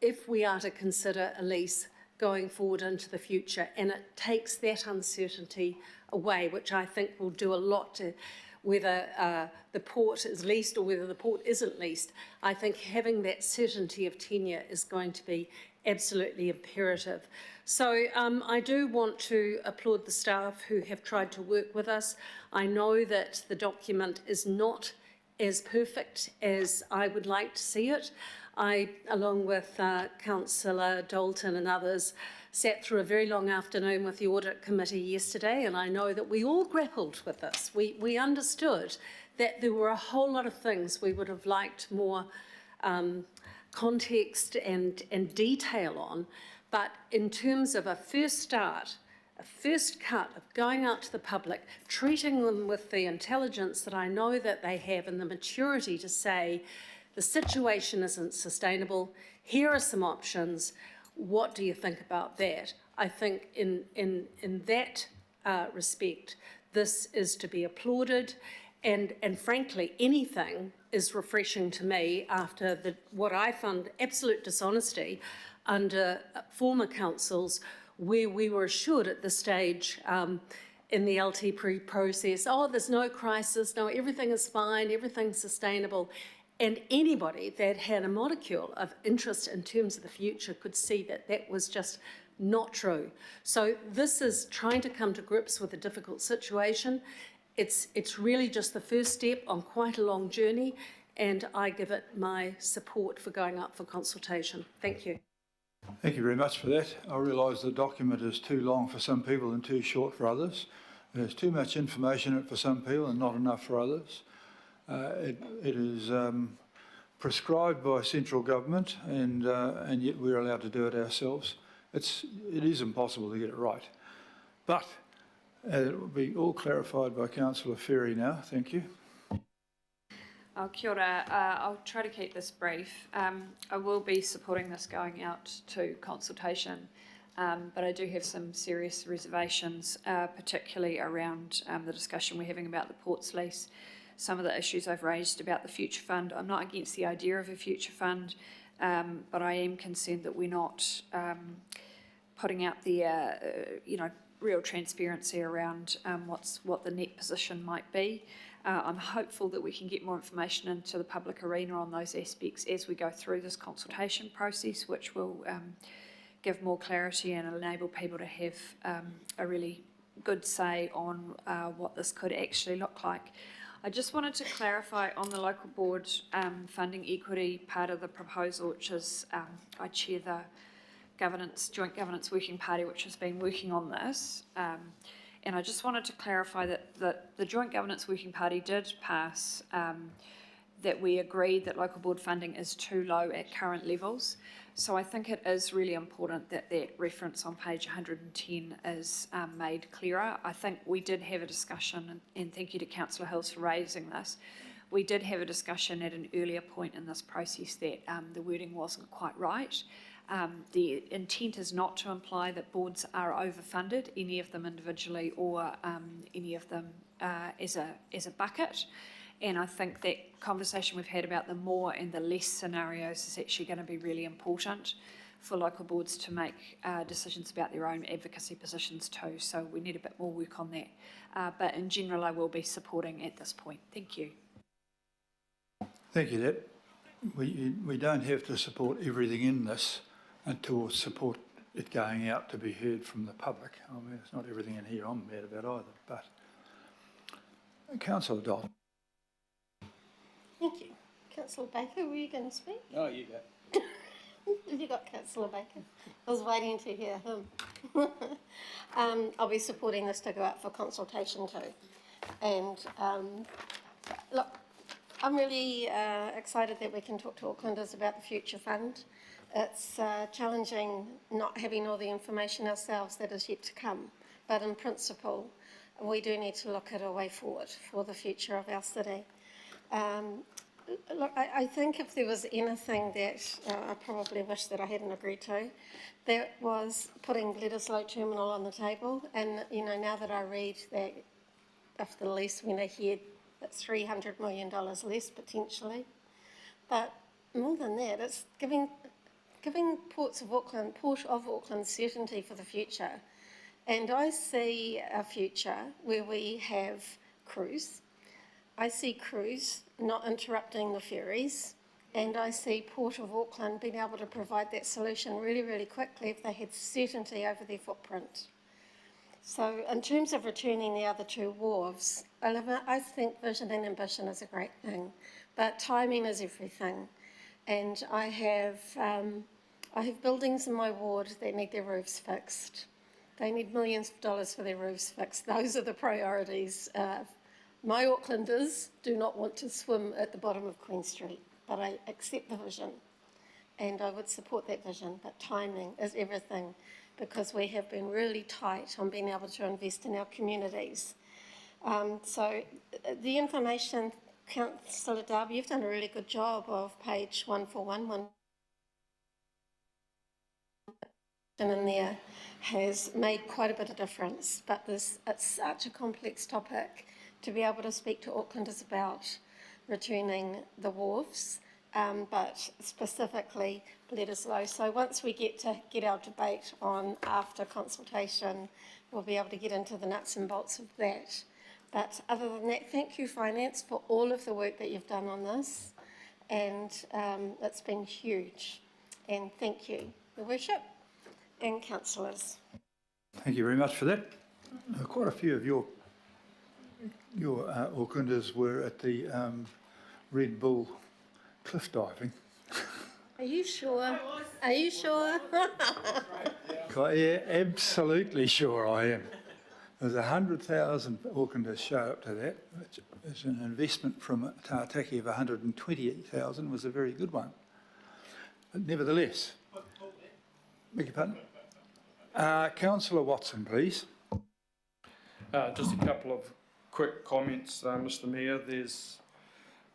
if we are to consider a lease going forward into the future. And it takes that uncertainty away, which I think will do a lot to whether the port is leased or whether the port isn't leased. I think having that certainty of tenure is going to be absolutely imperative. So I do want to applaud the staff who have tried to work with us. I know that the document is not as perfect as I would like to see it. I, along with Councillor Dalton and others, sat through a very long afternoon with the Audit Committee yesterday, and I know that we all grappled with this. We understood that there were a whole lot of things we would have liked more context and detail on, but in terms of a first start, a first cut of going out to the public, treating them with the intelligence that I know that they have and the maturity to say, the situation isn't sustainable, here are some options, what do you think about that? I think in that respect, this is to be applauded, and frankly, anything is refreshing to me after what I found absolute dishonesty under former councils, where we were assured at this stage in the LT process, oh, there's no crisis, no, everything is fine, everything's sustainable. And anybody that had a modicule of interest in terms of the future could see that that was just not true. So this is trying to come to grips with a difficult situation. It's really just the first step on quite a long journey, and I give it my support for going up for consultation. Thank you. Thank you very much for that. I realise the document is too long for some people and too short for others. There's too much information in it for some people and not enough for others. It is prescribed by central government, and yet we're allowed to do it ourselves. It is impossible to get it right. But it will be all clarified by Councillor Ferry now. Thank you. Kia ora. I'll try to keep this brief. I will be supporting this going out to consultation, but I do have some serious reservations, particularly around the discussion we're having about the ports lease. Some of the issues I've raised about the future fund. I'm not against the idea of a future fund, but I am concerned that we're not putting out the real transparency around what the net position might be. I'm hopeful that we can get more information into the public arena on those aspects as we go through this consultation process, which will give more clarity and enable people to have a really good say on what this could actually look like. I just wanted to clarify on the local board funding equity part of the proposal, which is I chair the joint governance working party, which has been working on this. And I just wanted to clarify that the joint governance working party did pass that we agreed that local board funding is too low at current levels. So I think it is really important that that reference on page 110 is made clearer. I think we did have a discussion, and thank you to Councillor Hills for raising this. We did have a discussion at an earlier point in this process that the wording wasn't quite right. The intent is not to imply that boards are overfunded, any of them individually or any of them as a bucket. And I think that conversation we've had about the more and the less scenarios is actually going to be really important for local boards to make decisions about their own advocacy positions too. So we need a bit more work on that. But in general, I will be supporting at this point. Thank you. Thank you, Deb. We don't have to support everything in this until support it going out to be heard from the public. I mean, it's not everything in here I'm mad about either, but Councillor Dodd. Thank you. Councillor Baker, were you going to speak? Oh, you go. Have you got Councillor Baker? I was waiting to hear him. I'll be supporting this to go out for consultation too. And look, I'm really excited that we can talk to Aucklanders about the Future Fund. It's challenging not having all the information ourselves that is yet to come, but in principle, we do need to look at a way forward for the future of our city. Look, I think if there was anything that I probably wish that I hadn't agreed to, that was putting Bledisloe Terminal on the table. And, you know, now that I read that if the lease went ahead, that's $300 million less potentially. But more than that, it's giving Port of Auckland certainty for the future. And I see a future where we have cruise. I see cruise not interrupting the ferries, and I see Port of Auckland being able to provide that solution really, really quickly if they had certainty over their footprint. So in terms of returning the other two wharves, I think vision and ambition is a great thing, but timing is everything. And I have buildings in my ward that need their roofs fixed. They need millions of dollars for their roofs fixed. Those are the priorities. My Aucklanders do not want to swim at the bottom of Queen Street, but I accept the vision and I would support that vision, but timing is everything because we have been really tight on being able to invest in our communities. So the information, Councillor Darby, you've done a really good job of page 1411. In there has made quite a bit of difference, but it's such a complex topic to be able to speak to Aucklanders about returning the wharves, but specifically Bledisloe. So once we get our debate on after consultation, we'll be able to get into the nuts and bolts of that. But other than that, thank you, Finance, for all of the work that you've done on this, and it's been huge. And thank you, Your Worship and councillors. Thank you very much for that. Quite a few of your Aucklanders were at the Red Bull cliff diving. Are you sure? Are you sure? Yeah, absolutely sure I am. There's 100,000 Aucklanders show up to that, which is an investment from Tātaki of 120,000, was a very good one. But nevertheless, beg your pardon? Councillor Watson, please. Just a couple of quick comments, Mr. Mayor. There's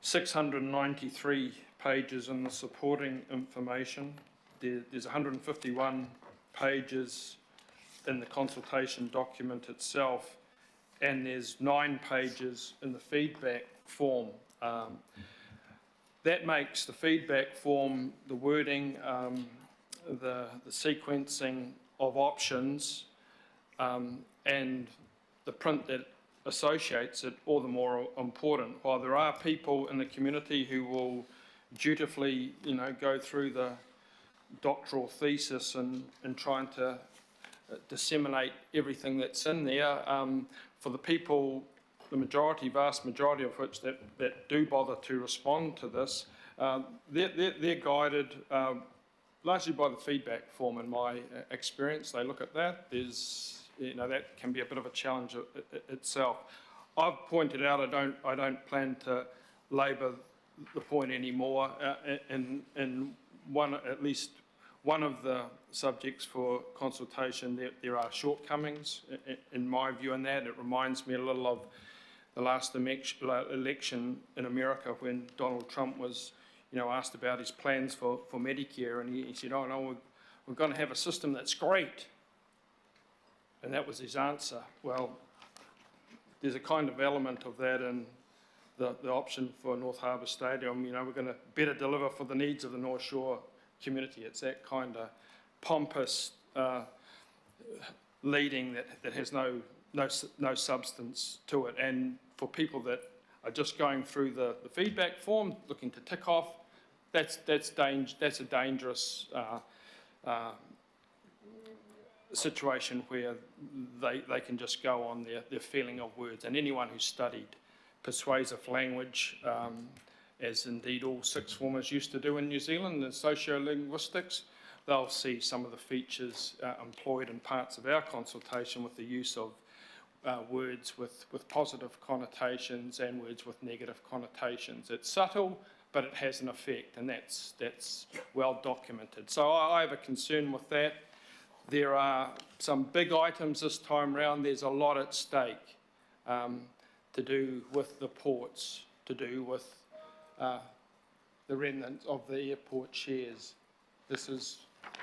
693 pages in the supporting information. There's 151 pages in the consultation document itself, and there's 9 pages in the feedback form. That makes the feedback form, the wording, the sequencing of options, and the print that associates it all the more important. While there are people in the community who will dutifully, go through the doctoral thesis and trying to disseminate everything that's in there, for the people, the vast majority of which that do bother to respond to this, they're guided largely by the feedback form. In my experience, they look at that. That can be a bit of a challenge itself. I've pointed out I don't plan to labour the point anymore. In at least one of the subjects for consultation, there are shortcomings in my view in that. It reminds me a little of the last election in America when Donald Trump was asked about his plans for Medicare, and he said, "Oh no, we're going to have a system that's great. And that was his answer. Well, there's a kind of element of that in the option for North Harbour Stadium. You know, we're going to better deliver for the needs of the North Shore community. It's that kind of pompous leading that has no substance to it. And for people that are just going through the feedback form, looking to tick off, that's a dangerous situation where they can just go on their feeling of words. And anyone who's studied persuasive language, as indeed all sixth formers used to do in New Zealand, in sociolinguistics, they'll see some of the features employed in parts of our consultation with the use of words with positive connotations and words with negative connotations. It's subtle, but it has an effect, and that's well documented. So I have a concern with that. There are some big items this time round. There's a lot at stake to do with the ports, to do with the remnant of the airport shares. This is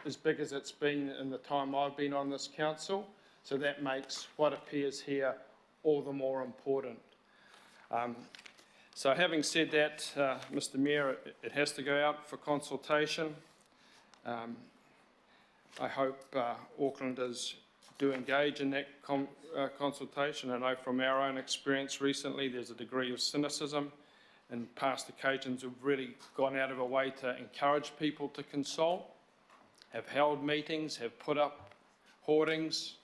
as big as it's been in the time I've been on this council, so that makes what appears here all the more important. So having said that, Mr Mayor, it has to go out for consultation. I hope Aucklanders do engage in that consultation. I know from our own experience recently there's a degree of cynicism. In past occasions we've really gone out of our way to encourage people to consult, have held meetings, have put up hoardings,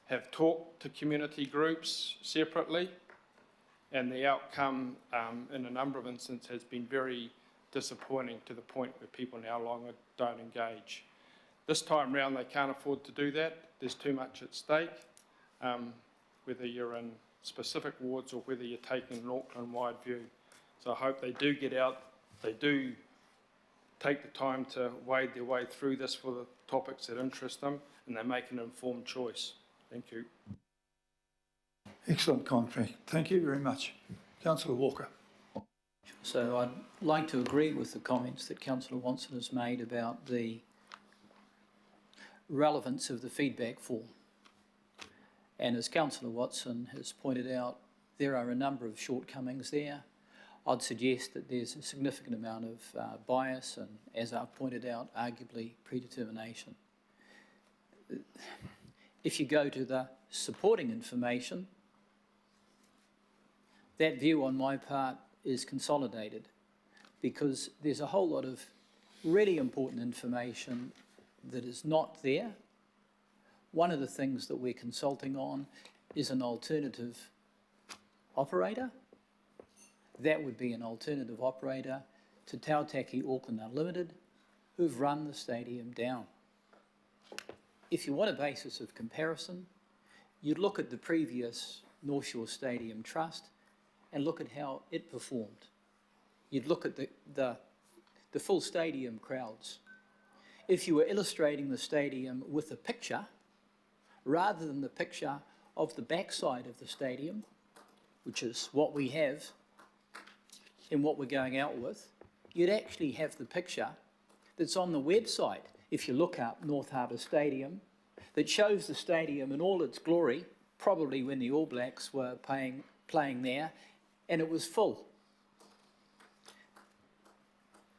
have talked to community groups separately, and the outcome in a number of instances has been very disappointing, to the point where people now longer don't engage. This time round they can't afford to do that. There's too much at stake, whether you're in specific wards or whether you're taking an Auckland-wide view. So I hope they do get out, they do take the time to wade their way through this for the topics that interest them, and they make an informed choice. Thank you. Excellent contract. Thank you very much. Councillor Walker. So I'd like to agree with the comments that Councillor Watson has made about the relevance of the feedback form. And as Councillor Watson has pointed out, there are a number of shortcomings there. I'd suggest that there's a significant amount of bias and, as I've pointed out, arguably predetermination. If you go to the supporting information, that view on my part is consolidated, because there's a whole lot of really important information that is not there. One of the things that we're consulting on is an alternative operator. That would be an alternative operator to Tautaki Auckland Unlimited, who've run the stadium down. If you want a basis of comparison, you'd look at the previous North Shore Stadium Trust and look at how it performed. You'd look at the full stadium crowds. If you were illustrating the stadium with a picture, rather than the picture of the backside of the stadium, which is what we have and what we're going out with, you'd actually have the picture that's on the website, if you look up North Harbour Stadium, that shows the stadium in all its glory, probably when the All Blacks were playing there, and it was full.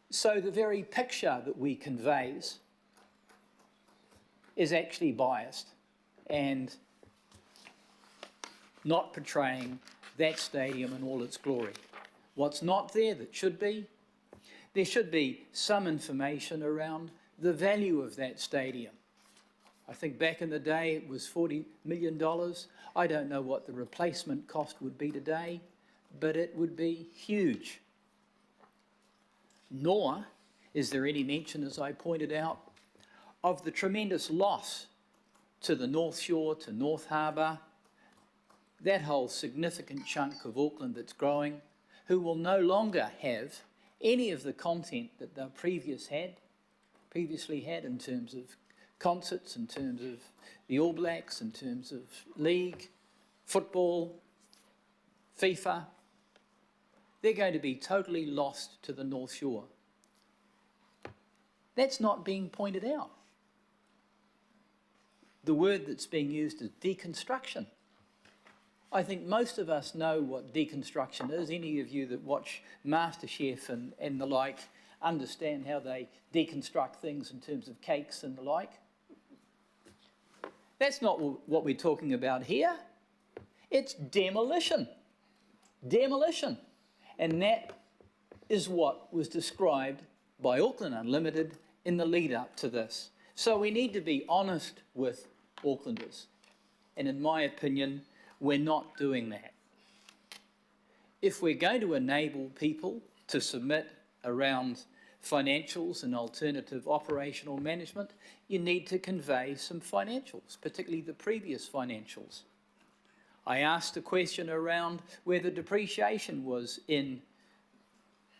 So the very picture that we conveys is actually biased and not portraying that stadium in all its glory. What's not there that should be? There should be some information around the value of that stadium. I think back in the day it was $40 million. I don't know what the replacement cost would be today, but it would be huge. Nor is there any mention, as I pointed out, of the tremendous loss to the North Shore, to North Harbour, that whole significant chunk of Auckland that's growing, who will no longer have any of the content that they previously had in terms of concerts, in terms of the All Blacks, in terms of league, football, FIFA. They're going to be totally lost to the North Shore. That's not being pointed out. the word that's being used is deconstruction. I think most of us know what deconstruction is. Any of you that watch MasterChef and the like understand how they deconstruct things in terms of cakes and the like. That's not what we're talking about here. It's demolition. Demolition. And that is what was described by Auckland Unlimited in the lead up to this. So we need to be honest with Aucklanders. And in my opinion, we're not doing that. If we're going to enable people to submit around financials and alternative operational management, you need to convey some financials, particularly the previous financials. I asked a question around whether depreciation was in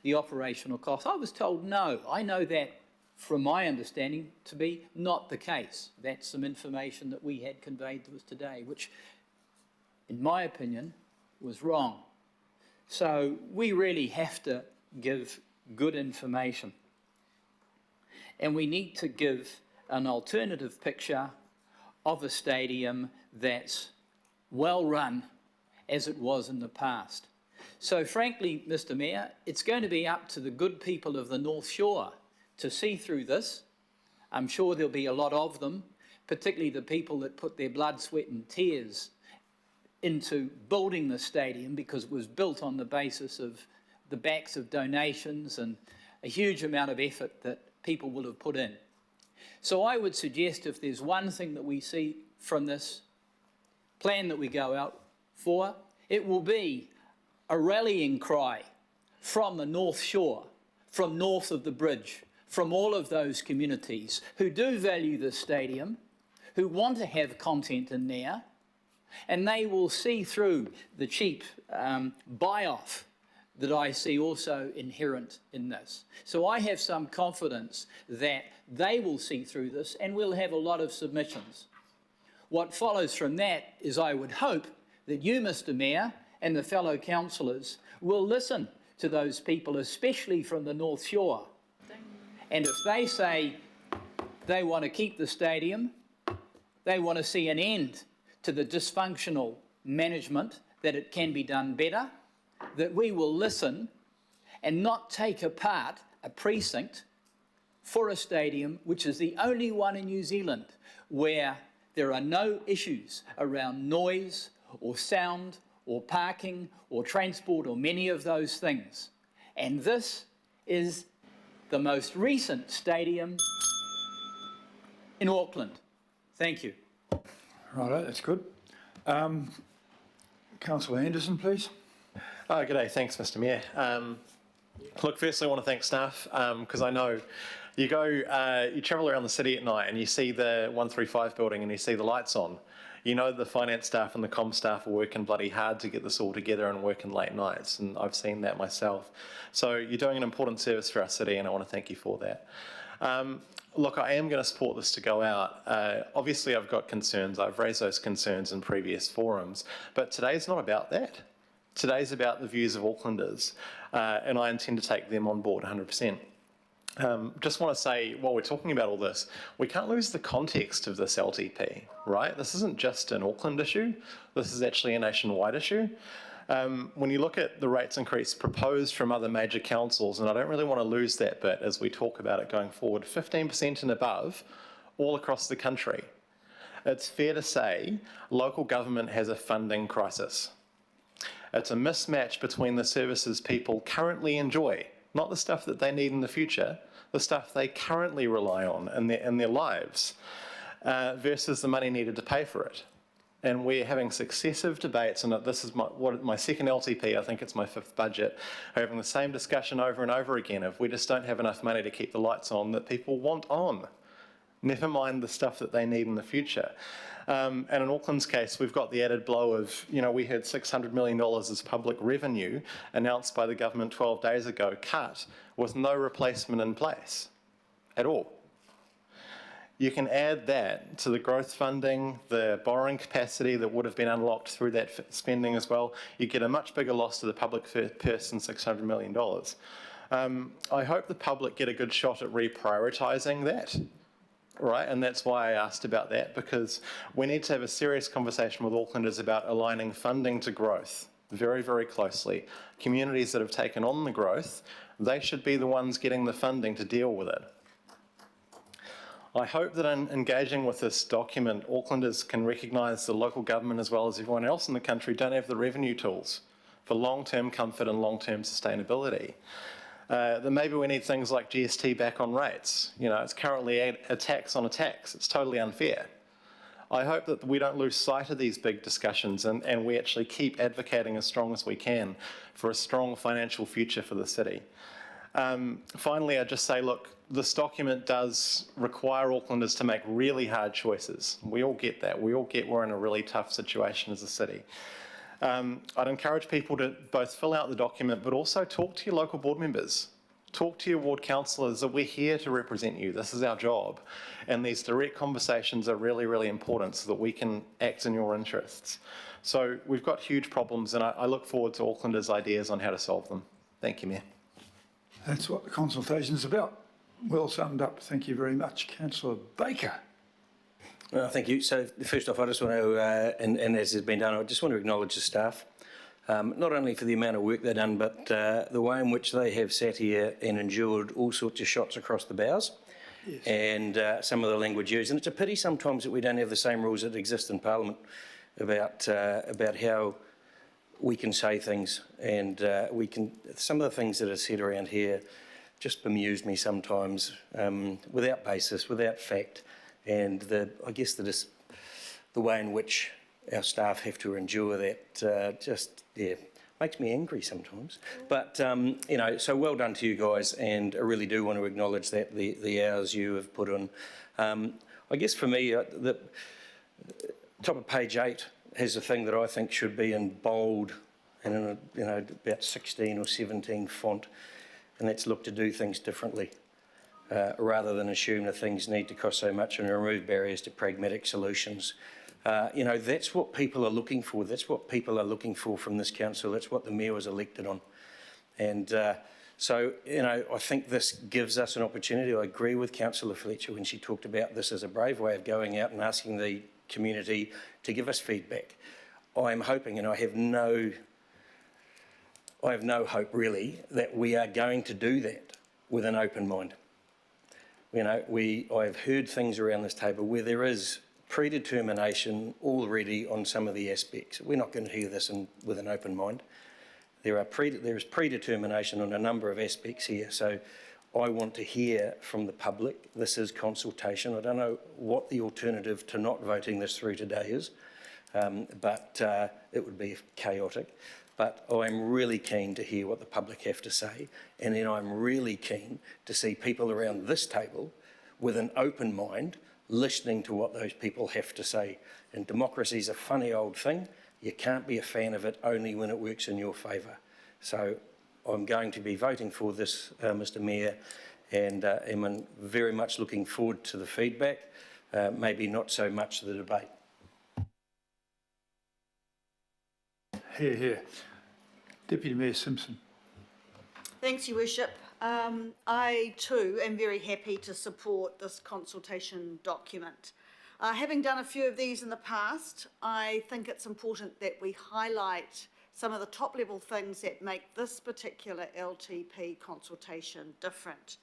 the operational cost. I was told no. I know that from my understanding to be not the case. That's some information that we had conveyed to us today, which in my opinion was wrong. So we really have to give good information. And we need to give an alternative picture of a stadium that's well run as it was in the past. So frankly, Mr. Mayor, it's going to be up to the good people of the North Shore to see through this. I'm sure there'll be a lot of them, particularly the people that put their blood, sweat and tears into building the stadium, because it was built on the basis of the backs of donations and a huge amount of effort that people will have put in. So I would suggest, if there's one thing that we see from this plan that we go out for, it will be a rallying cry from the North Shore, from north of the bridge, from all of those communities who do value the stadium, who want to have content in there, and they will see through the cheap buy-off that I see also inherent in this. So I have some confidence that they will see through this and we'll have a lot of submissions. What follows from that is, I would hope that you, Mr. Mayor, and the fellow councillors will listen to those people, especially from the North Shore. And if they say they want to keep the stadium, they want to see an end to the dysfunctional management, that it can be done better, that we will listen and not take apart a precinct for a stadium which is the only one in New Zealand where there are no issues around noise or sound or parking or transport or many of those things. And this is the most recent stadium in Auckland. Thank you. Righto, that's good. Councillor Anderson, please. Oh, good day. Thanks, Mr. Mayor. Look, firstly, I want to thank staff, because I know you you travel around the city at night and you see the 135 building and you see the lights on. You know the finance staff and the comm staff are working bloody hard to get this all together and working late nights, and I've seen that myself. So you're doing an important service for our city, and I want to thank you for that. Look, I am going to support this to go out. Obviously, I've got concerns. I've raised those concerns in previous forums, but today's not about that. Today's about the views of Aucklanders, and I intend to take them on board 100%. Just want to say, while we're talking about all this, we can't lose the context of this LTP, right? This isn't just an Auckland issue. This is actually a nationwide issue. When you look at the rates increase proposed from other major councils, and I don't really want to lose that bit as we talk about it going forward, 15% and above all across the country. It's fair to say local government has a funding crisis. It's a mismatch between the services people currently enjoy, not the stuff that they need in the future, the stuff they currently rely on in their lives, versus the money needed to pay for it. And we're having successive debates, and this is my second LTP, I think it's my fifth budget, having the same discussion over and over again of we just don't have enough money to keep the lights on that people want on. Never mind the stuff that they need in the future. And in Auckland's case, we've got the added blow of, we had $600 million as public revenue announced by the government 12 days ago, cut with no replacement in place at all. You can add that to the growth funding, the borrowing capacity that would have been unlocked through that spending as well. You get a much bigger loss to the public purse than $600 million. I hope the public get a good shot at reprioritising that right? And that's why I asked about that, because we need to have a serious conversation with Aucklanders about aligning funding to growth very, very closely. Communities that have taken on the growth, they should be the ones getting the funding to deal with it. I hope that in engaging with this document, Aucklanders can recognise the local government as well as everyone else in the country don't have the revenue tools for long-term comfort and long-term sustainability. Then maybe we need things like GST back on rates. You know, it's currently a tax on a tax. It's totally unfair. I hope that we don't lose sight of these big discussions and we actually keep advocating as strong as we can for a strong financial future for the city. Finally, I just say, look, this document does require Aucklanders to make really hard choices. We all get that. We all get we're in a really tough situation as a city. I'd encourage people to both fill out the document, but also talk to your local board members. Talk to your ward councillors that we're here to represent you. This is our job. And these direct conversations are really, really important so that we can act in your interests. So we've got huge problems, and I look forward to Aucklanders' ideas on how to solve them. Thank you, Mayor. That's what the consultation is about. Well summed up. Thank you very much. Councillor Baker. Thank you. So first off, I just want to, and as has been done, I just want to acknowledge the staff, not only for the amount of work they've done, but the way in which they have sat here and endured all sorts of shots across the bows. Yes. And some of the language used. And it's a pity sometimes that we don't have the same rules that exist in Parliament about how we can say things, and some of the things that are said around here just bemused me sometimes, without basis, without fact, and I guess the way in which our staff have to endure that makes me angry sometimes. But you know, so well done to you guys, and I really do want to acknowledge that the hours you have put in. I guess for me, the top of page 8 has a thing that I think should be in bold and in about 16 or 17 font, and that's look to do things differently, rather than assume that things need to cost so much and remove barriers to pragmatic solutions. You know, that's what people are looking for. That's what people are looking for from this council. That's what the Mayor was elected on. And so, you know, I think this gives us an opportunity. I agree with Councillor Fletcher when she talked about this as a brave way of going out and asking the community to give us feedback. I'm hoping, and I have no hope really, that we are going to do that with an open mind. You know, I've heard things around this table where there is predetermination already on some of the aspects. We're not going to hear this with an open mind. There is predetermination on a number of aspects here, so I want to hear from the public. This is consultation. I don't know what the alternative to not voting this through today is, but it would be chaotic. But I'm really keen to hear what the public have to say, and then I'm really keen to see people around this table with an open mind listening to what those people have to say. And democracy is a funny old thing. You can't be a fan of it only when it works in your favour. So I'm going to be voting for this, Mr Mayor, and am very much looking forward to the feedback, maybe not so much the debate. Hear, hear. Deputy Mayor Simpson. Thanks, Your Worship. I too am very happy to support this consultation document. Having done a few of these in the past, I think it's important that we highlight some of the top level things that make this particular LTP consultation different.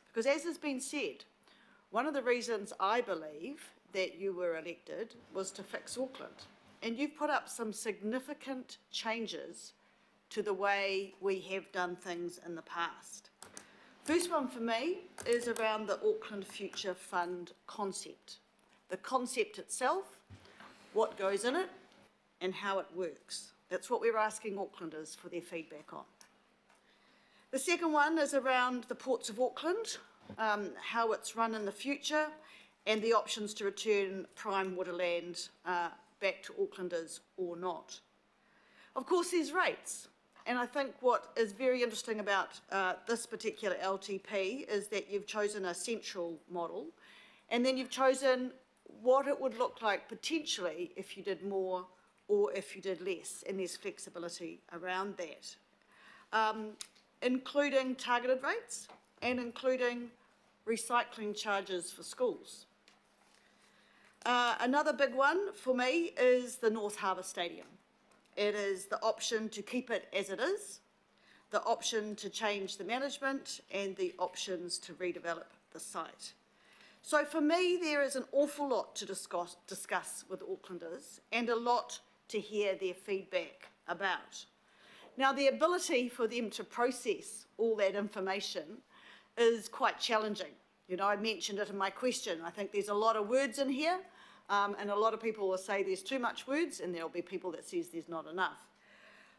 Because as has been said, one of the reasons I believe that you were elected was to fix Auckland. And you've put up some significant changes to the way we have done things in the past. First one for me is around the Auckland Future Fund concept. The concept itself, what goes in it, and how it works. That's what we're asking Aucklanders for their feedback on. The second one is around the Ports of Auckland, how it's run in the future, and the options to return prime waterland back to Aucklanders or not. Of course, there's rates. And I think what is very interesting about this particular LTP is that you've chosen a central model, and then you've chosen what it would look like potentially if you did more or if you did less, and there's flexibility around that, including targeted rates and including recycling charges for schools. Another big one for me is the North Harbour Stadium. It is the option to keep it as it is, the option to change the management, and the options to redevelop the site. So for me, there is an awful lot to discuss with Aucklanders and a lot to hear their feedback about. Now, the ability for them to process all that information is quite challenging. You know, I mentioned it in my question. I think there's a lot of words in here, and a lot of people will say there's too much words, and there'll be people that says there's not enough.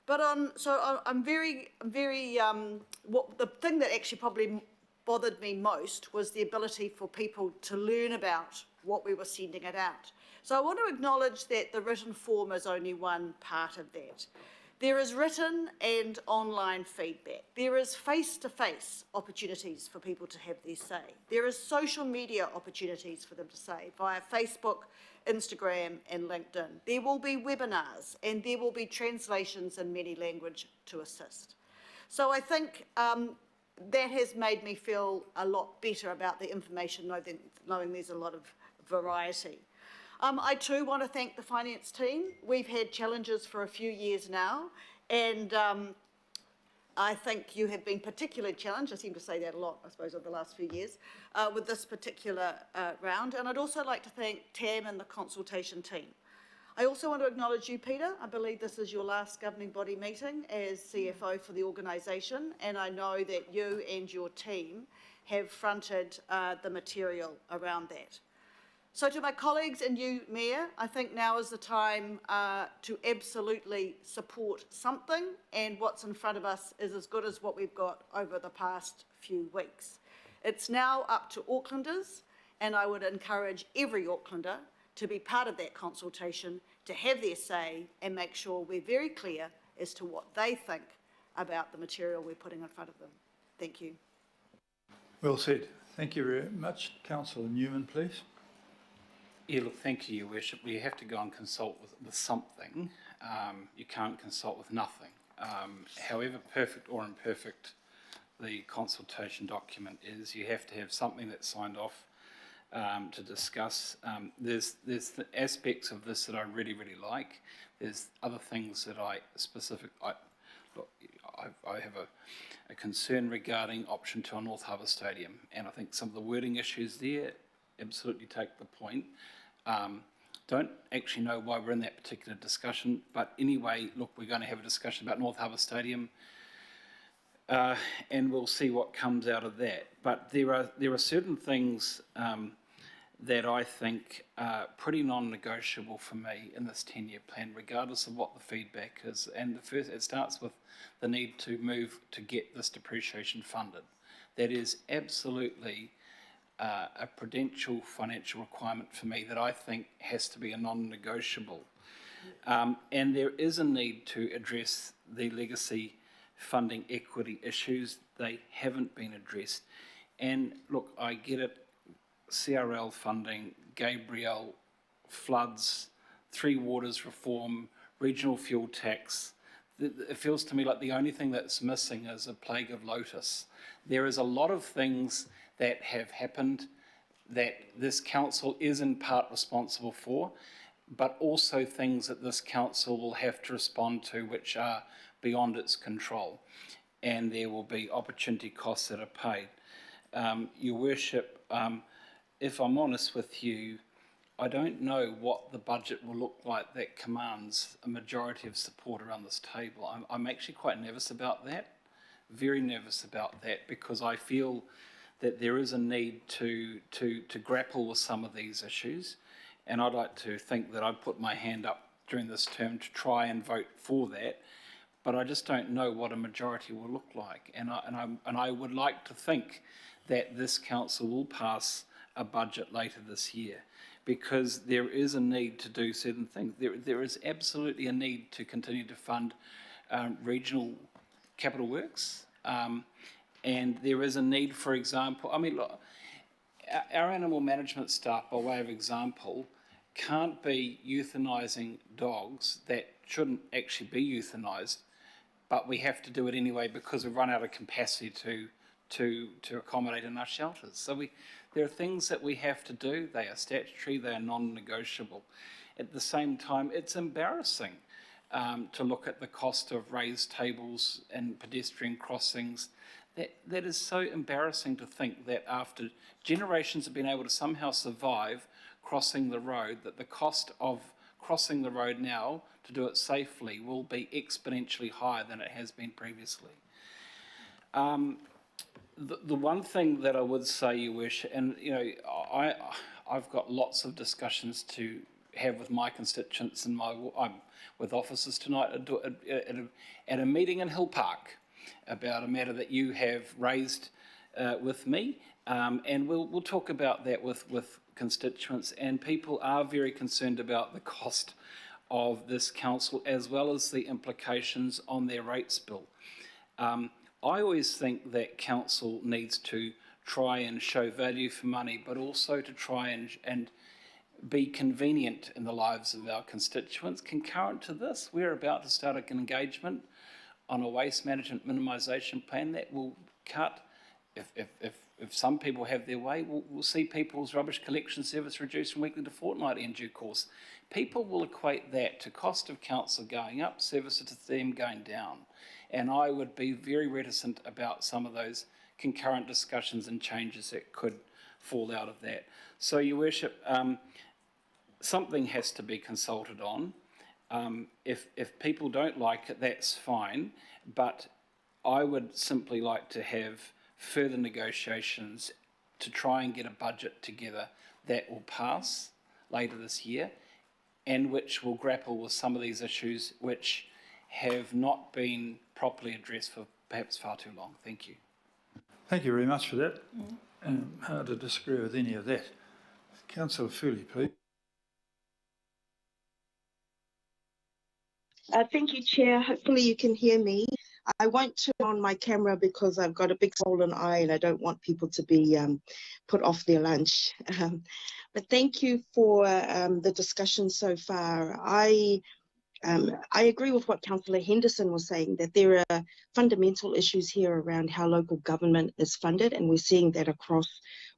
But I'm very, the thing that actually probably bothered me most was the ability for people to learn about what we were sending it out. So I want to acknowledge that the written form is only one part of that. There is written and online feedback. There is face-to-face opportunities for people to have their say. There is social media opportunities for them to say via Facebook, Instagram and LinkedIn. There will be webinars and there will be translations in many languages to assist. So I think that has made me feel a lot better about the information, knowing there's a lot of variety. I too want to thank the finance team. We've had challenges for a few years now, and I think you have been particularly challenged. I seem to say that a lot, I suppose, over the last few years, with this particular round. And I'd also like to thank Tam and the consultation team. I also want to acknowledge you, Peter. I believe this is your last governing body meeting as CFO for the organisation, and I know that you and your team have fronted the material around that. So to my colleagues and you, Mayor, I think now is the time to absolutely support something, and what's in front of us is as good as what we've got over the past few weeks. It's now up to Aucklanders, and I would encourage every Aucklander to be part of that consultation, to have their say and make sure we're very clear as to what they think about the material we're putting in front of them. Thank you. Well said. Thank you very much. Councillor Newman, please. Yeah, look, thank you, Your Worship. We have to go and consult with something. You can't consult with nothing. However perfect or imperfect the consultation document is, you have to have something that's signed off to discuss. There's the aspects of this that I really, really like. There's other things that I have a concern regarding option 2 on North Harbour Stadium, and I think some of the wording issues there absolutely take the point. Don't actually know why we're in that particular discussion, but anyway, look, we're going to have a discussion about North Harbour Stadium, and we'll see what comes out of that. But there are certain things that I think are pretty non-negotiable for me in this 10-year plan, regardless of what the feedback is. And it starts with the need to move to get this depreciation funded. That is absolutely a prudential financial requirement for me that I think has to be a non-negotiable. And there is a need to address the legacy funding equity issues. They haven't been addressed. And look, I get it, CRL funding, Gabriel, floods, Three Waters reform, regional fuel tax. It feels to me like the only thing that's missing is a plague of lotus. There is a lot of things that have happened that this council is in part responsible for, but also things that this council will have to respond to which are beyond its control, and there will be opportunity costs that are paid. Your Worship, if I'm honest with you, I don't know what the budget will look like that commands a majority of support around this table. I'm actually quite nervous about that, very nervous about that, because I feel that there is a need to grapple with some of these issues, and I'd like to think that I'd put my hand up during this term to try and vote for that, but I just don't know what a majority will look like, and I would like to think that this council will pass a budget later this year, because there is a need to do certain things. There is absolutely a need to continue to fund regional capital works, and there is a need, for example, I mean, look, our animal management staff, by way of example, can't be euthanising dogs that shouldn't actually be euthanised, but we have to do it anyway because we've run out of capacity to accommodate enough shelters. So there are things that we have to do. They are statutory, they are non-negotiable. At the same time, it's embarrassing to look at the cost of raised tables and pedestrian crossings. That is so embarrassing to think that after generations have been able to somehow survive crossing the road, that the cost of crossing the road now to do it safely will be exponentially higher than it has been previously. The one thing that I would say, Your Worship, and I've got lots of discussions to have with my constituents and I'm with officers tonight at a meeting in Hill Park about a matter that you have raised with me, and we'll talk about that with constituents, and people are very concerned about the cost of this council as well as the implications on their rates bill. I always think that council needs to try and show value for money, but also to try and be convenient in the lives of our constituents. Concurrent to this, we're about to start an engagement on a waste management minimisation plan that will cut, if some people have their way, we'll see people's rubbish collection service reduced from weekly to fortnightly in due course. People will equate that to cost of council going up, services to them going down. And I would be very reticent about some of those concurrent discussions and changes that could fall out of that. So, Your Worship, something has to be consulted on. If people don't like it, that's fine, but I would simply like to have further negotiations to try and get a budget together that will pass later this year and which will grapple with some of these issues which have not been properly addressed for perhaps far too long. Thank you. Thank you very much for that. Hard to disagree with any of that. Councillor Foley, please. Thank you, Chair. Hopefully you can hear me. I won't turn on my camera because I've got a big swollen eye and I don't want people to be put off their lunch. But thank you for the discussion so far. I agree with what Councillor Henderson was saying, that there are fundamental issues here around how local government is funded, and we're seeing that across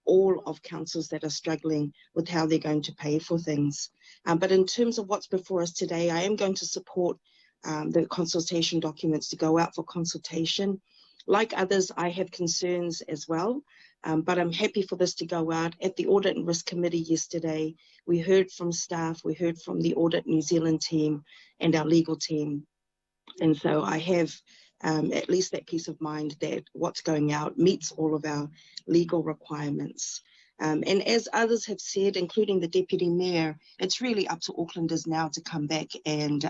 all of councils that are struggling with how they're going to pay for things. But in terms of what's before us today, I am going to support the consultation documents to go out for consultation. Like others, I have concerns as well, but I'm happy for this to go out. At the Audit and Risk Committee yesterday, we heard from staff, we heard from the Audit New Zealand team and our legal team. And so I have at least that peace of mind that what's going out meets all of our legal requirements. And as others have said, including the Deputy Mayor, it's really up to Aucklanders now to come back and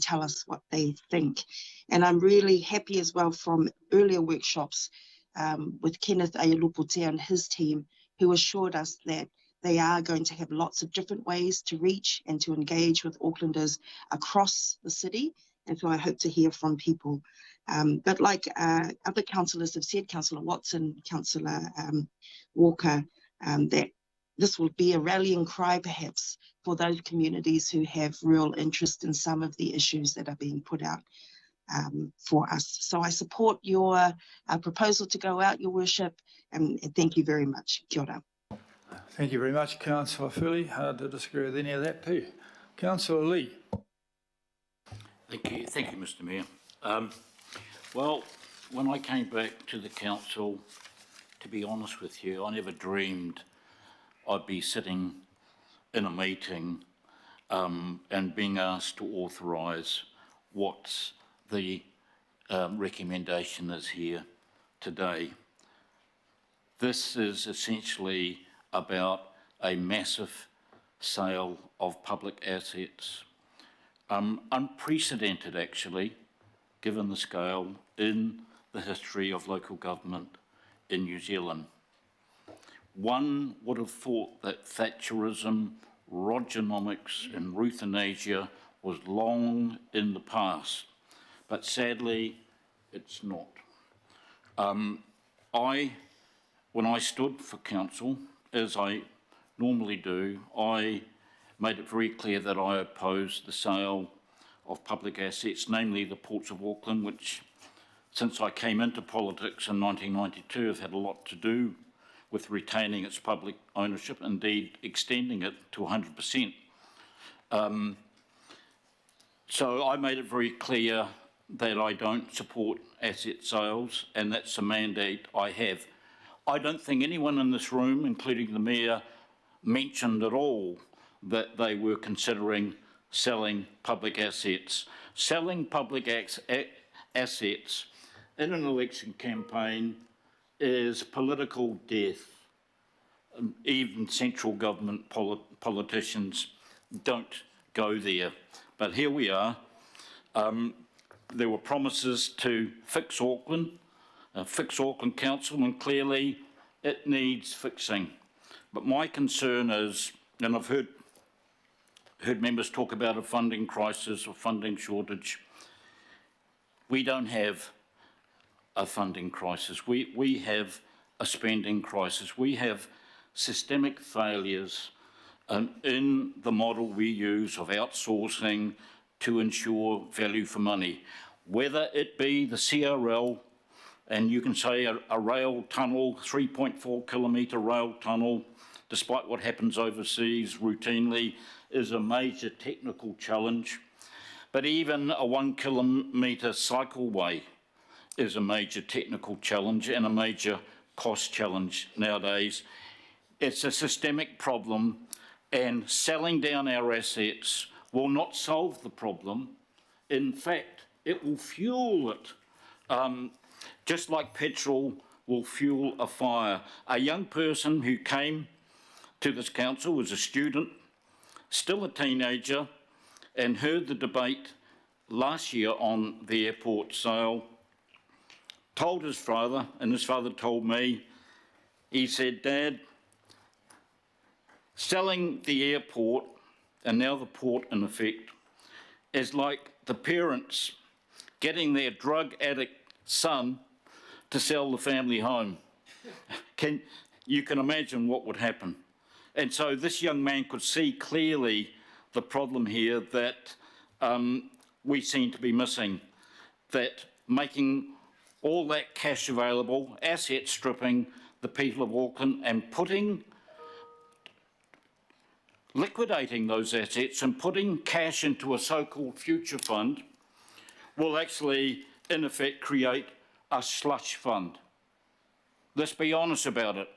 tell us what they think. And I'm really happy as well from earlier workshops with Kenneth Ayalupute and his team, who assured us that they are going to have lots of different ways to reach and to engage with Aucklanders across the city. And so I hope to hear from people. But like other councillors have said, Councillor Watson, Councillor Walker, that this will be a rallying cry perhaps for those communities who have real interest in some of the issues that are being put out for us. So I support your proposal to go out, Your Worship, and thank you very much. Kia ora. Thank you very much, Councillor Foley. Hard to disagree with any of that too. Councillor Lee. Thank you, Mr. Mayor. Well, when I came back to the council, to be honest with you, I never dreamed I'd be sitting in a meeting and being asked to authorise what the recommendation is here today. This is essentially about a massive sale of public assets. Unprecedented, actually, given the scale in the history of local government in New Zealand. One would have thought that Thatcherism, Rogernomics and euthanasia was long in the past, but sadly it's not. When I stood for council, as I normally do, I made it very clear that I opposed the sale of public assets, namely the ports of Auckland, which since I came into politics in 1992, have had a lot to do with retaining its public ownership, indeed extending it to 100%. So I made it very clear that I don't support asset sales, and that's a mandate I have. I don't think anyone in this room, including the Mayor, mentioned at all that they were considering selling public assets. Selling public assets in an election campaign is political death. Even central government politicians don't go there. But here we are. There were promises to fix Auckland Council, and clearly it needs fixing. But my concern is, and I've heard members talk about a funding crisis or funding shortage. We don't have a funding crisis. We have a spending crisis. We have systemic failures in the model we use of outsourcing to ensure value for money, whether it be the CRL, and you can say a rail tunnel, 3.4 kilometre rail tunnel, despite what happens overseas routinely, is a major technical challenge. But even a 1 kilometre cycleway is a major technical challenge and a major cost challenge nowadays. It's a systemic problem, and selling down our assets will not solve the problem. In fact, it will fuel it, just like petrol will fuel a fire. A young person who came to this council was a student, still a teenager, and heard the debate last year on the airport sale, told his father, and his father told me, he said, "Dad, selling the airport, and now the port in effect, is like the parents getting their drug addict son to sell the family home." You can imagine what would happen. And so this young man could see clearly the problem here that we seem to be missing, that making all that cash available, asset stripping the people of Auckland and liquidating those assets and putting cash into a so-called future fund will actually, in effect, create a slush fund. Let's be honest about it.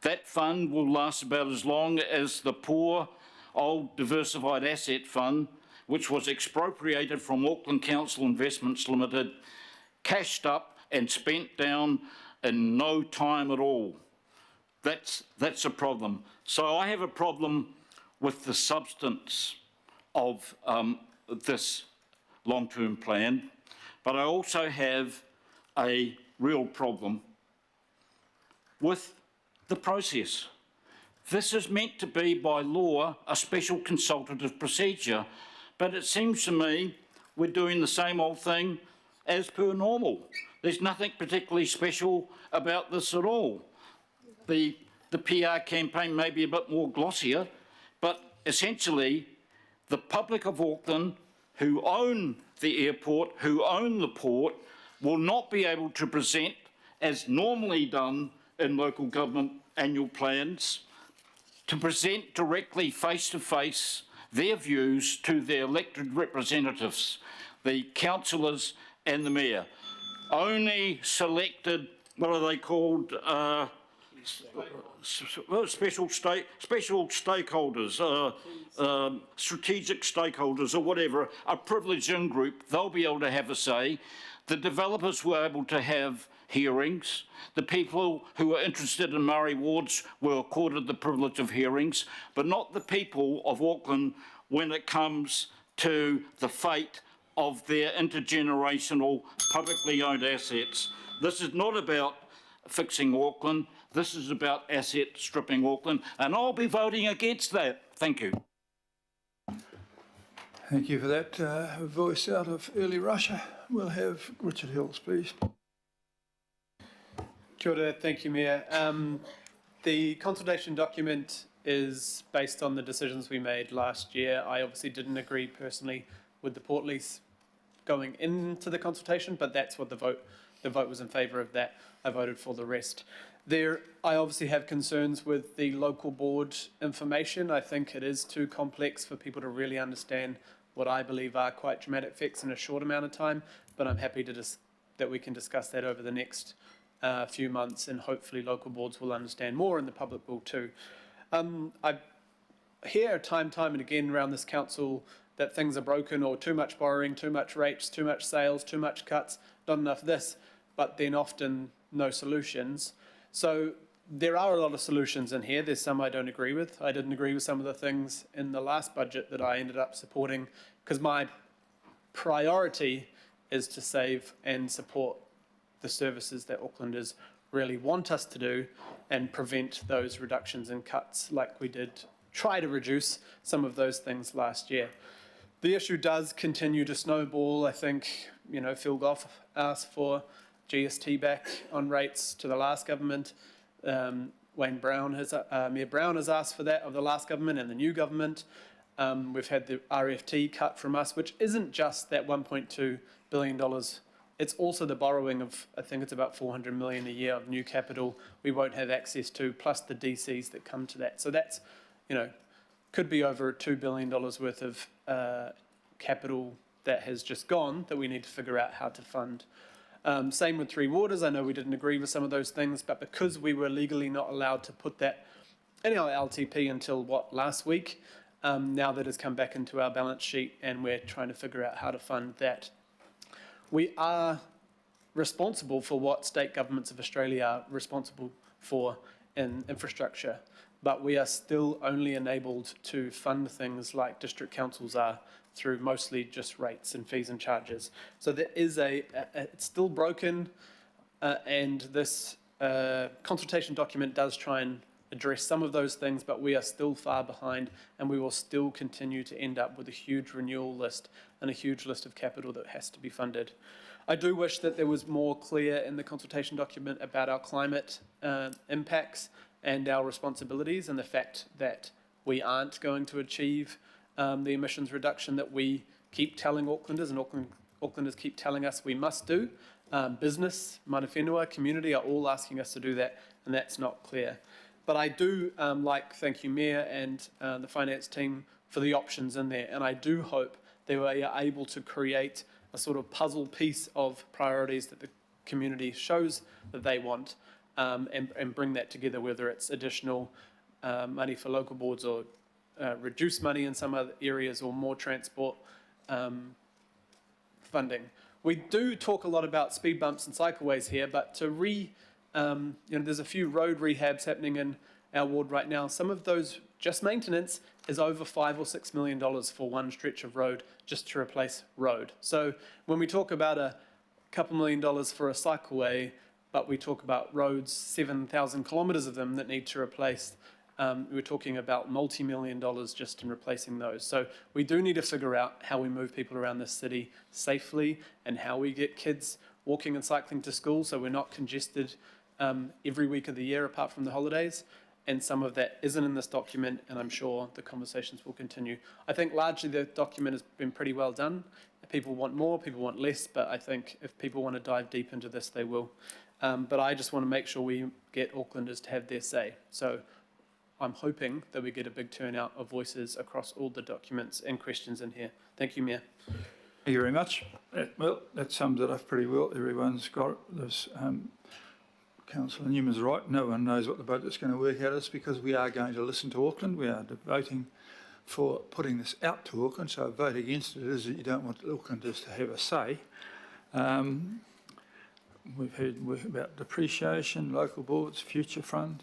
That fund will last about as long as the poor old diversified asset fund, which was expropriated from Auckland Council Investments Limited, cashed up and spent down in no time at all. That's a problem. So I have a problem with the substance of this long-term plan, but I also have a real problem with the process. This is meant to be, by law, a special consultative procedure, but it seems to me we're doing the same old thing as per normal. There's nothing particularly special about this at all. The PR campaign may be a bit more glossier, but essentially the public of Auckland who own the airport, who own the port, will not be able to present, as normally done in local government annual plans, to present directly face-to-face their views to their elected representatives, the councillors and the mayor. Only selected, what are they called, special stakeholders, strategic stakeholders or whatever, a privileged in-group, they'll be able to have a say. The developers were able to have hearings. The people who were interested in Maori wards were accorded the privilege of hearings, but not the people of Auckland when it comes to the fate of their intergenerational publicly owned assets. This is not about fixing Auckland. This is about asset stripping Auckland, and I'll be voting against that. Thank you. Thank you for that voice out of early Russia. We'll have Richard Hills, please. Kia ora, thank you, Mayor. The consultation document is based on the decisions we made last year. I obviously didn't agree personally with the port lease going into the consultation, but that's what the vote was in favour of that. I voted for the rest. I obviously have concerns with the local board information. I think it is too complex for people to really understand what I believe are quite dramatic effects in a short amount of time, but I'm happy that we can discuss that over the next few months, and hopefully local boards will understand more and the public will too. I hear time and again around this council that things are broken, or too much borrowing, too much rates, too much sales, too much cuts, not enough this, but then often no solutions. So there are a lot of solutions in here. There's some I don't agree with. I didn't agree with some of the things in the last budget that I ended up supporting, because my priority is to save and support the services that Aucklanders really want us to do and prevent those reductions and cuts like we did try to reduce some of those things last year. The issue does continue to snowball. I think, Phil Goff asked for GST back on rates to the last government. Mayor Brown has asked for that of the last government and the new government. We've had the RFT cut from us, which isn't just that $1.2 billion. It's also the borrowing of, I think it's about $400 million a year of new capital we won't have access to, plus the DCs that come to that. So that's, could be over $2 billion worth of capital that has just gone that we need to figure out how to fund. Same with Three Waters. I know we didn't agree with some of those things, but because we were legally not allowed to put that in our LTP until, last week, now that has come back into our balance sheet and we're trying to figure out how to fund that. We are responsible for what state governments of Australia are responsible for in infrastructure, but we are still only enabled to fund things like district councils are through mostly just rates and fees and charges. So there is it's still broken, and this consultation document does try and address some of those things, but we are still far behind, and we will still continue to end up with a huge renewal list and a huge list of capital that has to be funded. I do wish that there was more clear in the consultation document about our climate impacts and our responsibilities, and the fact that we aren't going to achieve the emissions reduction that we keep telling Aucklanders, and Aucklanders keep telling us we must do. Business, mana whenua, community are all asking us to do that, and that's not clear. But I do thank you, Mayor, and the finance team for the options in there, and I do hope they were able to create a sort of puzzle piece of priorities that the community shows that they want, and bring that together, whether it's additional money for local boards or reduce money in some other areas or more transport funding. We do talk a lot about speed bumps and cycleways here, but to there's a few road rehabs happening in our ward right now. Some of those, just maintenance, is over $5 or $6 million for one stretch of road just to replace road. So when we talk about a couple $1 million for a cycleway, but we talk about roads, 7,000 kilometres of them that need to replace, we're talking about multi-million dollars just in replacing those. So we do need to figure out how we move people around this city safely, and how we get kids walking and cycling to school so we're not congested every week of the year apart from the holidays. And some of that isn't in this document, and I'm sure the conversations will continue. I think largely the document has been pretty well done. People want more, people want less, but I think if people want to dive deep into this, they will. But I just want to make sure we get Aucklanders to have their say. So I'm hoping that we get a big turnout of voices across all the documents and questions in here. Thank you, Mayor. Thank you very much. Well, that sums it up pretty well. Everyone's got this. Councillor Newman's right. No one knows what the budget's going to work out as, because we are going to listen to Auckland. We are voting for putting this out to Auckland, so a vote against it is that you don't want Aucklanders to have a say. We've heard about depreciation, local boards, future fund.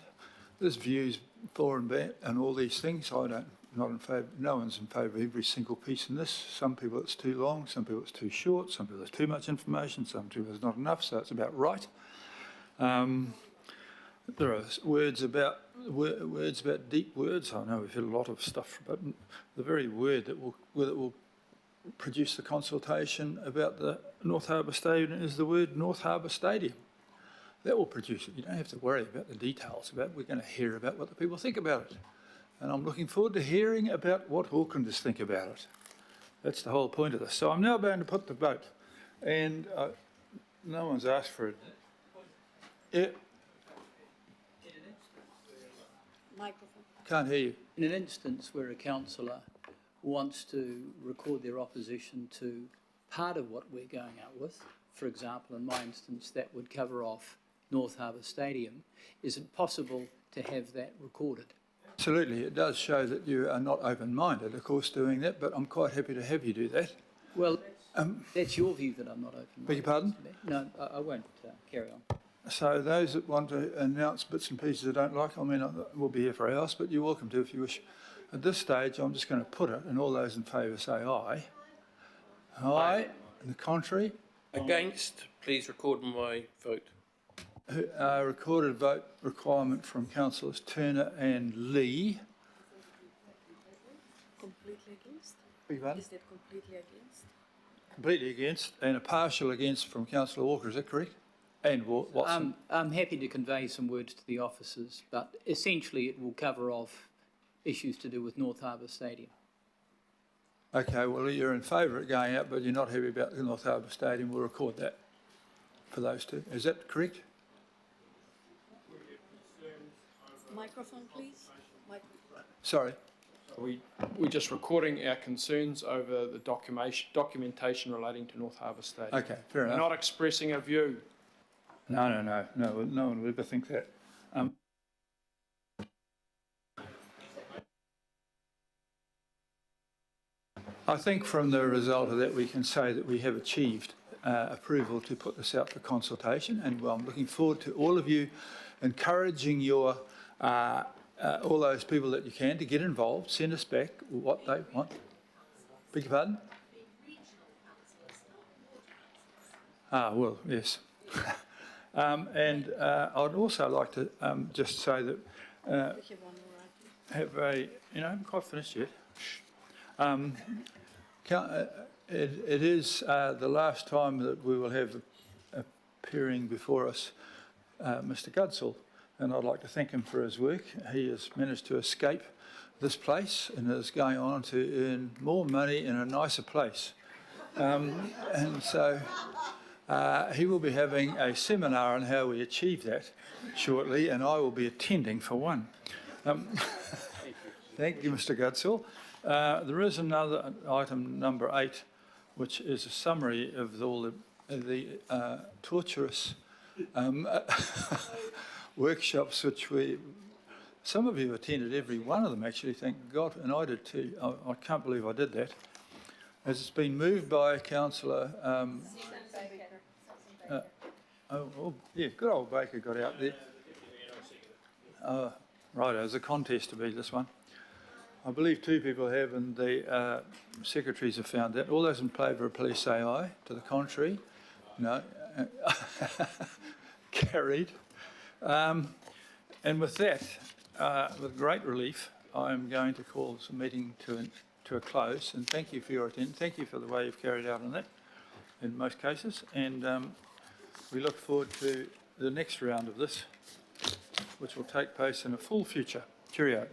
There's views for and back and all these things. Not in favour. No one's in favour of every single piece in this. Some people it's too long, some people it's too short, some people there's too much information, some people there's not enough, so it's about right. There are words about deep words. I know we've had a lot of stuff, but the very word that will produce the consultation about the North Harbour Stadium is the word North Harbour Stadium. That will produce it. You don't have to worry about the details about it. We're going to hear about what the people think about it. And I'm looking forward to hearing about what Aucklanders think about it. That's the whole point of this. So I'm now going to put the vote And no one's asked for it. Yeah, Microphone. can't hear you. In an instance where a councillor wants to record their opposition to part of what we're going out with, for example, in my instance, that would cover off North Harbour Stadium, is it possible to have that recorded? Absolutely, it does show that you are not open-minded, of course, doing that, but I'm quite happy to have you do that. Well, that's your view that I'm not open-minded. Beg your pardon? No, I won't carry on. So those that want to announce bits and pieces they don't like, I mean, we'll be here for hours, but you're welcome to if you wish. At this stage, I'm just going to put it, and all those in favour say aye. Aye. And the contrary? Against, please record my vote. Recorded vote requirement from councillors Turner and Lee. Completely against? Beg your pardon? Is that completely against? Completely against, and a partial against from councillor Walker, is that correct? And Watson? I'm happy to convey some words to the officers, but essentially it will cover off issues to do with North Harbour Stadium. Okay, well, you're in favour of going out, but you're not happy about the North Harbour Stadium. We'll record that for those two. Is that correct? Microphone, please. Microphone. Sorry. We're just recording our concerns over the documentation relating to North Harbour Stadium. Okay, fair enough. We're not expressing a view. No one would ever think that. I think from the result of that we can say that we have achieved approval to put this out for consultation, and I'm looking forward to all of you encouraging your all those people that you can to get involved, send us back what they want. Beg your pardon? Well, yes. And I'd also like to just say that have a, I haven't quite finished yet. It is the last time that we will have appearing before us Mr. Gudsall, and I'd like to thank him for his work. He has managed to escape this place and is going on to earn more money in a nicer place. And so he will be having a seminar on how we achieve that shortly, and I will be attending for one. Thank you, Mr. Gudsall. There is another item, number 8, which is a summary of all the torturous workshops which some of you attended every one of them actually, thank God, and I did too. I can't believe I did that. As it's been moved by Councillor... yeah, good old Baker got out there. Right, there's a contest to be this one. I believe 2 people have, and the secretaries have found that. All those in favour, please say aye. To the contrary, no. Carried. And with that, with great relief, I'm going to call this meeting to a close. And thank you for your attendance. Thank you for the way you've carried out on that, in most cases. And we look forward to the next round of this, which will take place in a full future. Cheerio.